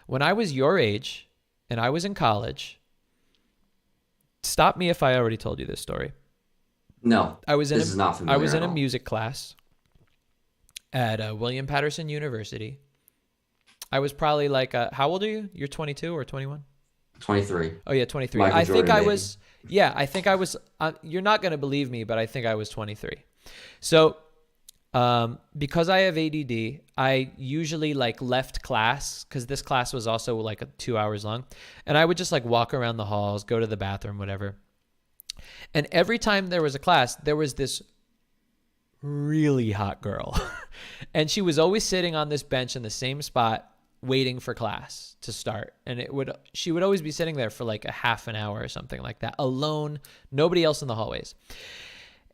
When I was your age and I was in college, stop me if I already told you this story. No, this is not familiar. I was in at a all. music class at William Patterson University. I was probably like, how old are you? You're 22 or 21? 23. Oh yeah, 23. Michael I think Jordan, I baby. was, yeah, I think I was, you're not going to believe me, but I think I was 23. So, because I have ADD, I usually like left class, because this class was also like 2 hours long, and I would just like walk around the halls, go to the bathroom, whatever. And every time there was a class, there was this really hot girl. And she was always sitting on this bench in the same spot, waiting for class to start. And she would always be sitting there for like a half an hour or something like that, alone, nobody else in the hallways.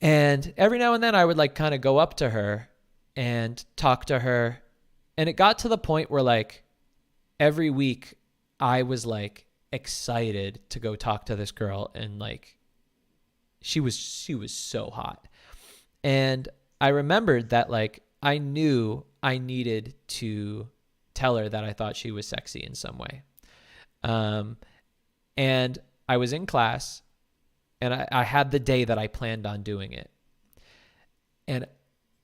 And every now and then I would like kind of go up to her and talk to her. And it got to the point where like every week I was like excited to go talk to this girl, and like she was so hot. And I remembered that like I knew I needed to tell her that I thought she was sexy in some way. And I was in class, and I had the day that I planned on doing it. And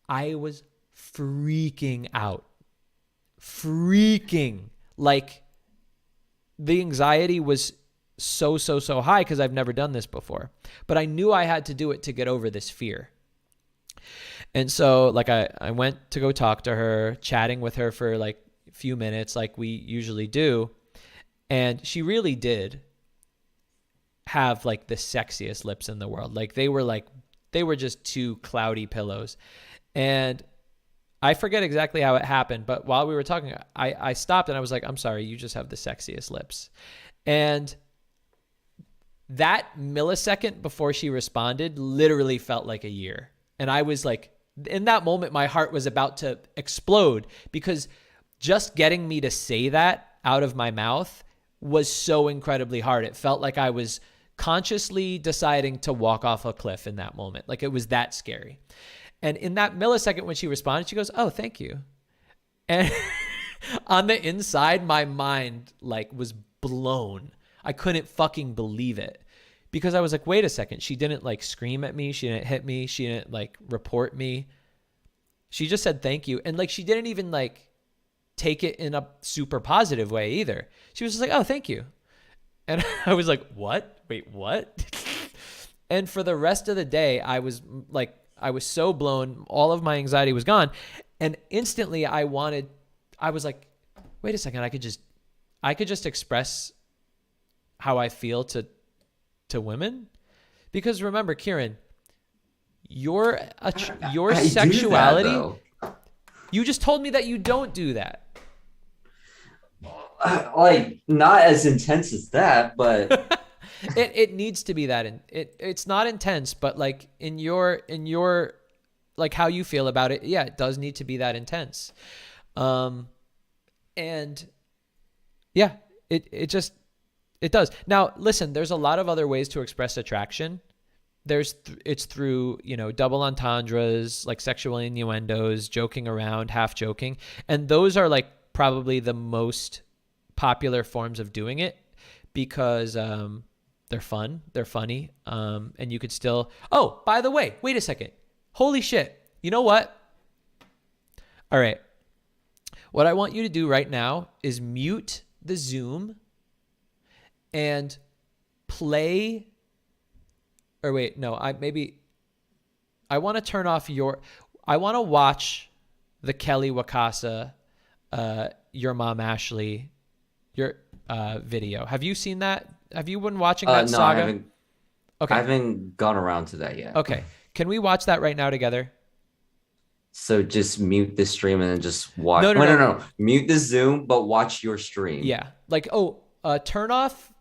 I was freaking out. Like, the anxiety was so high because I've never done this before. But I knew I had to do it to get over this fear. And so, like, I went to go talk to her, chatting with her for, like, a few minutes, like we usually do. And she really did have like the sexiest lips in the world. Like they were just two cloudy pillows. And I forget exactly how it happened, but while we were talking, I stopped and I was like, I'm sorry, you just have the sexiest lips. And that millisecond before she responded literally felt like a year. And I was like, in that moment, my heart was about to explode, because just getting me to say that out of my mouth was so incredibly hard. It felt like I was consciously deciding to walk off a cliff in that moment. Like it was that scary. And in that millisecond when she responded, she goes, oh, thank you. And on the inside, my mind like was blown. I couldn't fucking believe it, because I was like, wait a second. She didn't like scream at me. She didn't hit me. She didn't like report me. She just said thank you. And like, she didn't even like take it in a super positive way either. She was just like, oh, thank you. And I was like, what? Wait, what? And for the rest of the day, I was so blown. All of my anxiety was gone. And instantly I was like, wait a second. I could just express how I feel to women. Because remember, Kieran, your sexuality, you just told me that you don't do that. Like, not as intense as that, but it needs to be that. It's not intense, but like in your like how you feel about it, yeah, it does need to be that intense. And yeah, it It does. Now, listen, there's a lot of other ways to express attraction. It's through, you know, double entendres, like sexual innuendos, joking around, half joking. And those are like probably the most popular forms of doing it because they're fun, they're funny, and you could still... Oh, by the way, wait a second. Holy shit. You know what? All right. What I want you to do right now is mute the Zoom and play... Or wait, no, I want to turn off I want to watch the Kelly Wakasa, Your Mom Ashley, your video. Have you seen that? Have you been watching that no, saga? I haven't. Okay. I haven't gone around to that yet. Okay. Can we watch that right now together? So just mute the stream and then just watch. No. Mute the Zoom, but watch your stream. Yeah. Like, turn off.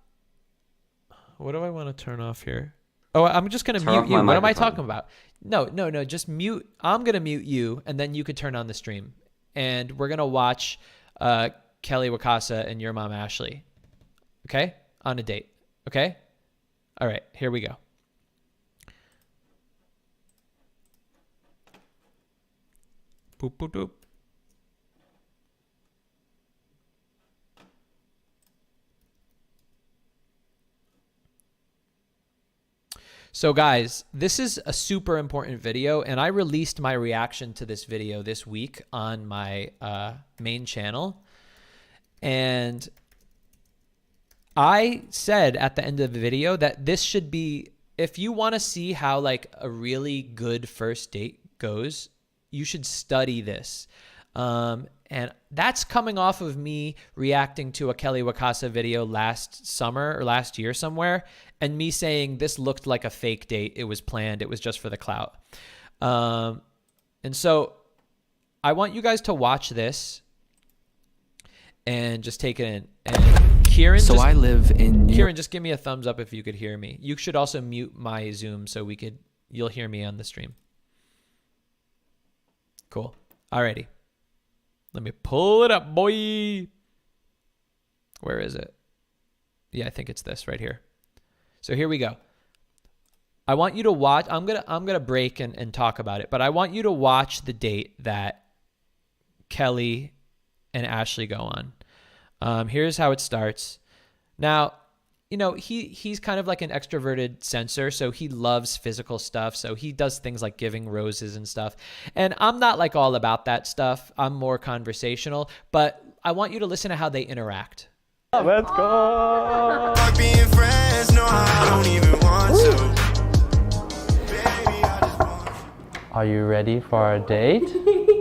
What do I want to turn off here? Oh, I'm just going to mute you. What am I talking about? No. Just mute. I'm going to mute you, and then you could turn on the stream. And we're going to watch Kelly Wakasa and Your Mom Ashley. Okay? On a date. Okay? All right. Here we go. Boop, boop, boop. So guys, this is a super important video, and I released my reaction to this video this week on my main channel. And I said at the end of the video that this should be, if you want to see how like a really good first date goes, you should study this. And that's coming off of me reacting to a Kelly Wakasa video last summer or last year somewhere, and me saying this looked like a fake date. It was planned. It was just for the clout. And so I want you guys to watch this and just take it in. And Kieran, I live in Kieran, just give me a thumbs up if you could hear me. You should also mute my Zoom so you'll hear me on the stream. Cool. Alrighty. Let me pull it up, boy. Where is it? Yeah, I think it's this right here. So here we go. I want you to watch. I'm gonna break and talk about it, but I want you to watch the date that Kelly and Ashley go on. Here's how it starts. Now, you know, he's kind of like an extroverted censor, so he loves physical stuff. So he does things like giving roses and stuff. And I'm not like all about that stuff. I'm more conversational, but I want you to listen to how they interact. Let's go. Being friends, no, I don't even want to. Baby, I just want Are you ready for our date?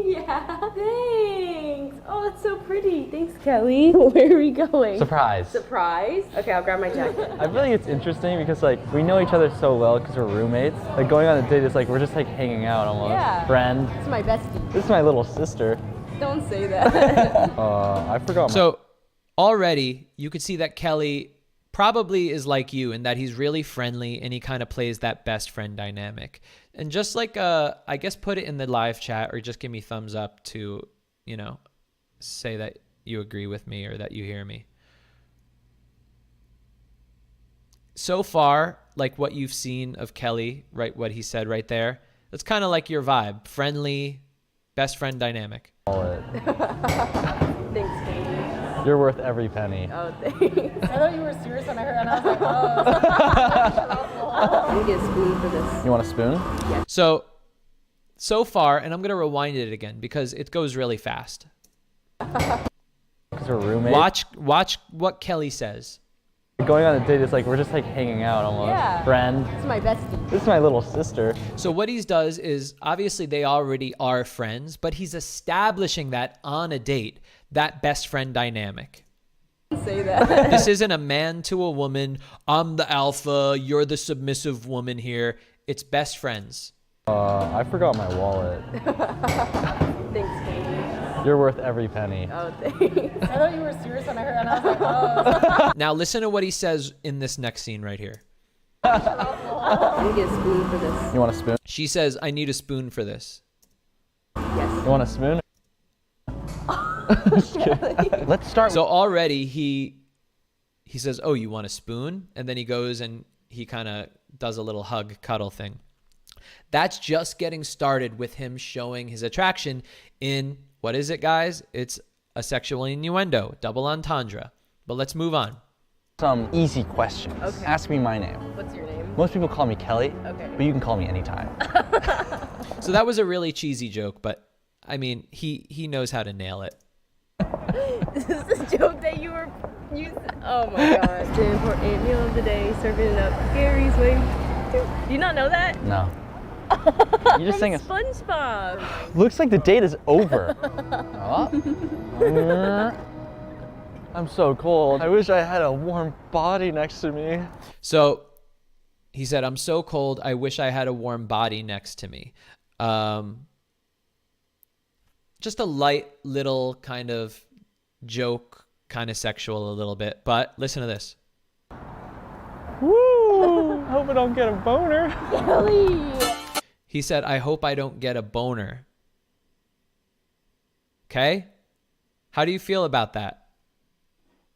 Yeah. Thanks. Oh, that's so pretty. Thanks, Kelly. Where are we going? Surprise. Surprise? Okay, I'll grab my jacket. I feel like it's interesting because like we know each other so well because we're roommates. Like going on a date is like we're just like hanging out almost. Yeah. Friend. It's my bestie. This is my little sister. Don't say that. I forgot. So already you could see that Kelly probably is like you in that he's really friendly and he kind of plays that best friend dynamic. And just like, I guess put it in the live chat or just give me thumbs up to, you know, say that you agree with me or that you hear me. So far, like what you've seen of Kelly, right? What he said right there, that's kind of like your vibe. Friendly, best friend dynamic. Thanks, Katie. You're worth every penny. Oh, thanks. I thought you were serious when I heard it, and I was like, oh. I need a spoon for this. You want a spoon? So far, and I'm going to rewind it again because it goes really fast. Because we're roommates. Watch what Kelly says. Going on a date is like we're just like hanging out almost. Yeah. Friend. It's my bestie. This is my little sister. So what he does is obviously they already are friends, but he's establishing that on a date, that best friend dynamic. Don't say that. This isn't a man to a woman. I'm the alpha. You're the submissive woman here. It's best friends. I forgot my wallet. Thanks, Katie. You're worth every penny. Oh, thanks. I thought you were serious when I heard it, and I was like, oh. Now listen to what he says in this next scene right here. I need a spoon for this. You want a spoon? She says, I need a spoon for this. Yes. You want a spoon? Just kidding. Let's start. So already he says, oh, you want a spoon? And then he goes and he kind of does a little hug cuddle thing. That's just getting started with him showing his attraction in, what is it, guys? It's a sexual innuendo, double entendre. But let's move on. Some easy questions. Okay. Ask me my name. What's your name? Most people call me Kelly, Okay. but you can call me anytime. So that was a really cheesy joke, but I mean, he knows how to nail it. Is this a joke that you were using? Oh my gosh. The important meal of the day, serving it up Gary's way. Do you not know that? No. You just sang a... SpongeBob. Looks like the date is over. I'm so cold. I wish I had a warm body next to me. So he said, I'm so cold, I wish I had a warm body next to me. Just a light little kind of joke, kind of sexual a little bit. But listen to this. Woo! Hope I don't get a boner. Kelly. He said, I hope I don't get a boner. Okay? How do you feel about that?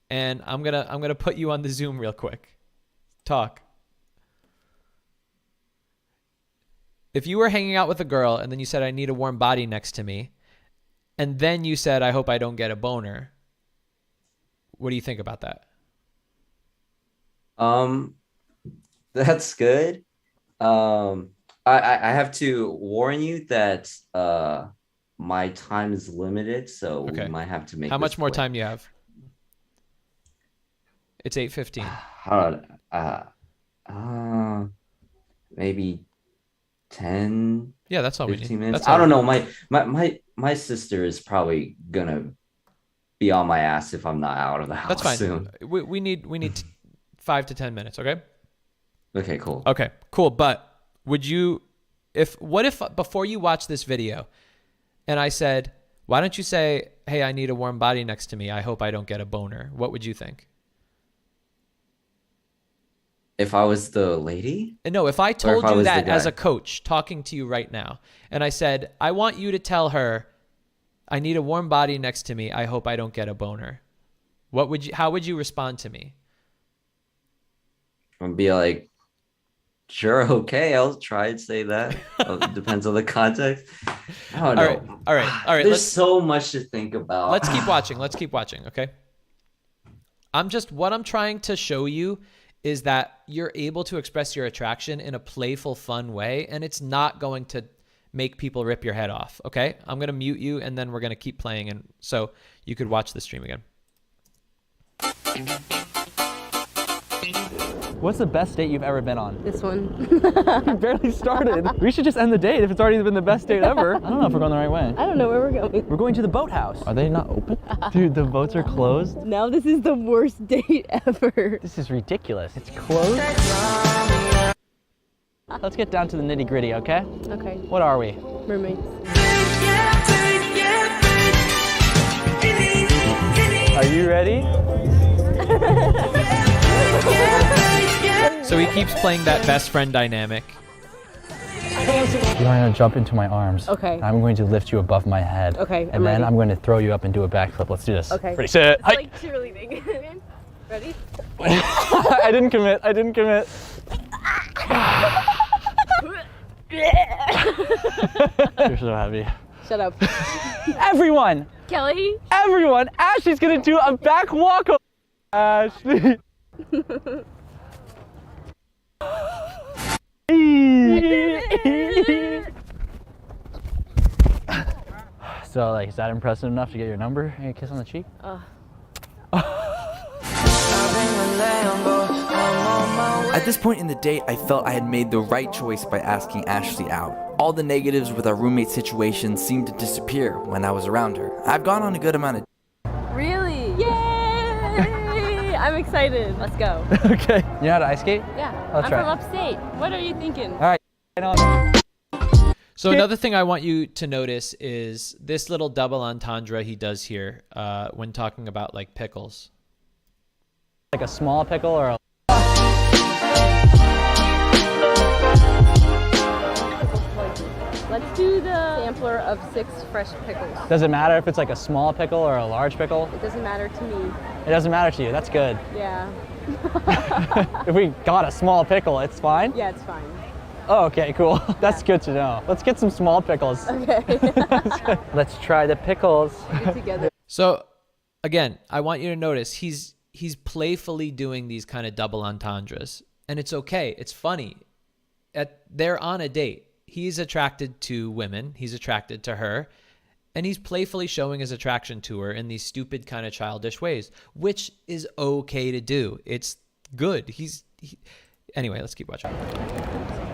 And I'm gonna put you on the Zoom real quick. Talk. If you were hanging out with a girl and then you said, I need a warm body next to me, and then you said, I hope I don't get a boner, what do you think about that? That's good. I have to warn you that my time is limited, so Okay. we might have to make How this much more quick. time do you have? It's 8:15. Hold on. Maybe 10. Yeah, that's all we 15 need. minutes. That's all I don't we know. My sister is probably gonna be on my ass if I'm not out of the house That's fine. soon. We need 5 to 10 minutes, okay? Okay, cool. Okay, cool. But would you, what if before you watch this video and I said, why don't you say, hey, I need a warm body next to me. I hope I don't get a boner. What would you think? If I was the lady? No, if I Or if told I you was the that as guy? a coach talking to you right now, and I said, I want you to tell her, I need a warm body next to me. I hope I don't get a boner. How would you respond to me? I'd be like, sure, okay, I'll try and say that. It depends on the context. I don't know. All right. There's so much to think about. Let's keep watching. Okay. What I'm trying to show you is that you're able to express your attraction in a playful, fun way, and it's not going to make people rip your head off. Okay. I'm going to mute you and then we're going to keep playing. And so you could watch the stream again. What's the best date you've ever been on? This one. You barely started. We should just end the date if it's already been the best date ever. I don't know if we're going the right way. I don't know where we're going. We're going to the boathouse. Are they not open? Dude, the boats are closed. Now this is the worst date ever. This is ridiculous. It's closed. Let's get down to the nitty gritty, okay? Okay. What are we? Roommates. Are you ready? So he keeps playing that best friend dynamic. You're going to jump into my arms. Okay. I'm going to lift you above my head. Okay, And I'm then ready. I'm going to throw you up and do a backflip. Let's do this. Okay. Ready, set, It's hike. like cheerleading. Ready? I didn't commit. You're so happy. Shut up. Everyone! Kelly? Everyone! Ashley's going to do a back walk. Ashley. So, like, is that impressive enough to get your number and a kiss on the cheek? At this point in the date, I felt I had made the right choice by asking Ashley out. All the negatives with our roommate situation seemed to disappear when I was around her. I've gone on a good amount of Really? Yay! I'm excited. Let's go. Okay. You know how to ice skate? Yeah. Let's I'm try. from upstate. What are you thinking? All right. So another thing I want you to notice is this little double entendre he does here when talking about like pickles. Like a small pickle or a... Let's do the sampler of 6 fresh pickles. Does it matter if it's like a small pickle or a large pickle? It doesn't matter to me. It doesn't matter to you. That's good. Yeah. If we got a small pickle, it's fine? Yeah, it's fine. Oh, okay, cool. That's good to know. Let's get some small pickles. Okay. Let's try the pickles. Get together. So again, I want you to notice he's playfully doing these kind of double entendres, and it's okay. It's funny. They're on a date. He's attracted to women. He's attracted to her. And he's playfully showing his attraction to her in these stupid kind of childish ways, which is okay to do. It's good. Anyway, let's keep watching.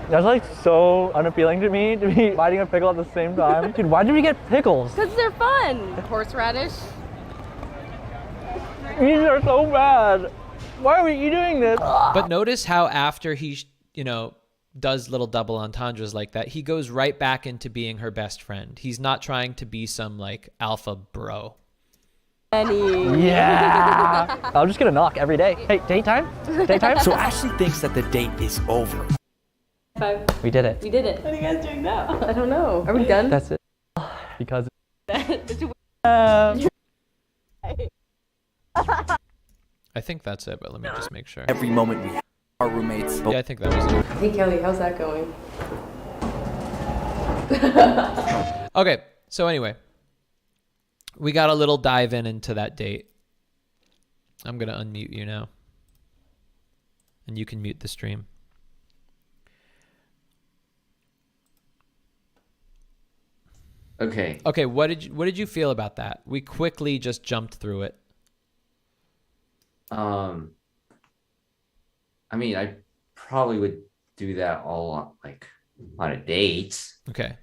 That's like so unappealing to me to be biting a pickle at the same time. Dude, why did we get pickles? Because they're fun. Horseradish. These are so bad. Why are you doing this? But notice how after he, does little double entendres like that, he goes right back into being her best friend. He's not trying to be some like alpha bro. Yeah. I'm just gonna knock every day. Hey, date time? Date time? So Ashley thinks that the date is over. 5. We did it. We did it. What are you guys doing now? I don't know. Are we done? That's it. Because I think that's it, but let me just make sure. Every moment we have our roommates. Yeah, I think that was it. Hey Kelly, how's that going? Okay, so anyway, we got a little dive into that date. I'm going to unmute you now. And you can mute the stream. Okay. Okay, what did you feel about that? We quickly just jumped through it. I mean, I probably would do that all on a date. Okay.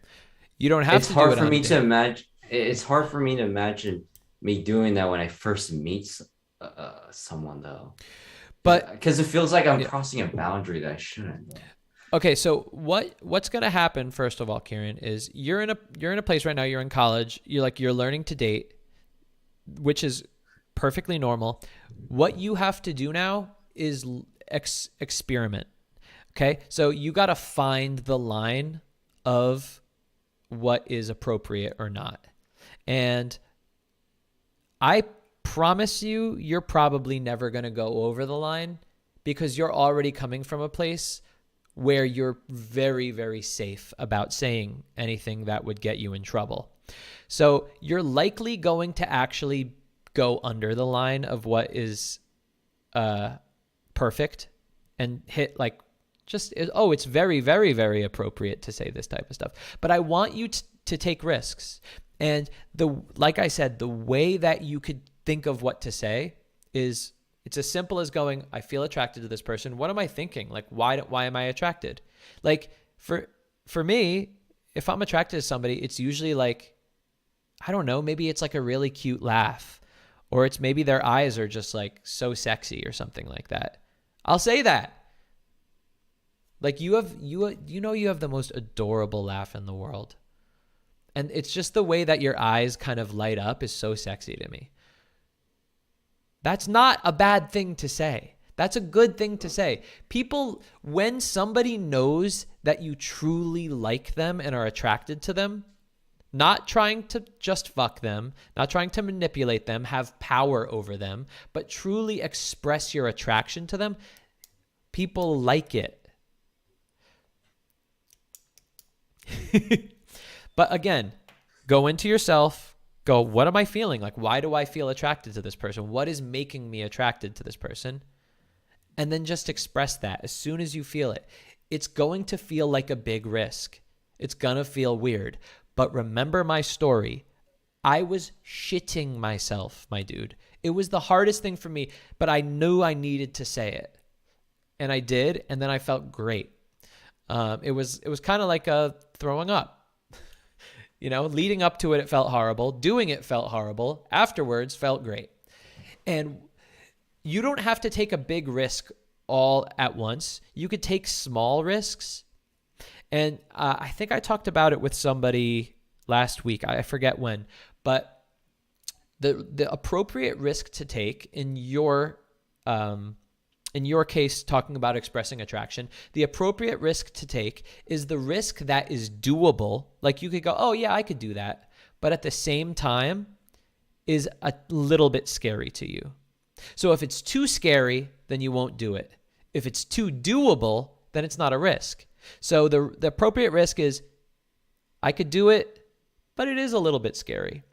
You don't have It's to hard do it for on me a to date. imagine. It's hard for me to imagine me doing that when I first meet someone, though. But because it feels like I'm crossing a boundary that I shouldn't. Okay, so what's going to happen first of all, Kieran, is you're in a place right now, you're in college, you're learning to date, which is perfectly normal. What you have to do now is experiment. Okay? So you got to find the line of what is appropriate or not. And I promise you're probably never going to go over the line because you're already coming from a place where you're very, very safe about saying anything that would get you in trouble. So you're likely going to actually go under the line of what is perfect and hit it's very, very, very appropriate to say this type of stuff. But I want you to take risks. And like I said, the way that you could think of what to say is it's as simple as going, I feel attracted to this person. What am I thinking? Like, why am I attracted? Like, for me, if I'm attracted to somebody, it's usually like, I don't know, maybe it's like a really cute laugh, or it's maybe their eyes are just like so sexy or something like that. I'll say that. Like you have the most adorable laugh in the world. And it's just the way that your eyes kind of light up is so sexy to me. That's not a bad thing to say. That's a good thing to say. People, when somebody knows that you truly like them and are attracted to them, not trying to just fuck them, not trying to manipulate them, have power over them, but truly express your attraction to them, people like it. But again, go into yourself. Go, what am I feeling? Like, why do I feel attracted to this person? What is making me attracted to this person? And then just express that as soon as you feel it. It's going to feel like a big risk. It's going to feel weird. But remember my story. I was shitting myself, my dude. It was the hardest thing for me, but I knew I needed to say it. And I did, and then I felt great. It was kind of like throwing up. Leading up to it, it felt horrible. Doing it felt horrible. Afterwards, felt great. And you don't have to take a big risk all at once. You could take small risks. And I think I talked about it with somebody last week. I forget when. But the appropriate risk to take in your in your case, talking about expressing attraction, the appropriate risk to take is the risk that is doable. Like you could go, oh yeah, I could do that. But at the same time is a little bit scary to you. So if it's too scary, then you won't do it. If it's too doable, then it's not a risk. So the appropriate risk is, I could do it, but it is a little bit scary.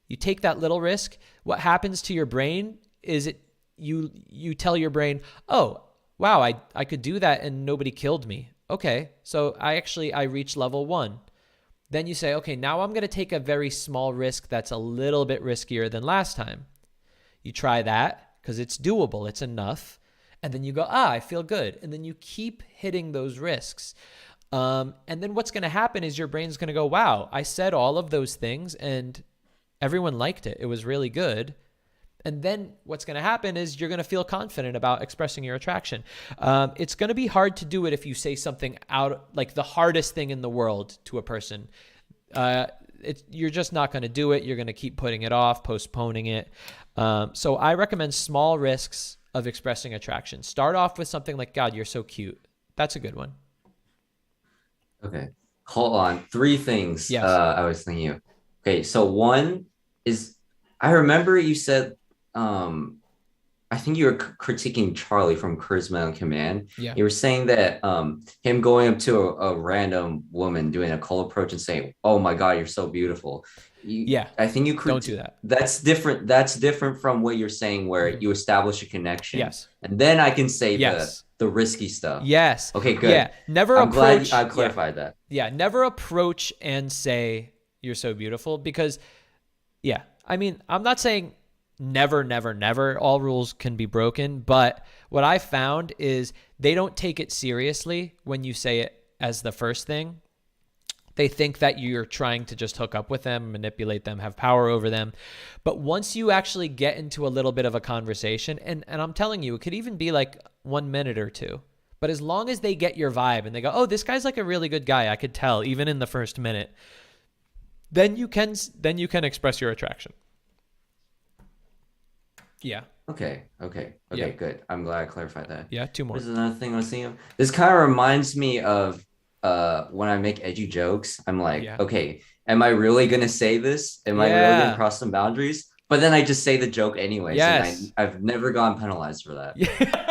You take that little risk. What happens to your brain is you tell your brain, oh, wow, I could do that and nobody killed me. Okay, so I reached level 1. Then you say, okay, now I'm going to take a very small risk that's a little bit riskier than last time. You try that because it's doable, it's enough. And then you go, I feel good. And then you keep hitting those risks. And then what's going to happen is your brain's going to go, wow, I said all of those things and everyone liked it. It was really good. And then what's going to happen is you're going to feel confident about expressing your attraction. It's going to be hard to do it if you say something out, like the hardest thing in the world to a person. You're just not going to do it. You're going to keep putting it off, postponing it. So I recommend small risks of expressing attraction. Start off with something like, God, you're so cute. That's a good one. Okay. Hold on. 3 things I was thinking of. Okay. So one is, I remember you said, I think you were critiquing Charlie from Charisma on Command. Yeah. You were saying that him going up to a random woman doing a cold approach and saying, oh my God, you're so beautiful. I think you don't do that. That's different. That's different from what you're saying where you establish a connection. Yes. And then I can say the risky stuff. Yes. Okay, good. Yeah. I'm glad I clarified that. Yeah. Never approach and say you're so beautiful because, I mean, I'm not saying never, never, never. All rules can be broken. But what I found is they don't take it seriously when you say it as the first thing. They think that you're trying to just hook up with them, manipulate them, have power over them. But once you actually get into a little bit of a conversation, and I'm telling you, it could even be like 1 minute or 2. But as long as they get your vibe and they go, oh, this guy's like a really good guy, I could tell even in the first minute, then you can express your attraction. Yeah. Okay, good. I'm glad I clarified that. Yeah, 2 more. This is another thing I was thinking of. This kind of reminds me of when I make edgy jokes. I'm like, okay, am I really gonna say this? Am I really gonna cross some boundaries? But then I just say the joke anyways. Yes. And I've never gotten penalized for that.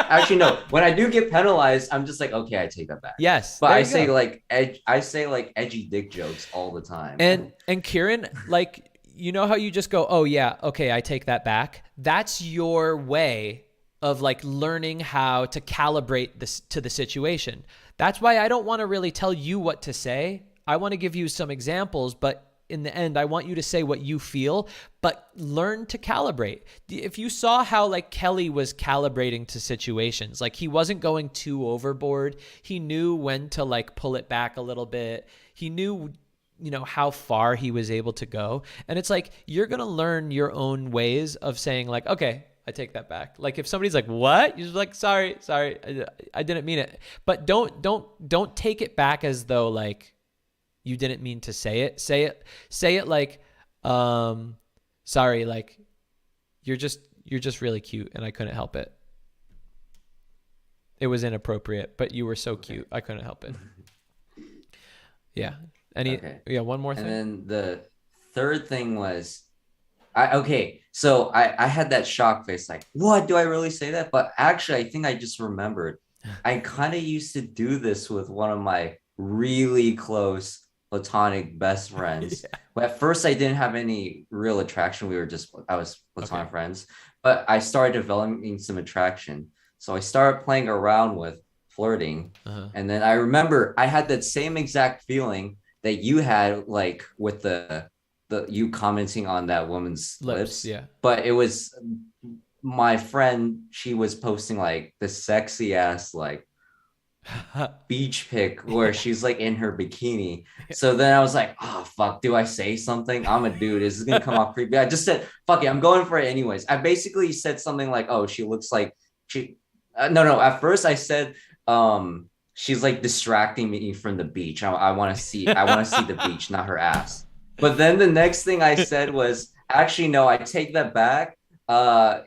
Actually, no. When I do get penalized, I'm just like, okay, I take that back. Yes. But I say like edgy dick jokes all the time. And Kieran, like, you know how you just go, oh yeah, okay, I take that back. That's your way of like learning how to calibrate this to the situation. That's why I don't want to really tell you what to say. I want to give you some examples, but in the end, I want you to say what you feel, but learn to calibrate. If you saw how like Kelly was calibrating to situations, like he wasn't going too overboard. He knew when to like pull it back a little bit. He knew, how far he was able to go. And it's like, you're going to learn your own ways of saying like, okay, I take that back. Like if somebody's like, what? You're just like, sorry, I didn't mean it. But don't take it back as though like you didn't mean to say it. Say it like, sorry, like you're just really cute and I couldn't help it. It was inappropriate, but you were so cute. I couldn't help it. Yeah. One more thing. And then the third thing was, so I had that shock face, like, what, do I really say that? But actually, I think I just remembered. I kind of used to do this with one of my really close platonic best friends. But at first, I didn't have any real attraction. I was platonic friends. But I started developing some attraction. So I started playing around with flirting. And then I remember I had that same exact feeling that you had, like with the you commenting on that woman's lips. Yeah. But it was my friend, she was posting like the sexy ass like beach pic where she's like in her bikini. So then I was like, oh fuck, do I say something? I'm a dude. Is this gonna come off creepy? I just said, fuck it, I'm going for it anyways. I basically said something like, oh, she looks like no. At first I said, she's like distracting me from the beach. I want to see the beach, not her ass. But then the next thing I said was, actually, no, I take that back. I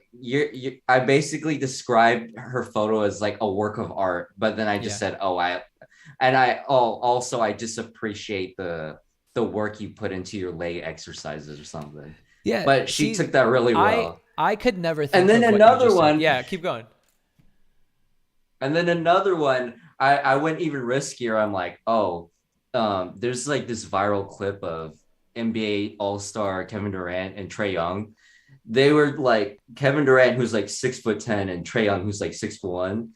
basically described her photo as like a work of art, but then I just said, also I just appreciate the work you put into your leg exercises or something. Yeah. But she took that really well. I could never think and then of another what you just one. said. Yeah, keep going. And then another one, I went even riskier. I'm like, there's like this viral clip of NBA All-Star Kevin Durant and Trae Young. They were like Kevin Durant, who's like 6'10", and Trae Young, who's like 6'1".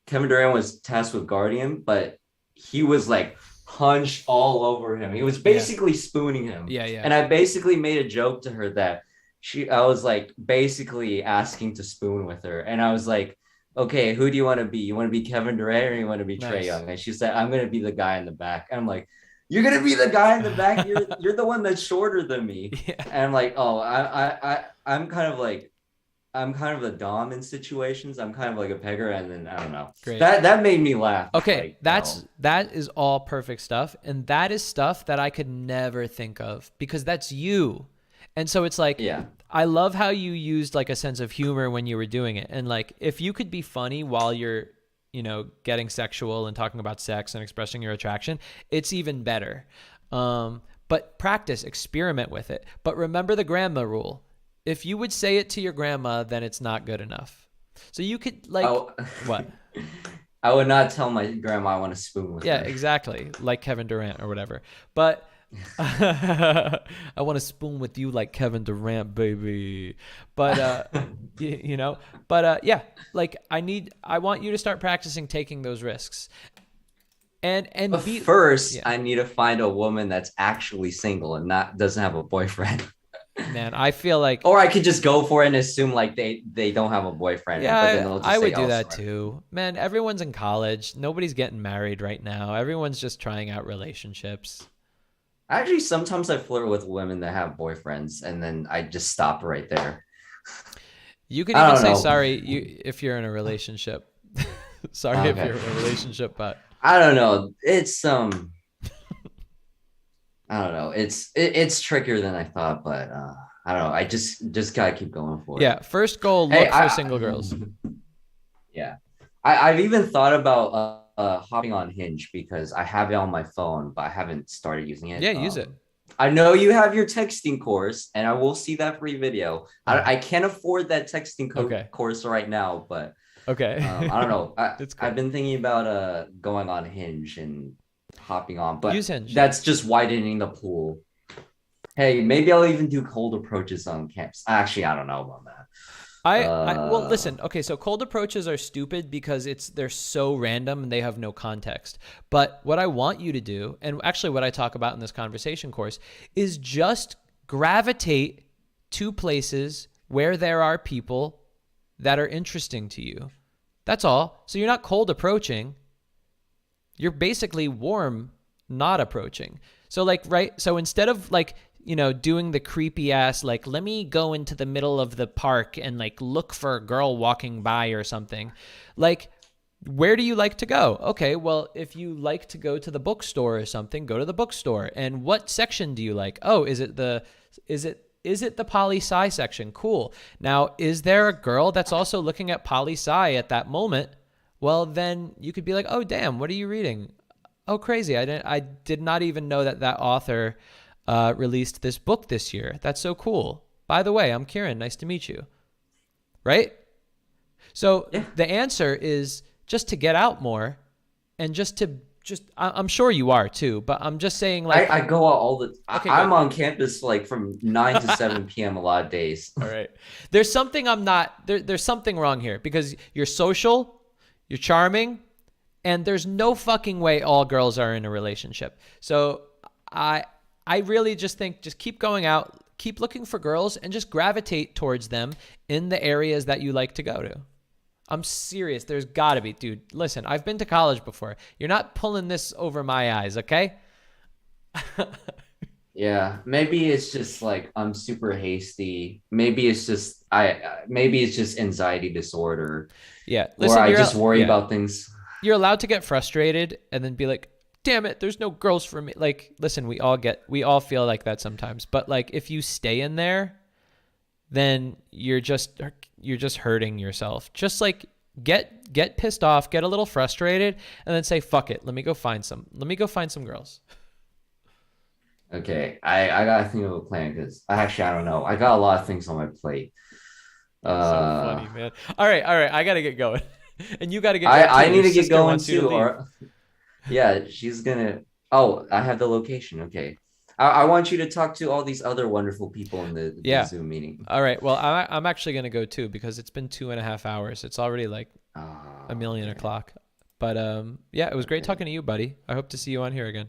Kevin Durant was tasked with guarding him, but he was like hunched all over him. He was basically spooning him. Yeah. And I basically made a joke to her that I was like basically asking to spoon with her. And I was like, okay, who do you want to be? You want to be Kevin Durant or you want to be Trae Young? And she said, I'm going to be the guy in the back. And I'm like, you're going to be the guy in the back? You're the one that's shorter than me. Yeah. And I'm like, I'm kind of the dom in situations. I'm kind of like a pegger, and then I don't know. Great. That made me laugh. Okay, that is all perfect stuff, and that is stuff that I could never think of because that's you. And so it's like, I love how you used like a sense of humor when you were doing it, and like if you could be funny while you're, getting sexual and talking about sex and expressing your attraction, it's even better. But practice, experiment with it. But remember the grandma rule. If you would say it to your grandma, then it's not good enough. So you could what? I would not tell my grandma I want to spoon with her. Yeah, exactly. Like Kevin Durant or whatever. But I want to spoon with you like Kevin Durant, baby. But, yeah, like I want you to start practicing taking those risks. But first, I need to find a woman that's actually single and doesn't have a boyfriend. Man, I feel like, or I could just go for it and assume like they don't have a boyfriend. Yeah, but then they'll just I would say, do that sorry. too. Man, everyone's in college. Nobody's getting married right now. Everyone's just trying out relationships. Actually, sometimes I flirt with women that have boyfriends, and then I just stop right there. You could even say sorry if you're in a relationship. Sorry if you're in a relationship, but I don't know. It's I don't know. It's trickier than I thought, but I don't know. I just gotta keep going for it. Yeah, first goal, look for single girls. Yeah, I've even thought about hopping on Hinge because I have it on my phone, but I haven't started using it. Yeah, use it. I know you have your texting course, and I will see that free video. I can't afford that texting course right now, but okay. I don't know. I've been thinking about going on Hinge and hopping on, but use Hinge. That's just widening the pool. Hey, maybe I'll even do cold approaches on camps. Actually, I don't know about that. Well, listen. Okay, so cold approaches are stupid because they're so random and they have no context. But what I want you to do, and actually what I talk about in this conversation course, is just gravitate to places where there are people that are interesting to you. That's all. So you're not cold approaching. You're basically warm, not approaching. So so instead of doing the creepy ass, let me go into the middle of the park and look for a girl walking by or something, where do you like to go? Okay, well, if you like to go to the bookstore or something, go to the bookstore. And what section do you like? Oh, is it the poli-sci section? Cool. Now, is there a girl that's also looking at poli-sci at that moment? Well, then you could be like, oh, damn, what are you reading? Oh, crazy. I did not even know that author released this book this year. That's so cool. By the way, I'm Kieran. Nice to meet you. Right? So the answer is just to get out more and I'm sure you are too, but I'm just saying I go out all the I'm on campus from 9 to 7 p.m. a lot of days. All right. There's something there's something wrong here because you're social, you're charming, and there's no fucking way all girls are in a relationship. So I really just think just keep going out, keep looking for girls, and just gravitate towards them in the areas that you like to go to. I'm serious. There's got to be. Dude, listen, I've been to college before. You're not pulling this over my eyes, okay? Yeah, maybe it's just I'm super hasty. Maybe it's just anxiety disorder. Yeah, listen, or I just worry about things. You're allowed to get frustrated and then be like, damn it, there's no girls for me. Listen, we all feel like that sometimes. But if you stay in there, then you're just hurting yourself. Just like get pissed off, get a little frustrated, and then say, fuck it. Let me go find some girls. Okay, I gotta think of a plan because I don't know. I got a lot of things on my plate. So funny, man. All right. I gotta get going, and you gotta get. I need to get going wants you too. to leave. Or yeah, she's gonna. Oh, I have the location. Okay, I want you to talk to all these other wonderful people in the Zoom meeting. All right. Well, I'm actually gonna go too because it's been 2.5 hours. It's already like a million o'clock. But yeah, it was great talking to you, buddy. I hope to see you on here again.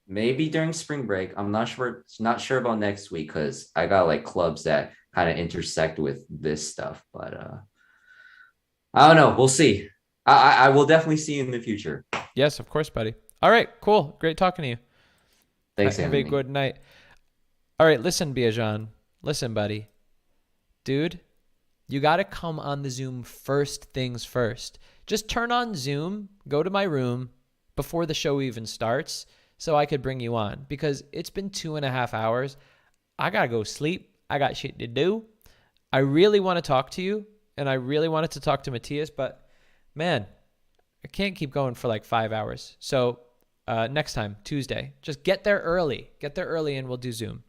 Maybe during spring break. I'm not sure. Not sure about next week because I got like clubs that kind of intersect with this stuff. But I don't know. We'll see. I will definitely see you in the future. Yes, of course, buddy. All right, cool. Great talking to you. Thanks, Have Anthony. a good night. All right, listen, Biajan. Listen, buddy. Dude, you got to come on the Zoom first things first. Just turn on Zoom, go to my room before the show even starts so I could bring you on because it's been 2.5 hours. I got to go sleep. I got shit to do. I really want to talk to you, and I really wanted to talk to Matthias, but man, I can't keep going for like 5 hours. So next time, Tuesday, just get there early. Get there early and we'll do Zoom.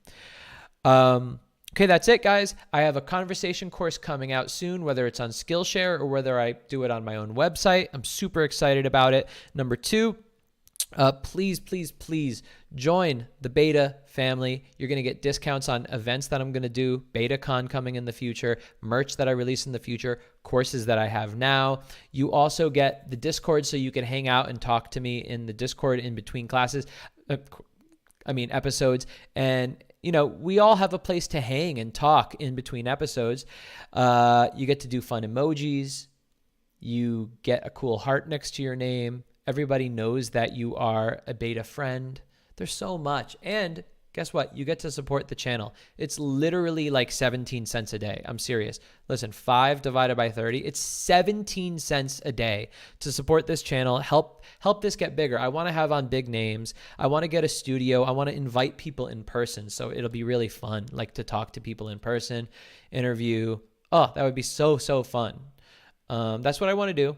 Okay, that's it, guys. I have a conversation course coming out soon, whether it's on Skillshare or whether I do it on my own website. I'm super excited about it. Number 2, please join the beta family. You're going to get discounts on events that I'm going to do, BetaCon coming in the future, merch that I release in the future, courses that I have now. You also get the Discord so you can hang out and talk to me in the Discord in between classes. Episodes. And you know, we all have a place to hang and talk in between episodes. You get to do fun emojis. You get a cool heart next to your name. Everybody knows that you are a beta friend. There's so much. And guess what? You get to support the channel. It's literally like 17 cents a day. I'm serious. Listen, 5 divided by 30, it's 17 cents a day to support this channel. Help this get bigger. I want to have on big names. I want to get a studio. I want to invite people in person. So it'll be really fun, like to talk to people in person, interview. Oh, that would be so fun. That's what I want to do.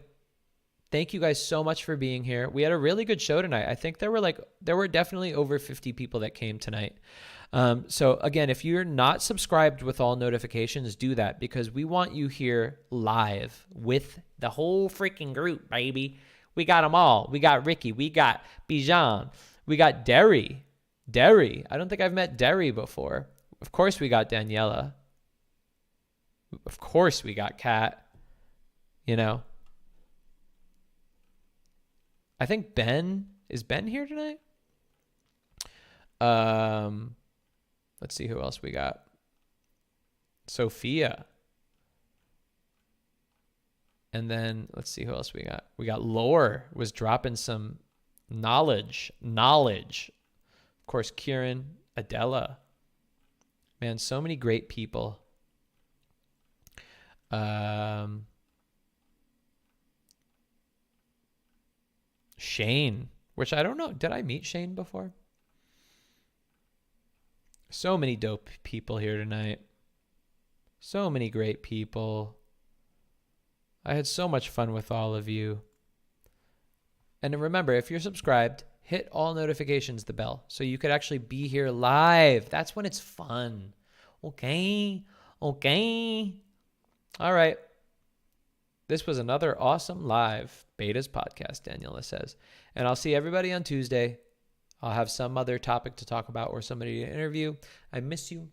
Thank you guys so much for being here. We had a really good show tonight. I think there were definitely over 50 people that came tonight. So again, if you're not subscribed with all notifications, do that because we want you here live with the whole freaking group, baby. We got them all. We got Ricky. We got Bijan. We got Derry. I don't think I've met Derry before. Of course we got Daniela. Of course we got Kat. You know. I think is Ben here tonight? Let's see who else we got. Sophia. And then let's see who else we got. We got Lore was dropping some knowledge. Of course, Kieran, Adela. Man, so many great people. Shane, which I don't know. Did I meet Shane before? So many dope people here tonight. So many great people. I had so much fun with all of you. And remember, if you're subscribed, hit all notifications, the bell, so you could actually be here live. That's when it's fun. Okay. All right. This was another awesome live Betas podcast, Daniela says. And I'll see everybody on Tuesday. I'll have some other topic to talk about or somebody to interview. I miss you.